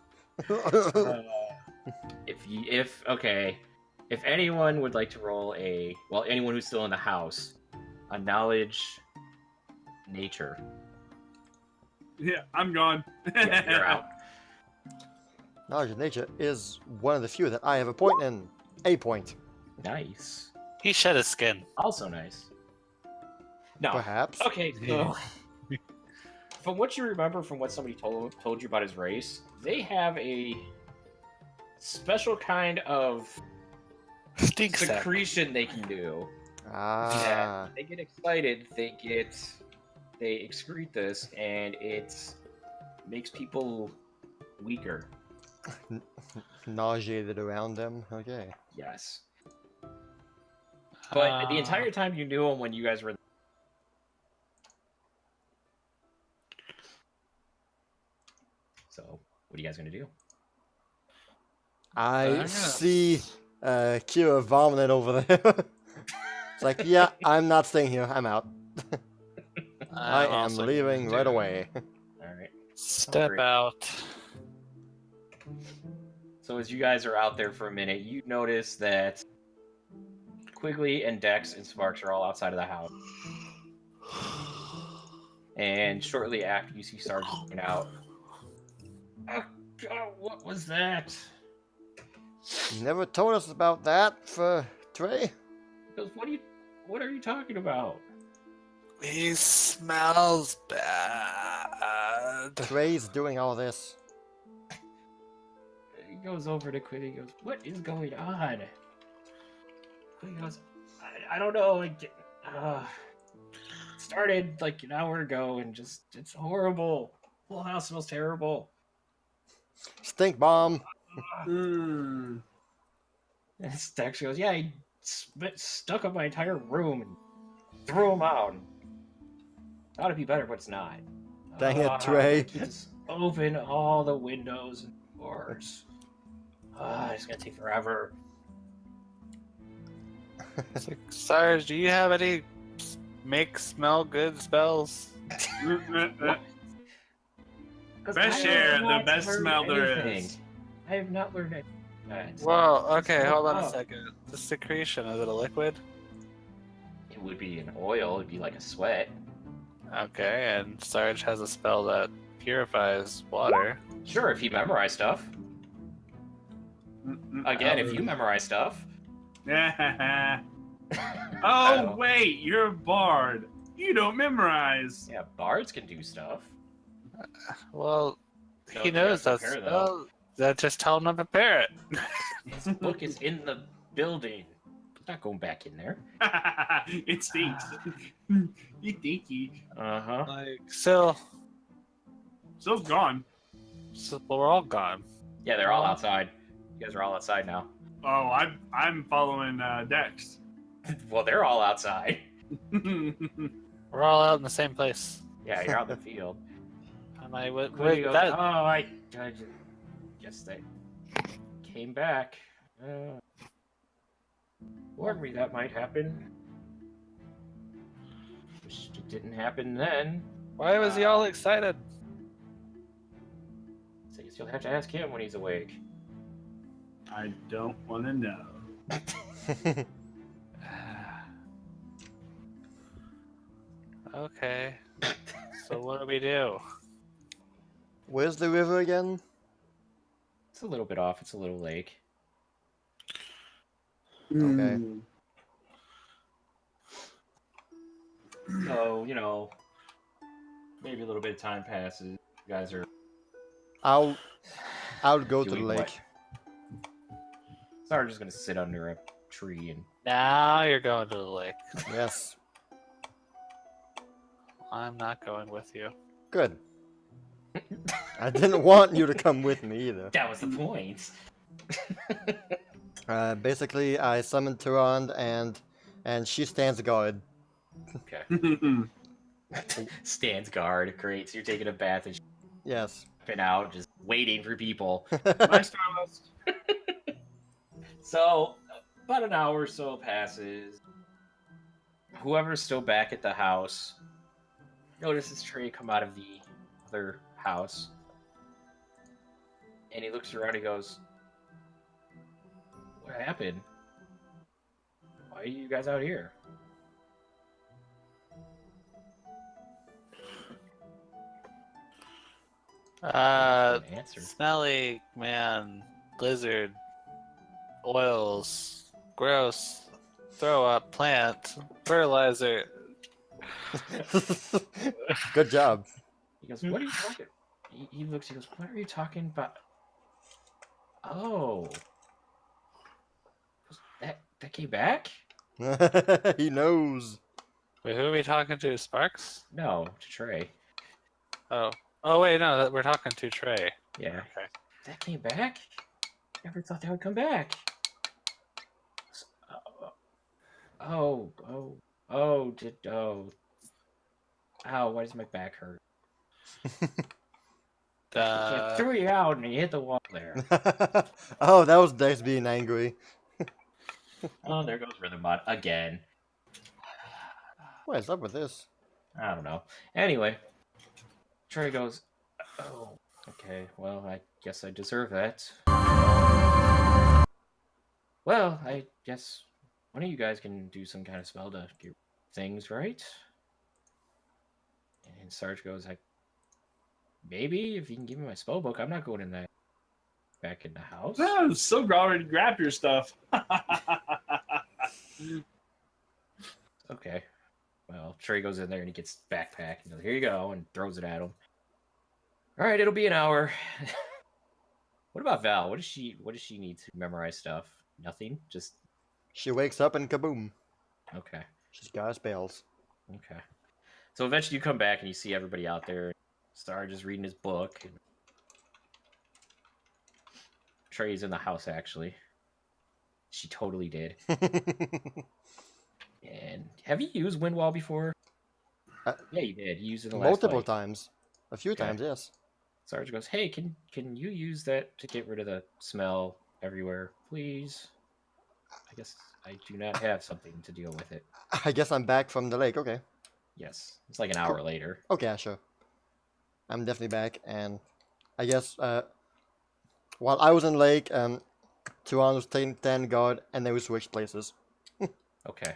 If anyone would like to roll anyone who's still in the house, a knowledge nature. Yeah, I'm gone. Yeah, you're out. Knowledge of nature is one of the few that I have a point in. A point, Nice. He shed his skin. Also nice. No. perhaps. Okay, so from what you remember from what somebody told you about his race, they have a special kind of Stink sack. secretion they can do. Ah, They get excited, they excrete this, and it makes people weaker. nauseated around them. Okay. Yes. But the entire time you knew him when you guys were. So, what are you guys gonna do? I gonna- see Kira vomiting over there. It's like, yeah, I'm not staying here. I'm out. I I'm am also leaving gonna right do- away. Alright. Step Great. out. So as you guys are out there for a minute, you notice that Quigley and Dex and Sparks are all outside of the house. And shortly after, you see Sarge coming out. Oh, God, what was that? You never told us about that for Trey. He goes, what are you talking about? He smells bad. Trey's doing all this. He goes over to Quigley. He goes, what is going on? Quigley goes, I don't know. It started like an hour ago, and it's horrible. Whole house smells terrible. Stink bomb. Mm. And Dex goes, yeah, he stuck up my entire room and threw him out. Thought it'd be better, but it's not. Dang it, Trey. Just open all the windows and doors. It's gonna take forever. It's like, Sarge, do you have any make smell good spells? Best I share, have the not best learned smell there anything. is. I have not learned anything. Well, okay, Just hold on look a up. second. The secretion, is it a liquid? It would be an oil. It'd be like a sweat. Okay, and Sarge has a spell that purifies water. Sure, if you memorize stuff. Again, if you memorize stuff. oh, don't- wait, you're a bard. You don't memorize. Yeah, bards can do stuff. Well, Don't he you knows have that to prepare, spell. That just tell him to prepare it. His book is in the building. I'm not going back in there. It stinks. You stinky. Uh-huh. Like, so Gone. we're all gone. Yeah, they're all outside. You guys are all outside now. Oh, I'm following Dex. Well, they're all outside. We're all out in the same place. Yeah, you're out in the field. Am I with Cody goes, that? oh, I guess they came back. Warned me that might happen. Wish it didn't happen then. Why was he all excited? So I guess you'll have to ask him when he's awake. I don't want to know. Okay. So what do we do? Where's the river again? It's a little bit off. It's a little lake. Okay. So, maybe a little bit of time passes. You guys are I'll go to the Doing lake. what? Sarge is gonna sit under a tree and Now you're going to the lake. Yes. I'm not going with you. Good. I didn't want you to come with me either. that was the point. Basically, I summoned Tyrande and she stands guard. Okay. Stands guard. Great. So you're taking a bath and Yes. been out, just waiting for people. My Starless. So about an hour or so passes. Whoever's still back at the house notices Trey come out of the other house. And he looks around and he goes, what happened? Why are you guys out here? Answer. Smelly man, lizard, oils, gross, throw up, plant, fertilizer. Good job. He goes, what are you talking? He looks, he goes, what are you talking about? Oh. That came back? He knows. Wait, who are we talking to? Sparks? No, to Trey. Oh. Oh, wait, no, we're talking to Trey. Yeah. Okay. That came back? Never thought that would come back. Oh. Ow, why does my back hurt? I threw you out and you hit the wall there. Oh, that was Dex being angry. Oh, there goes Rhythm Bot again. What is up with this? I don't know. Anyway, Trey goes, oh, okay, well, I guess I deserve that. Well, I guess one of you guys can do some kind of spell to get things right. And Sarge goes, maybe if you can give me my spell book, I'm not going in that back in the house. Oh, so already grabbed your stuff. Okay. Well, Trey goes in there and he gets the backpack and goes, here you go, and throws it at him. All right, it'll be an hour. What about Val? What does she need to memorize stuff? Nothing? Just She wakes up and kaboom. okay. She's got spells. Okay. So eventually you come back and you see everybody out there. Sarge is reading his book. And Trey's in the house, actually. She totally did. And have you used Windwall before? Yeah, you did. You used it in the last Multiple fight. times. A few Okay. times, yes. Sarge goes, hey, can you use that to get rid of the smell everywhere, please? I guess I do not have something to deal with it. I guess I'm back from the lake. Okay. Yes. It's like an hour later. Okay, yeah, sure. I'm definitely back, and I guess while I was in lake, Tuan was taking guard, and then we switched places. Okay.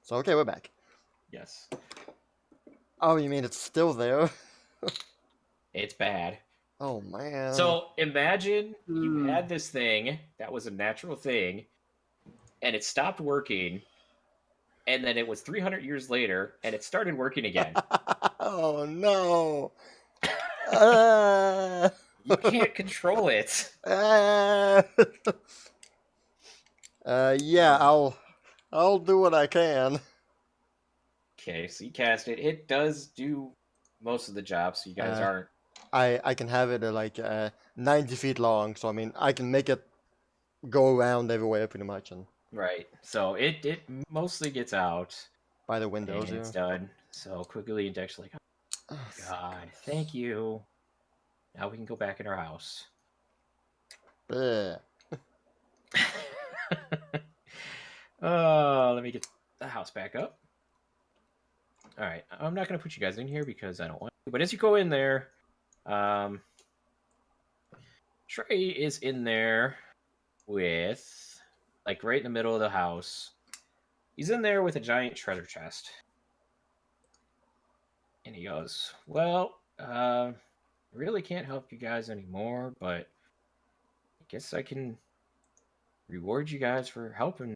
So okay, we're back. Yes. Oh, you mean it's still there? It's bad. Oh man. So imagine you had this thing that was a natural thing, and it stopped working, and then it was 300 years later, and it started working again. Oh no. You can't control it. Yeah, I'll do what I can. Okay, so you cast it. It does do most of the job, so you guys aren't. I can have it 90 feet long, so I mean I can make it go around everywhere pretty much, and Right. So it mostly gets out, by the and windows. it's Yeah. done. So quickly and Dex like, oh God, thank you. Now we can go back in our house. Bleh. Let me get the house back up. All right, I'm not gonna put you guys in here because I don't want to. But as you go in there, Trey is in there with, like, right in the middle of the house. He's in there with a giant treasure chest. And he goes, well, really can't help you guys anymore, but I guess I can reward you guys for helping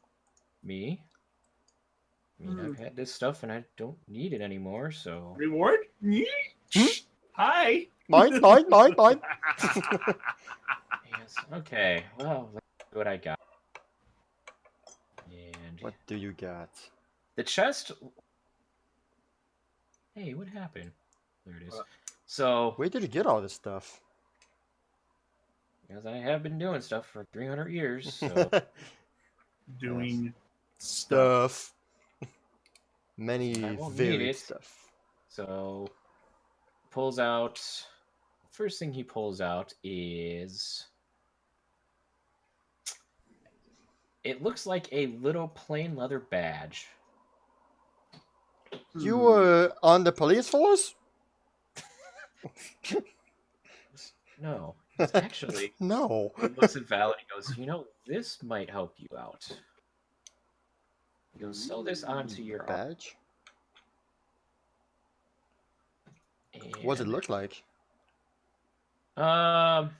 me. I mean, I've had this stuff and I don't need it anymore, so... Reward? Hmm? Hi. Mine. Yes, okay, well, let's see what I got. And What do you got? the chest... Hey, what happened? There it is. What? So, Where did you get all this stuff? because I have been doing stuff for 300 years, so... Doing stuff. Stuff. Many I won't need varied it. stuff. So, pulls out. First thing he pulls out is. It looks like a little plain leather badge. You were on the police force? No, it's actually. No. He looks at Val and he goes, "You know, this might help you out." He goes, "Sew this onto your arm." Badge? What does it look like? Well,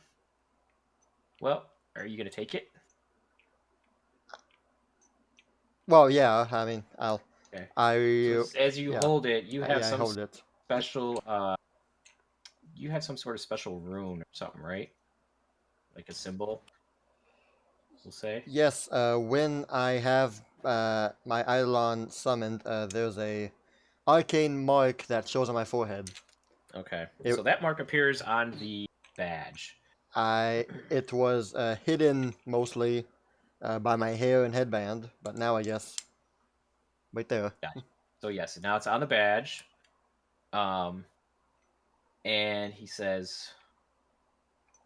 are you gonna take it? Well, yeah. I mean, I'll. Okay. I. So as you yeah. hold it, you have I some hold it. special. You have some sort of special rune or something, right? Like a symbol. We'll say. Yes. When I have my Eidolon summoned, there's a arcane mark that shows on my forehead. Okay. It- So that mark appears on the badge. It was hidden mostly by my hair and headband, but now I guess right there. So yes, now it's on the badge. And he says,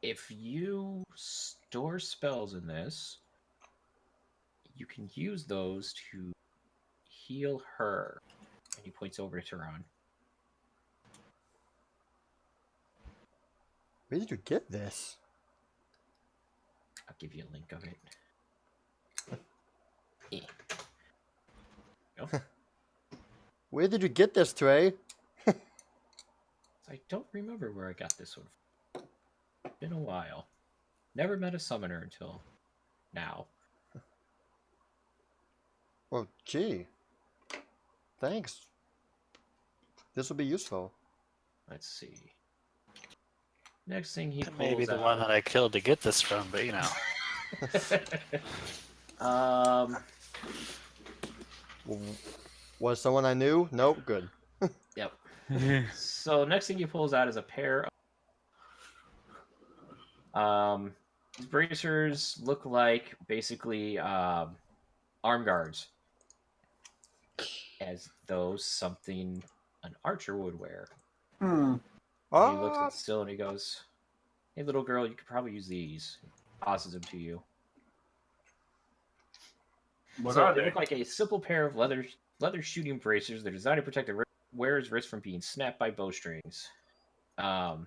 if you store spells in this, you can use those to heal her. And he points over to Tehran. Where did you get this? I'll give you a link of it. Where did you get this, Trey? I don't remember where I got this one from. Been a while. Never met a summoner until now. Well, gee. Thanks. This will be useful. Let's see. Next thing he pulls Maybe the out. one that I killed to get this from, but you know. Was someone I knew? Nope, good. Yep. So next thing he pulls out is a pair of these bracers look like basically arm guards. As though something an archer would wear. And he looks at Still and he goes, "Hey little girl, you could probably use these." Tosses them to you. What So are they they? look like a simple pair of leather shooting bracers. They're designed to protect the wearer's wrist from being snapped by bowstrings. Are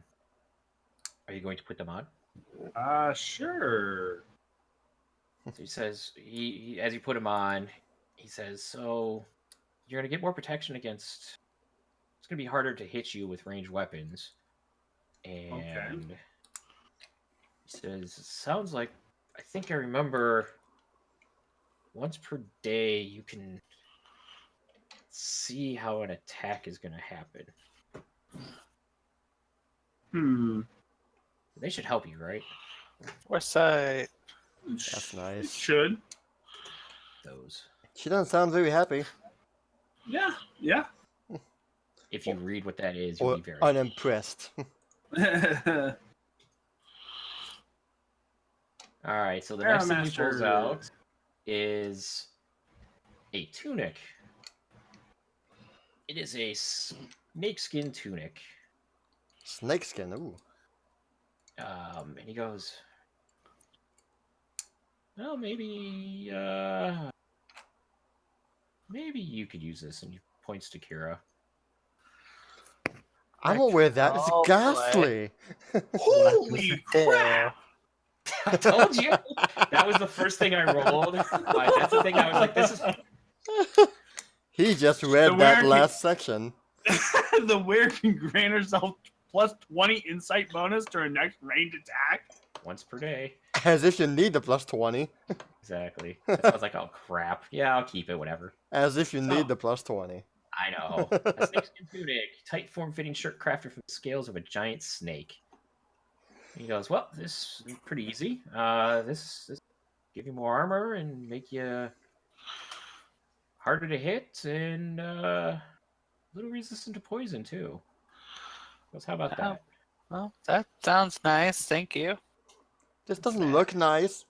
you going to put them on? Sure. So he says, he as you put them on, he says, so you're going to get more protection against... It's going to be harder to hit you with ranged weapons. And he says, sounds like... I think I remember... Once per day, you can see how an attack is going to happen. They should help you, right? West side. That's nice. It should. Those. She doesn't sound very happy Yeah. Yeah. If you read what that is, you'll or be very. unimpressed. Master. All right. So the next thing he pulls Master. out is a tunic. It is a snakeskin tunic. Snakeskin. Ooh. And he goes, well, maybe you could use this. And he points to Kira. I won't wear that. It's Oh, boy. ghastly. Holy crap! I told you. That was the first thing I rolled. Like, that's the thing. I was like, this is. He just read The that weird- last section. The wearer can grant herself plus 20 insight bonus to her next ranged attack. Once per day. As if you need the plus 20. Exactly. So I was like, oh crap. Yeah, I'll keep it. Whatever. As if you So- need the plus 20. I know. A snakeskin tunic, tight form-fitting shirt crafted from the scales of a giant snake. He goes, well, this is pretty easy. This give you more armor and make you harder to hit and a little resistant to poison too. He goes, how about Oh. that? Well, that sounds nice. Thank you. This doesn't look nice.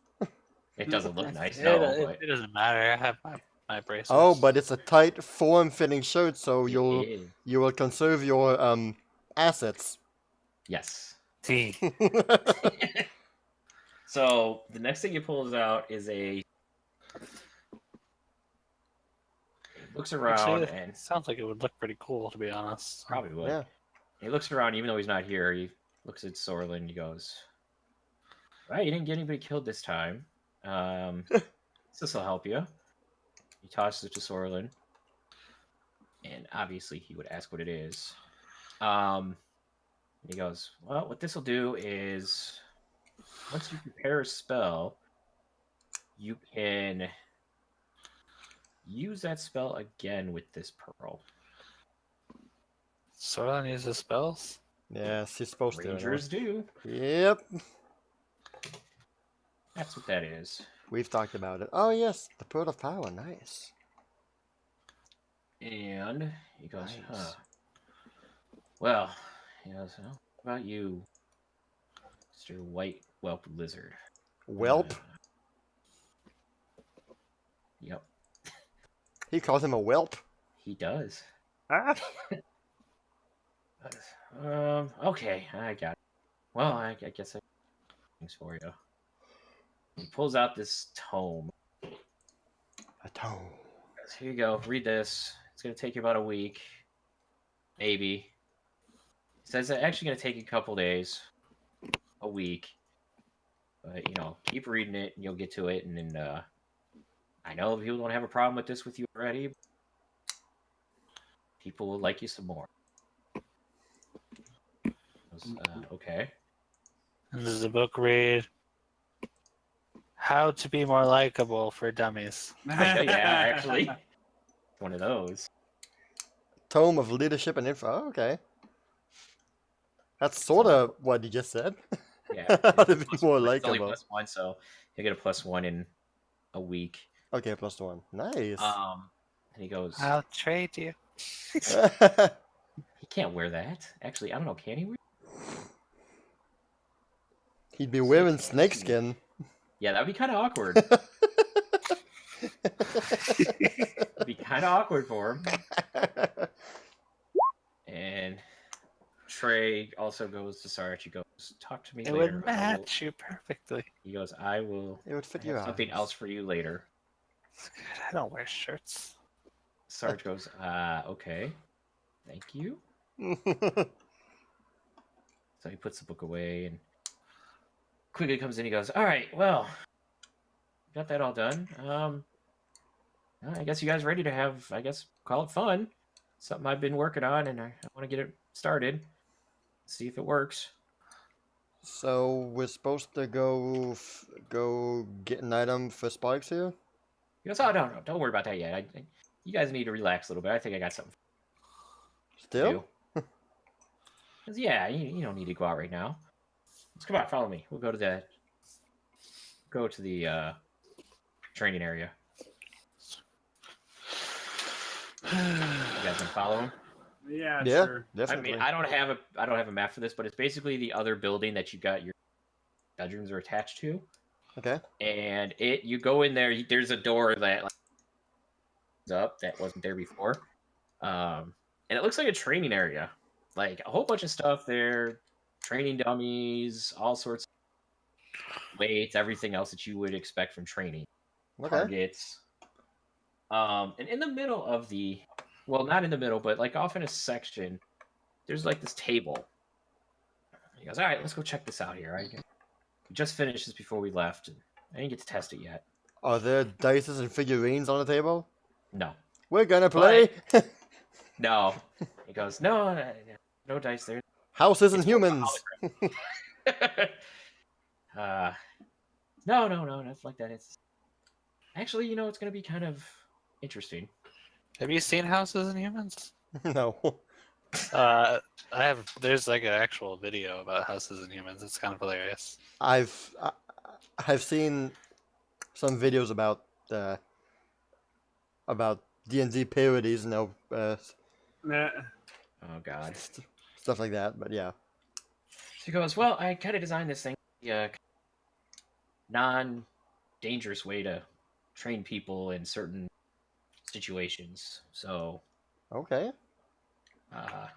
It doesn't look nice, It, no, it, but it doesn't matter. I have my braces. Oh, but it's a tight, form-fitting shirt, so it you is. will conserve your assets. Yes. Tea. So the next thing he pulls out is he looks around Actually, and sounds like it would look pretty cool, to be honest. probably would. Yeah. He looks around, even though he's not here. He looks at Sorlin. He goes, "Right, you didn't get anybody killed this time. This will help you." He tosses it to Sorlin, and obviously he would ask what it is. He goes, "Well, what this will do is, once you prepare a spell, you can use that spell again with this pearl." Sorlin uses spells? Yes, he's supposed to. Rangers do. Yep. That's what that is. We've talked about it. Oh, yes. The Pearl of Power. Nice. And he goes, Nice. huh. Well, he goes, well, what about you, Mr. White Whelp Lizard? Whelp. Yep, He calls him a whelp. he does. Ah. Okay, I got it. Well, I guess I have things for you. He pulls out this tome. A tome. Goes, here you go, read this. It's going to take you about a week. Maybe. He says it's actually going to take you a couple days. A week. But, keep reading it and you'll get to it. And then, I know people don't have a problem with this with you already. But people will like you some more. Goes, okay. And does the book read How to Be More Likable for Dummies? Yeah, actually. One of those. Tome of Leadership and Info. Oh, okay. That's sort of what he just said. Yeah. How to be Plus more one. It's only likable. +1, so he'll get a +1 in a week. Okay, +1. Nice. And he goes, I'll trade you. he can't wear that. Actually, I don't know, can he wear? He'd be wearing snakeskin. Yeah, that'd be kind of awkward. It'd be kind of awkward for him. And Trey also goes to Sarge. He goes, talk to me It later. would match you perfectly. He goes, I will It would fit I your have something eyes. else for you later. It's good. I don't wear shirts. Sarge goes, okay. Thank you. So he puts the book away and Quigley comes in. He goes, all right, well, got that all done. I guess you guys ready to have, call it fun. Something I've been working on, and I want to get it started. See if it works. So we're supposed to go get an item for Sparks here? He goes, oh, no, don't worry about that yet. You guys need to relax a little bit. I think I got something to Still? do. He goes, yeah, you don't need to go out right now. come on, follow me. We'll go to the training area. You guys gonna follow him? Yeah, Yeah, sure. definitely. I mean, I don't have a map for this, but it's basically the other building that you got your bedrooms are attached to. Okay. And you go in there. There's a door that up that wasn't there before, and it looks like a training area, like a whole bunch of stuff there, training dummies, all sorts of weights, everything else that you would expect from training, Okay. targets. And in the middle of well, not in the middle, but like off in a section, there's like this table. He goes, all right, let's go check this out here. We just finished this before we left. And I didn't get to test it yet. Are there dices and figurines on the table? No. We're gonna play. No. He goes, no dice there. Houses and It's more of a humans. No, nothing like that. It's actually, it's going to be kind of interesting. Have you seen Houses and Humans? No. There's like an actual video about Houses and Humans. It's kind of hilarious. I've seen some videos about D&D parodies, Nah. Oh God. Stuff like that. But yeah. So he goes, well, I kind of designed this thing, non-dangerous way to train people in certain situations. So, Okay. I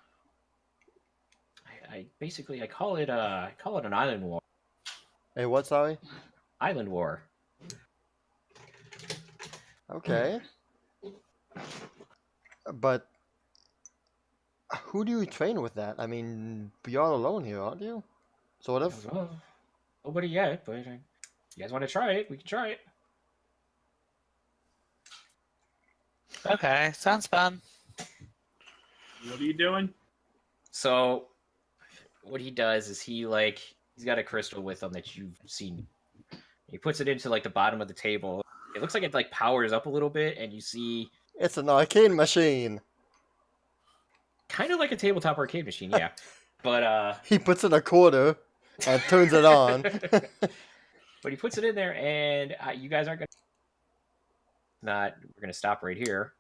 basically call it an island war. Hey, what? Sorry. Island war. Okay. But who do you train with that? I mean, you're all alone here, aren't you? Sort of. Well, nobody yet, but you guys want to try it? We can try it. Okay, sounds fun. What are you doing? So, what he does is he's got a crystal with him that you've seen. He puts it into the bottom of the table. It looks like it powers up a little bit, and you see It's an arcade machine. kind of like a tabletop arcade machine, yeah. But He puts in a quarter and turns it on. but he puts it in there, and you guys aren't gonna. We're gonna stop right here.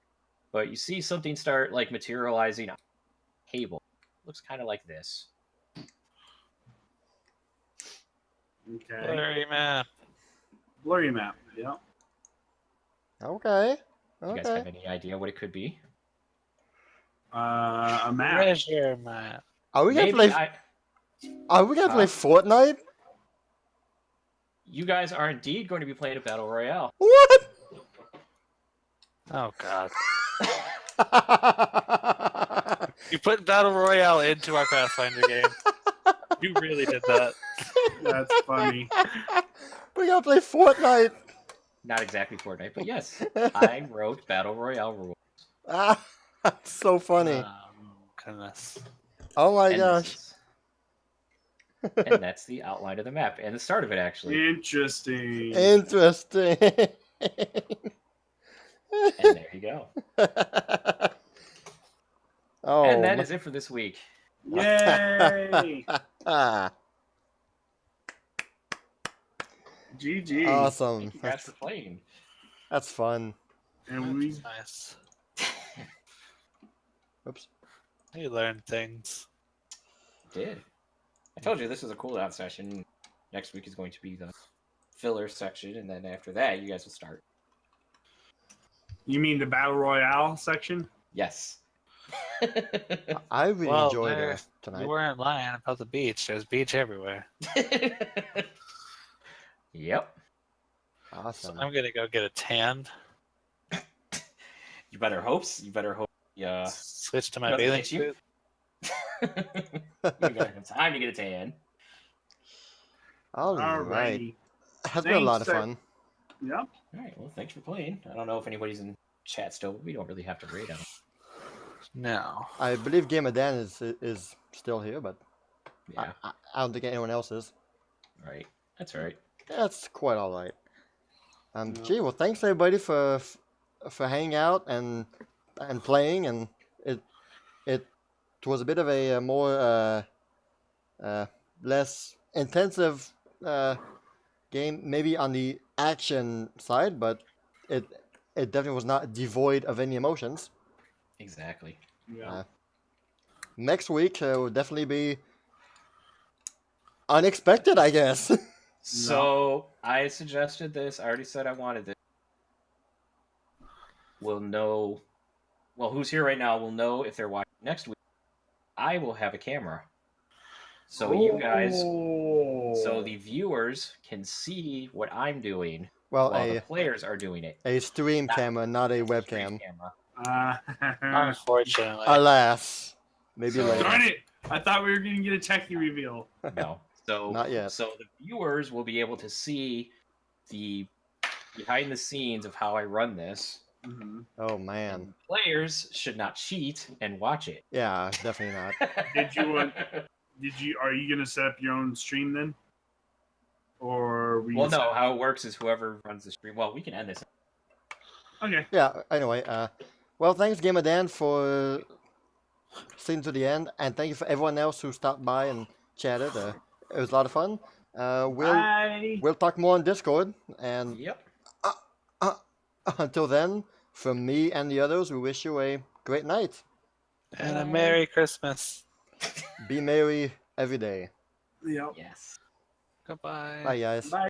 But you see something start materializing on the table. Looks kind of like this. Okay. Blurry map. Blurry map. Yeah. Okay. Do you guys have any idea what it could be? A map. Treasure map. Are we gonna Maybe play? Are we gonna play Huh? Fortnite? You guys are indeed going to be playing a battle royale. What? Oh god. You put Battle Royale into our Pathfinder game. You really did that. That's funny. We gotta play Fortnite. Not exactly Fortnite, but yes, I wrote battle royale rules. Ah, that's so funny. Goodness. Oh my And gosh. and that's the outline of the map and the start of it, actually. Interesting. Interesting. And there you go. Oh. And that is it for this week. Yay! Ah, GG. awesome. Thank you guys for playing. That's fun. And we That's nice. Oops. You learn things. Did. I told you this was a cooldown session. Next week is going to be the filler section, and then after that, you guys will start. You mean the battle royale section? Yes. I really Well, enjoyed there- it tonight. You weren't lying about the beach. There's beach everywhere. Yep. So Awesome. I'm gonna go get a tan. You better hope. Yeah. Switch to my Nothing bathing hits you? suit. You gotta have time to get a tan. All right. Alrighty. Has been a lot of Thanks, fun. Yep. All right. Well, thanks for playing. I don't know if anybody's in chat still, but we don't really have to rate them. No. I believe Game of Dan is still here, but Yeah. I don't think anyone else is. Right. That's all right. That's quite all right. Yeah. Gee, well, thanks everybody for hanging out and playing, and it was a bit of a more less intensive game, maybe on the action side, but it definitely was not devoid of any emotions. Exactly. Yeah. Next week will definitely be unexpected, I guess. So I suggested this. I already said I wanted this. We'll know. Well, who's here right now will know if they're watching next week. I will have a camera, so you guys, so the viewers can see what I'm doing Well, while the players are doing it. a stream Not- camera, not a It's a stream webcam. camera. Unfortunately. Alas, maybe So- later. Darn it! I thought we were gonna get a techie reveal. No. So Not yet. So the viewers will be able to see the behind the scenes of how I run this. Mm-hmm. Oh man, Players should not cheat and watch it. yeah, definitely not. Did you want- Are you gonna set up your own stream then? Or we? Well, no. How it works is whoever runs the stream. Well, we can end this. Okay. Yeah. Anyway, well, thanks, Gamer Dan, for staying to the end, and thank you for everyone else who stopped by and chatted. It was a lot of fun. Bye. We'll talk more on Discord, and Yep. until then, from me and the others, we wish you a great night. And a Merry Christmas. Be merry every day. Yep. Yes. Goodbye. Bye, guys. Bye.